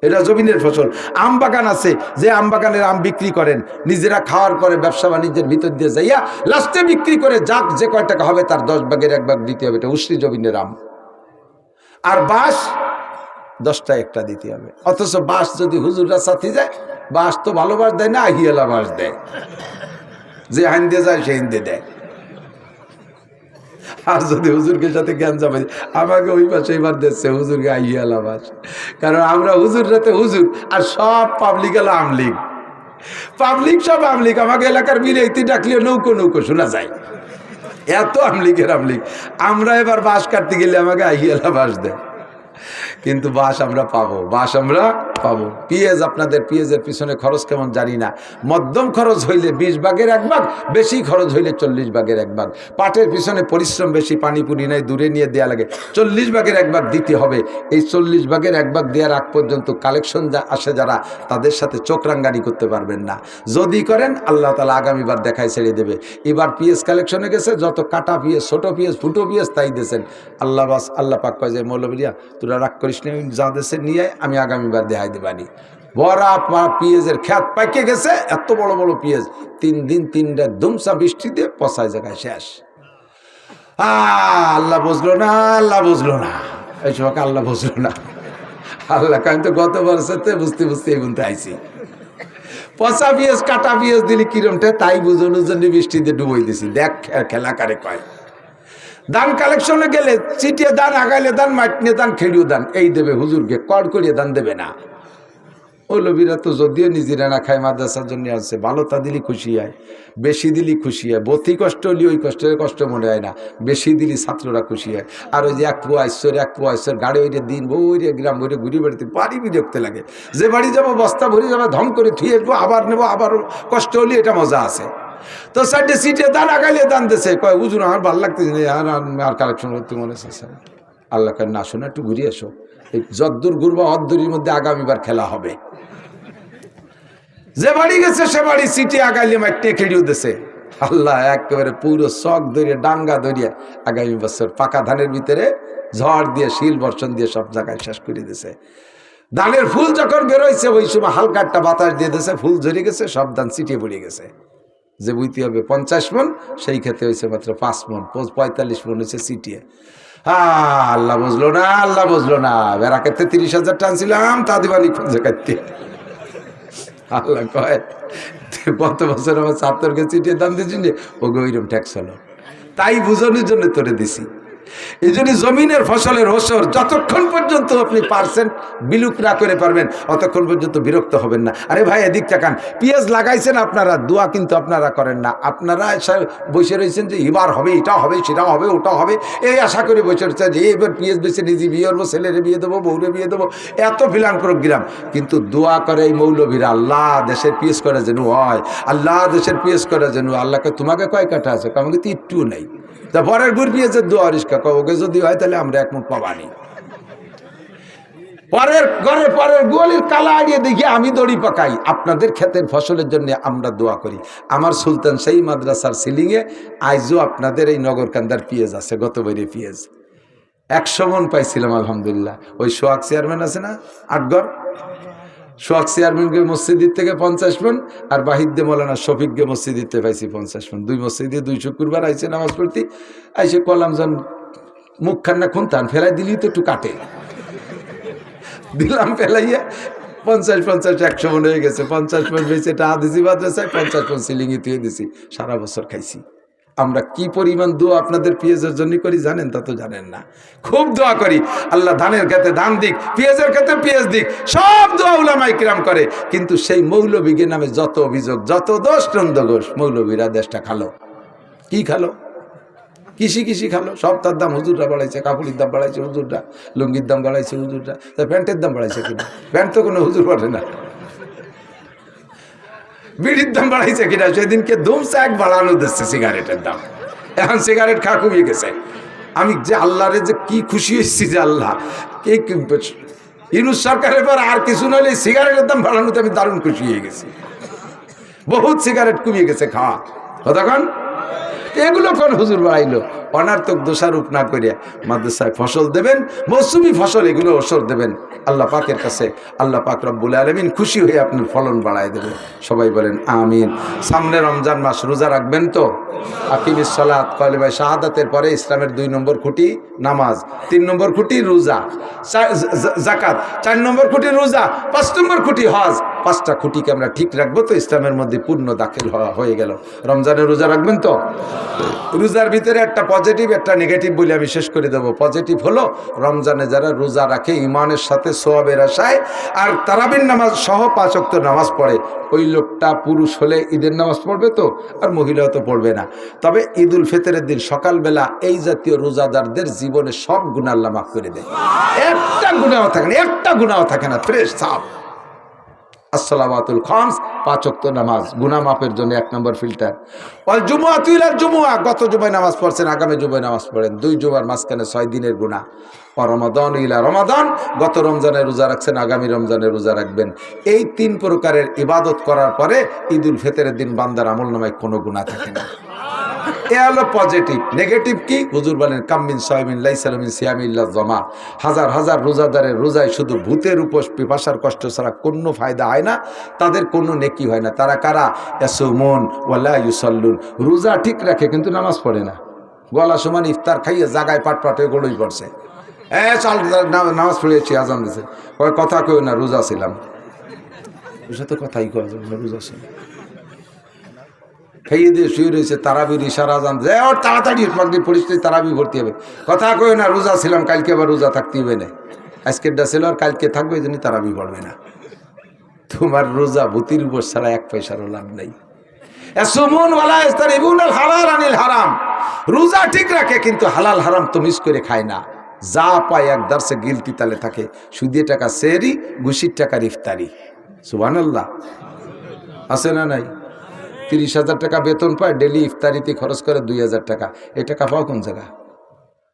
এটা জমিনের ফসল। আম বাগান আছে, যে আম বাগানের আম বিক্রি করেন, নিজেরা খাওয়ার পরে ব্যবসা বাণিজ্যের ভিতর দিয়ে যাইয়া লাস্টে বিক্রি করে যাক যে কয় টাকা হবে তার 10 ভাগের 1 ভাগ দিতে হবে। এটা উশরি জমিনের আম। আর বাঁশ 10টা 1টা দিতে হবে। অথচ বাঁশ যদি হুজুররা সাথে যায়, বাঁশ তো ভালো বাঁশ দেয় না, আহিয়ালা বাঁশ দেয়। যে হাইন্দে যায় সে হিন্দে দেয়। আর যদি হুজুরকে সাথে জ্ঞান যাবে, আমাকে ওই পাশে এবার দিচ্ছে হুজুরকে আহিয়ালা বাঁশ। কারণ আমরা হুজুর রাতে হুজুর, আর সব পাবলিক এলো আমলিগ, পাবলিক সব আমলিগ। আমাকে এলাকার বিলেতি ডাকলেও নৌকো শোনা যায়, এত আমলিগের আমলিগ। আমরা এবার বাঁশ কাটতে গেলে আমাকে আহিয়ালা বাঁশ দেয়। কিন্তু বাস আমরা পাবো, বাস আমরা পাবো। পেঁয়াজ, আপনাদের পেঁয়াজের পিছনে খরচ কেমন জানি না, মধ্যম খরচ হইলে 20 ভাগের 1 ভাগ, বেশি খরচ হইলে 40 ভাগের 1 ভাগ। পাটের পিছনে পরিশ্রম বেশি, পানিপুরি নাই, দূরে নিয়ে দেওয়া লাগে, 40 ভাগের 1 ভাগ দিতে হবে। এই 40 ভাগের 1 ভাগ দেওয়ার আগ পর্যন্ত কালেকশন আসে যারা, তাদের সাথে চোখ রাঙ্গানি করতে পারবেন না। যদি করেন আল্লাহ তাআলা আগামীবার দেখায় ছেড়ে দেবে। এবার পেঁয়াজ কালেকশনে গেছে, যত কাটা পেঁয়াজ, ছোট পেঁয়াজ, ফুটো পেঁয়াজ তাই দিয়েছেন। আল্লাহ পাক কয় যে মৌলবীরা তোরা রাগ করিস না, যা দেশে নিয়ে আমি আগামীবার দেখাই দেবানি। বড়া পেঁয়াজের খ্যাত পাইকে গেছে, এত বড় বড় পেঁয়াজ, 3 দিন 3 রাত ধুমসা বৃষ্টিতে পচায় জায়গায় শেষ। আল্লাহ বুঝলো না, আল্লাহ বুঝলো না, এই সময় আল্লাহ বুঝলো না। আল্লাহ আমি তো গত বছর বুঝতে বুঝতে এই বলতে আইছি, পচা পেঁয়াজ কাটা পেঁয়াজ দিলি কিরমটা তাই বুঝানোর জন্য বৃষ্টিতে ডুবই দিছি। দেখ খেলা কারে কয়। দান কালেকশনে গেলে চিটিয়ে দান, আগাইলে দান, মাটিয়ে দান, খেড়িও দান, এই দেবে হুজুরকে, কর করিয়ে দান দেবে না। মৌলবীরা তো যদিও নিজেরা না খায়, মাদ্রাসার জন্য আসছে, ভালোটা দিলি খুশি হয়, বেশি দিলি খুশি হয়। বতি কষ্ট হলে ওই কষ্টের কষ্ট মনে হয় না, বেশি দিলি ছাত্ররা খুশি হয়। আর ওই যে 1 পোয়া ঈশ্বর গাড়ি ওইটা দিন বইরে গ্রাম বইরে ঘুরি বেড়াতে বাড়ি বিরক্ত লাগে। যে বাড়ি যাবো বস্তা ভরে যাবো, ধম করে থুয়ে আসবো, আবার নেবো, আবার কষ্ট হলে এটা মজা আছে। তো সাইডে সিটে দান, আগাইলে দান দেশে কয় হুজুর আমার ভালো লাগতেছে না, আর কালেকশন করতে মনে আছে। আল্লাহ কেন না শোনা, একটু ঘুরে এসো, এই যদ্দূর ঘুরবা অদ্দূরের মধ্যে আগামীবার খেলা হবে। যে বাড়ি গেছে সে বাড়ি সিটি আগাইলে মাইটে খেড়িয়ে দিছে। আল্লাহ একেবারে পুরো শখ ধরিয়ে, ডাঙ্গা ধরিয়ে আগামী বছর পাকা ধানের ভিতরে ঝড় দিয়ে, শিল বর্ষণ দিয়ে সব জায়গায় শেষ করে দিছে। ধানের ফুল যখন বেরোইছে ওই সময় হালকা একটা বাতাস দিয়ে দিয়েছে, ফুল ঝরে গেছে, সব ধান ছিটিয়ে পড়ে গেছে। যে বুঝতে হবে 50 মণ, সেই ক্ষেত্রে হয়েছে মাত্র 5 মণ, 45 মণ হয়েছে ছিটিয়ে। আল্লাহ বুঝলো না, আল্লাহ বুঝলো না। বেড়া ক্ষেত্রে 30,000 টানছিলাম, তা দিবানি খুঁজে কাটতে। আল্লাহ কয় গত বছর আমার ছাত্রকে চিঠিয়ে দাম দিয়েছি, ওকে ওইরকম ট্যাক্স হলো, তাই বুঝানোর জন্য তোরে দিছি। এই জন্য জমিনের ফসলের ওসর যতক্ষণ পর্যন্ত আপনি পার্সেন্ট বিলুপ না করে পারবেন, অতক্ষণ পর্যন্ত বিরক্ত হবেন না। আরে ভাই এদিক তাকান, পেঁয়াজ লাগাইছেন আপনারা, দোয়া কিন্তু আপনারা করেন না। আপনারা বসে রয়েছেন যে এবার হবে, এটা হবে, সেটা হবে, ওটা হবে, এই আশা করে বসে রয়েছে যে এবার পেঁয়াজ বেছে নিজে বিয়ে করবো, ছেলেরে বিয়ে দেবো, বউরে বিয়ে দেবো, এত ফিলান প্রোগ্রাম। কিন্তু দোয়া করে এই মৌলবীরা, আল্লাহ দেশের পেঁয়াজ করা যেন হয়, আল্লাহ দেশের পেঁয়াজ করা যেন। আল্লাহকে তোমাকে কয় কাঠা আছে? আমাকে তো একটু নেই। তা পরের গুড় পেঁয়াজের দোয়া রিস্কা, ওকে যদি হয় তাহলে আমরা এক মুঠ পাবানি। পরের ঘরে পরের গোয়ালির কালা আড়িয়ে দেখি আমি দড়ি পাকাই, আপনাদের ক্ষেতের ফসলের জন্য আমরা দোয়া করি। আমার সুলতান সেই মাদ্রাসার সিলিংয়ে আইজও আপনাদের এই নগরকান্দার পেঁয়াজ আছে, গত বাইরে পেঁয়াজ 100 মণ পাইছিলাম আলহামদুলিল্লাহ। ওই সোহাগ চেয়ারম্যান আছে না আটগড়, সোহাগ চেয়ারম্যানকে মসজিদের থেকে 50 মণ, আর বাহিদ্দে মৌলানা শফিককে মসজিদে পাইছি 50 মণ। 2 মসজিদে 2 শুক্রবার আইসে নামাজ পড়তে, আইসে কলাম জন মুখ খান্না খুনতান ফেলাই দিলি তো একটু কাটে দিলাম, ফেলাইয়া 50 100 মণ হয়ে গেছে। 50 মণ বেঁচে টাকা দিছি মাদ্রাসায়, 50 মণ সিলিংয়ে তুই দিছি, সারা বছর খাইছি। আমরা কি পরিমাণ দোয়া আপনাদের পেঁয়াজের জন্য করি জানেন? তা তো জানেন না। খুব দোয়া করি আল্লাহ ধানের ক্ষেত্রে ধান দিক, পেঁয়াজের ক্ষেত্রে পেঁয়াজ দিক, সব দোয়া উলামায়ে কিরাম করে। কিন্তু সেই মৌলবীকে নামে যত অভিযোগ, যত দোষ নন্দঘোষ, মৌলবীরা দেশটা খালো। কি খালো? কৃষি খালো, সব তার দাম হুজুররা বাড়াইছে, কাপড়ের দাম বাড়াইছে হুজুররা, লুঙ্গির দাম বাড়াইছে হুজুররা, তা প্যান্টের দাম বাড়াইছে কিনা? প্যান্ট তো কোনো হুজুর বাড়ে না। বিড়ির দাম বাড়াইছে কিনা? সেদিনকে ধুমসা এক বাড়ানো দিচ্ছে সিগারেটের দাম, এখন সিগারেট খা কমিয়ে গেছে। আমি যে আল্লাহরে যে কি খুশি হয়েছি যে আল্লাহ এই ইউনূস সরকারের পর আর কিছু নইলে সিগারেটের দাম বাড়ানোতে আমি দারুণ খুশি হয়ে গেছি। বহুত সিগারেট কমিয়ে গেছে খাওয়া। কতক্ষণ এগুলো কোন হুজুর বাড়াইলো? অনার্থক দোষারোপ না করিয়া মাদ্রাসায় ফসল দেবেন, মৌসুমি ফসল, এগুলো ওসর দেবেন। আল্লাহ পাকের কাছে আল্লাহ পাক রব্বুল আলামিন খুশি হয়ে আপনার ফলন বাড়ায় দেবে। সবাই বলেন আমিন। সামনে রমজান মাস, রোজা রাখবেন তো? আকিমিস সালাত, কালিমা শাহাদাতের পরে ইসলামের 2 নম্বর খুঁটি নামাজ, 3 নম্বর খুঁটি রোজা, যাকাত, 4 নম্বর খুঁটি রোজা, 5 নম্বর খুঁটি হজ। 5টা খুঁটিকে আমরা ঠিক রাখবো তো ইসলামের মধ্যে পূর্ণ দাখিল হয়ে গেল। রমজানের রোজা রাখবেন তো? রোজার ভিতরে একটা পজিটিভ, একটা নেগেটিভ বলে আমি শেষ করে দেবো। পজিটিভ হলো রমজানে যারা রোজা রাখে ইমানের সাথে সোয়াবের আশায় আর তারাবির নামাজ সহ 5 ওয়াক্ত নামাজ পড়ে, ওই লোকটা পুরুষ হলে ঈদের নামাজ পড়বে তো, আর মহিলাও তো পড়বে না। তবে ঈদুল ফিতরের দিন সকালবেলা এই জাতীয় রোজাদারদের জীবনে সব গুনাহ আল্লাহ মাফ করে দেয়। একটা গুনাহ থাকে না, একটা গুনাহ থাকে না, ফ্রেশ সাফ। আসসালামাতুল খামস, 5 ওয়াক্ত নামাজ গুনাহ মাফের জন্য 1 নম্বর ফিল্টার। ওয়াল জুমআতু ইলাল জুমআ, গত জুমায় নামাজ পড়ছেন, আগামী জুমায় নামাজ পড়েন, 2 জুমার মাঝখানে 6 দিনের গুনাহ। ও রমাদান ইলা রমাদান, গত রমজানে রোজা রাখছেন, আগামী রমজানে রোজা রাখবেন। এই 3 প্রকারের ইবাদত করার পরে ঈদুল ফিতরের দিন বান্দার আমলনামায় কোনো গুনাহ থাকে না। এ হলো পজিটিভ। নেগেটিভ কি? হুজুর বলেন কামিন সাইমিন লাইসা মিন সিয়ামি ইল্লা জামা, হাজার হাজার রোজাদারের রোজায় শুধু ভূতের উপোস পিপাসার কষ্ট ছাড়া কোনো ফায়দা হয় না, তাদের কোনো নেকি হয় না। তারা কারা? ইয়াসুমুন ওয়ালা ইউসাল্লুন, রোজা ঠিক রাখে কিন্তু নামাজ পড়ে না, গলা সমান ইফতার খাইয়ে জাগায় পাট পাটে গড়ই পড়ছে, চল নামাজ পড়েছি, আজান দিছে, কথা কেউ না রোজা ছিলাম, ওর তো কথাই কয় রোজা ছিলাম, খাইয়ে দিয়ে শুয়ে রয়েছে, তারাবির ইশারা জান যে ওর তাড়াতাড়ি মাগরিব পরিস্থিতি তারাবি ভর্তি হবে, কথা কই না রোজা ছিলাম, কালকে আবার রোজা থাকতে হবে না, আজকেরটা ছিল আর কালকে থাকবে, এই জন্য তারাবি পড়বে না। তোমার রোজা ভূতির উপর ছাড়া 1 পয়সারও লাভ নাই। ইয়াসুমুন ওয়ালা ইস্তারিবুনাল হালাল আনিল হারাম, রোজা ঠিক রাখে কিন্তু হালাল হারাম তো মিস করে খায় না, যা পায় এক দার্সে গিলতি তালে থাকে। সুদের টাকা সেহরি, ঘুষির টাকার ইফতারি, সুবহানাল্লাহ আছে না নাই? 30,000 টাকা বেতন পায়, ডেলি ইফতারিতে খরচ করে 2,000 টাকা, এই টাকা পাও কোন জায়গা?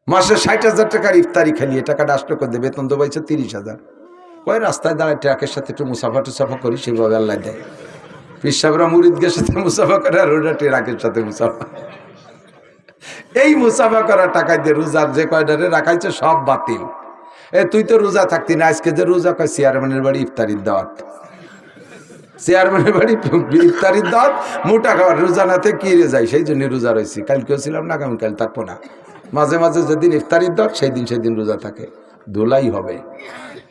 মাসে 60,000 টাকার ইফতারি খালি, এ টাকাটা আসলে করে দেয়, বেতন তো পাইছে 30,000। কয় রাস্তায় দাঁড়ায় ট্রাকের সাথে একটু মুসাফা টুসাফা করি, সেভাবে আল্লাহ দেয়। পিসাবরা মুরিদদের সাথে মুসাফা করে আর ওটা ট্রাকের সাথে মুসাফা, এই মুসাফা করার টাকায় দিয়ে রোজার যে কয়টারে রাখাইছে সব বাতিল। তুই তো রোজা থাকতি না, আজকে যে রোজা কয় চেয়ারম্যানের বাড়ি ইফতারির দাওয়াত, চেয়ারম্যানের বাড়ি ইফতারির দাওয়াত, মোটা খাবার, রোজা নাতে কি রে যায়, সেই জন্য রোজা রয়েছি, কালকেও ছিলাম না, আগামীকাল থাকবো না। মাঝে মাঝে যেদিন ইফতারির দাওয়াত সেই দিন রোজা থাকে, ধুলাই হবে।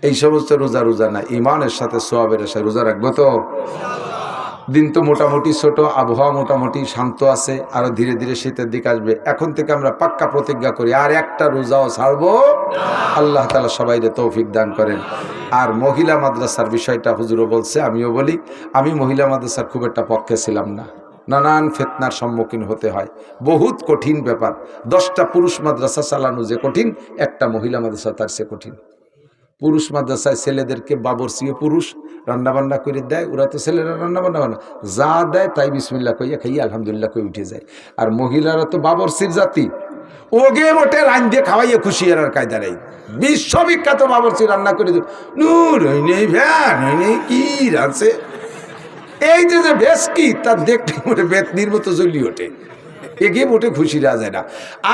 এই সমস্ত রোজা না, ইমানের সাথে সোয়াবের আশায় রোজা রাখবো তো। দিন তো মোটামুটি ছোট, আবহাওয়া মোটামুটি শান্ত আছে, আরো ধীরে ধীরে শীতের দিক আসবে। এখন থেকে আমরা পাক্কা প্রতিজ্ঞা করি আর একটা রোজাও ছাড়বো। আল্লাহ তাআলা সবাইকে তৌফিক দান করেন। আর মহিলা মাদ্রাসার বিষয়টা হুজুরও বলছে, আমিও বলি, আমি মহিলা মাদ্রাসার খুব একটা পক্ষে ছিলাম না, নানান ফিতনার সম্মুখীন হতে হয়, বহুত কঠিন ব্যাপার। 10টা পুরুষ মাদ্রাসা চালানো যে কঠিন, একটা মহিলা মাদ্রাসা তার সে কঠিন। পুরুষ মাদ্রাসায় ছেলেদেরকে বাবরচিও পুরুষ রান্নাবান্না করে দেয়, ওরা তো ছেলেরা রান্নাবান্না বান্না যা দেয় তাই বিসমিল্লাহ কইয়া খাইয়া আলহামদুলিল্লাহ কই উঠে যায়। আর মহিলারা তো বাবরচির জাতি, ওগে মোটে রান দিয়ে খাওয়াইয়া খুশি আর কায়দা নেই। বিশ্ববিখ্যাত বাবরচি রান্না করে দেব, নূর নেই ভ্যান নেই কি রাঁধছে, এই যে বেশ কি তার দেখতে মোটে বেতনির মতো জ্বলি ওঠে, এগিয়ে মোটে খুশি রাখা যায় না।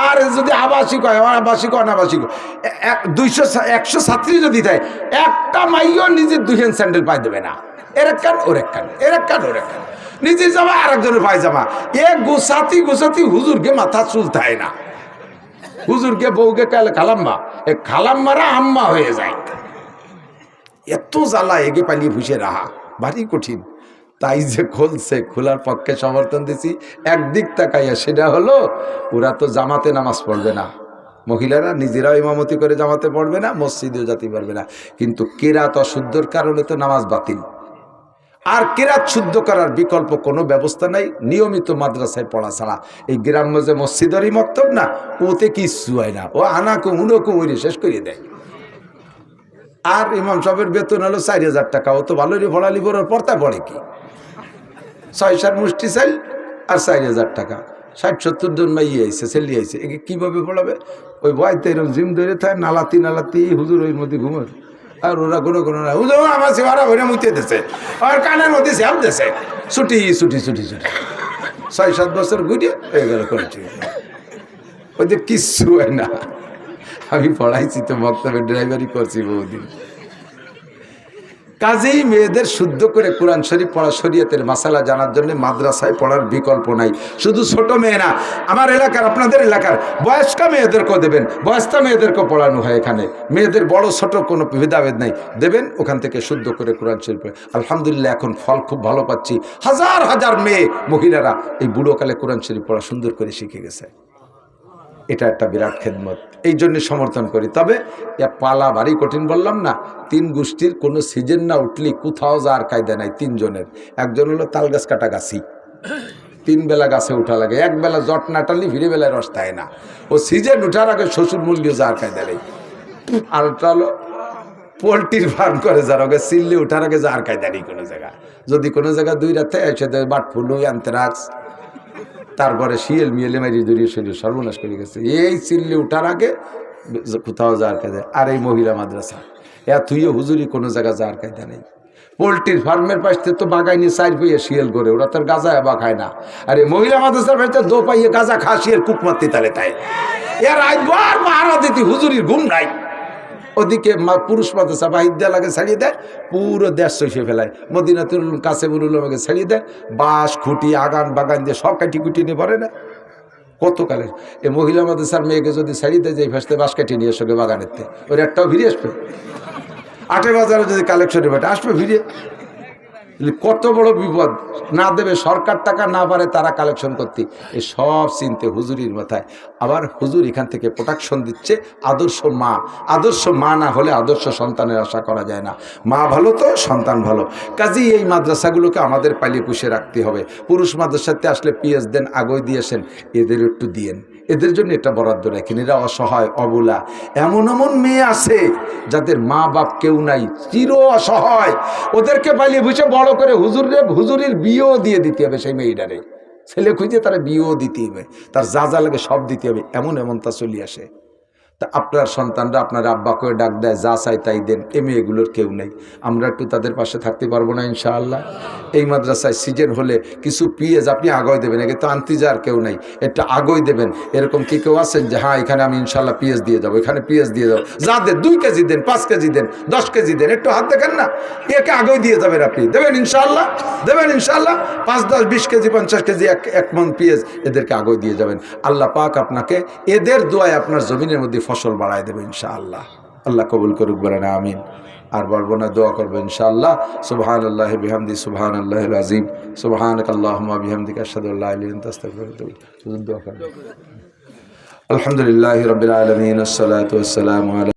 আর যদি আবাসিক হয়, আবাসিক অনাবাসিক 200-100 ছাত্রী যদি দেয়, একটা মাইও নিজের 2 হ্যান্ড স্যান্ডেল পাই দেবে না, এর এক কান ওর এক কান, এর এক কান ওর এক কান, নিজের জামা আর একজনের পায়জামা, গোছাতি হুজুরকে মাথা চুলতায় না, হুজুরকে বউকে খালাম্মা, এ খালাম্মারা আম্মা হয়ে যায়। এত জ্বালা, এগে পালিয়ে ভুষে রাহা ভারী কঠিন। তাই যে খুলছে, খোলার পক্ষে সমর্থন দিছি। একদিক তাকাইয়া সেটা হলো, ওরা তো জামাতে নামাজ পড়বে না, মহিলারা নিজেরাও ইমামতি করে জামাতে পড়বে না, মসজিদেও যেতে পারবে না, কিন্তু কেরাত অশুদ্ধর কারণে তো নামাজ বাতিল। আর কেরাত শুদ্ধ করার বিকল্প কোনো ব্যবস্থা নাই, নিয়মিত মাদ্রাসায় পড়া ছাড়া। এই গ্রাম্য যে মসজিদেরই মক্তব না, ওতে কিচ্ছু হয় না, ও আনাকো উনকো ওইরে শেষ করে দেয়। আর ইমাম সাহেবের বেতন হলো 4,000 টাকা, ও তো ভালোই পড়ালি, বড় পড়তা পড়ে কি 6-7 মুষ্টি চাল আর 4,000 টাকা, 60-70 জন মাই আইছে, ছেলে আইছে, একে কীভাবে পড়াবে? ওই ভয়তে এরকম জিম ধরে থাকে, নালাতি হুজুর ওই মধ্যে ঘুমোর, আর ওরা কোনো না, হুজুর আমার সেবারা ভরে মুইতে দিছে, আর কানের মধ্যে শ্যাম দিছে, ছুটি 6-7 বছর ঘুরিয়ে হয়ে গেল করেছি, ওদের কিচ্ছু হয় না। আমি পড়াইছি তো, বক্তব্যের ড্রাইভারি করছি বহুদিন। কাজেই মেয়েদের শুদ্ধ করে কোরআন শরীফ পড়া, শরীয়তের মাসালা জানার জন্য মাদ্রাসায় পড়ার বিকল্প নাই। শুধু ছোট মেয়ে না, আমার এলাকার, আপনাদের এলাকার বয়স্কা মেয়েদেরকেও দেবেন, বয়স্কা মেয়েদেরকেও পড়ানো হয় এখানে, মেয়েদের বড় ছোট কোনো ভেদাভেদ নাই, দেবেন ওখান থেকে শুদ্ধ করে কোরআন শরীফ পড়ে। আলহামদুলিল্লাহ এখন ফল খুব ভালো পাচ্ছি, হাজার হাজার মেয়ে মহিলারা এই বুড়োকালে কোরআন শরীফ পড়া সুন্দর করে শিখে গেছে। এটা একটা বিরাট খেদমত, এই জন্য সমর্থন করি। তবে পালা ভারী কঠিন বললাম না, 3 গোষ্ঠীর কোনো সিজন না উঠলি কোথাও যাওয়ার কায়দা নাই। 3 জনের, একজন হলো তাল গাছ কাটা গাছি, 3 বেলা গাছে উঠা লাগে, 1 বেলা জট না টানলি ফিরে বেলায় রস তাই না, ও সিজন উঠার আগে শ্বশুর মূল্য যাওয়ার কায়দা নেই। আর ওটা হলো পোলট্রির ফার্ম করে যারা, ওকে সিল্লি উঠার আগে যাওয়ার কায়দা নেই কোনো জায়গা। যদি কোনো জায়গা 2 রাতে এসে দেয় বাট ফুলু অ্যানথ্রাক্স, তারপরে শিয়েল মিয়েলে মারি দড়িয়ে শরীর সর্বনাশ করে গেছে, এই সিল্লি উঠার আগে কোথাও যাওয়ার কায়দা। আর এই মহিলা মাদ্রাসা তুইও হুজুরি কোনো জায়গা যাওয়ার কায়দা নেই। পোলট্রির ফার্মের পাশ থেকে তো বাগাইনি 4 পাইয়ে শিয়াল করে, ওরা তার গাঁজা বা খায় না। আর এই মহিলা মাদ্রাসার পাশ থেকে 2 পাইয়ে গাঁজা খা শিয়াল কুক মারতে তালে তাই এর আইবার পাহারা দিতি হুজুরির ঘুম নাই। ওদিকে পুরুষ মাদ্রাসা বাহির দেয়া লাগে ছাড়িয়ে দেয়, পুরো দেশ চষে ফেলায়। মদিনাতুল কাছে বলুল আমাকে ছাড়িয়ে দেয়, বাঁশ খুঁটি আগান বাগান দিয়ে সব কাটি কুটি নিয়ে পড়ে না কত কালে। এই মহিলা মাদ্রাসার মেয়েকে যদি ছাড়িয়ে দেয় যে ফাঁসতে বাঁশ কাটি নিয়ে সঙ্গে বাগানেতে, ওর একটাও ফিরে আসবে। 8 বাজারে যদি কালেকশনে বেটে আসবে ফিরে, কত বড় বিপদ। না দেবে সরকার টাকা, না পারে তারা কালেকশন করতে, এই সব চিনতে হুজুরির মাথায়। আবার হুজুর এখান থেকে প্রোটেকশন দিচ্ছে। আদর্শ মা, আদর্শ মা না হলে আদর্শ সন্তানের আশা করা যায় না। মা ভালো তো সন্তান ভালো। কাজেই এই মাদ্রাসাগুলোকে আমাদের পালিয়ে পুষে রাখতে হবে। পুরুষ মাদ্রাসাতে আসলে পিএস দেন, আগয় দিয়েছেন, এদের একটু দিয়েন, এদের জন্য এটা বরাদ্দ রাখেন। এরা অসহায় অবলা, এমন এমন মেয়ে আছে যাদের মা বাপ কেউ নাই, চির অসহায়, ওদেরকে পালিয়ে বুঝে বড় করে হুজুরের বিয়েও দিয়ে দিতে হবে। সেই মেয়েটারে ছেলে খুঁজে তারা বিয়েও দিতে হবে, তার যা যা লাগে সব দিতে হবে, এমন এমন তা চলে আসে। তা আপনার সন্তানরা আপনার আব্বাকে ডাক দেয়, যা চাই তাই দেন। এ মেয়েগুলোর কেউ নেই, আমরা একটু তাদের পাশে থাকতে পারবো না ইনশাআল্লাহ? এই মাদ্রাসায় সিজন হলে কিছু পিএস আপনি আগয় দেবেন, একে তো আনতে যার কেউ নেই, একটা আগয় দেবেন। এরকম কি কেউ আছেন যে হ্যাঁ এখানে আমি ইনশাল্লাহ পিএস দিয়ে যাবো, এখানে পিএস দিয়ে যাবো? যা দেন, 2 কেজি দেন, 5 কেজি দেন, 10 কেজি দেন, একটু হাত দেখেন না, একে আগয় দিয়ে যাবেন। আপনি দেবেন ইনশাআল্লাহ, দেবেন ইনশাআল্লাহ। 5, 10, 20 কেজি, 50 কেজি, 1 মণ পিএস এদেরকে আগয় দিয়ে যাবেন। আল্লাহ পাক আপনাকে এদের দোয়ায় আপনার জমিনের মধ্যে ফসল বাড়ায় দেবে ইনশাআল্লাহ। আল্লাহ কবুল করুক, বলেন আমিন। আর বলবো না, দোয়া করবো ইনশাআল্লাহ। সুবহানাল্লাহি বিহামদি, সুবহানাল্লাহিল আযীম, সুবহানাকাল্লাহুম্মা বিহামদিকা আশহাদু আল্লা ইলাহা ইল্লা আনতা আস্তাগফিরুকা ওয়া আতুবু ইলাইক। দোয়া করবেন। আলহামদুলিল্লাহি রাব্বিল আলামিন, আসসালাতু ওয়াসসালামু আলা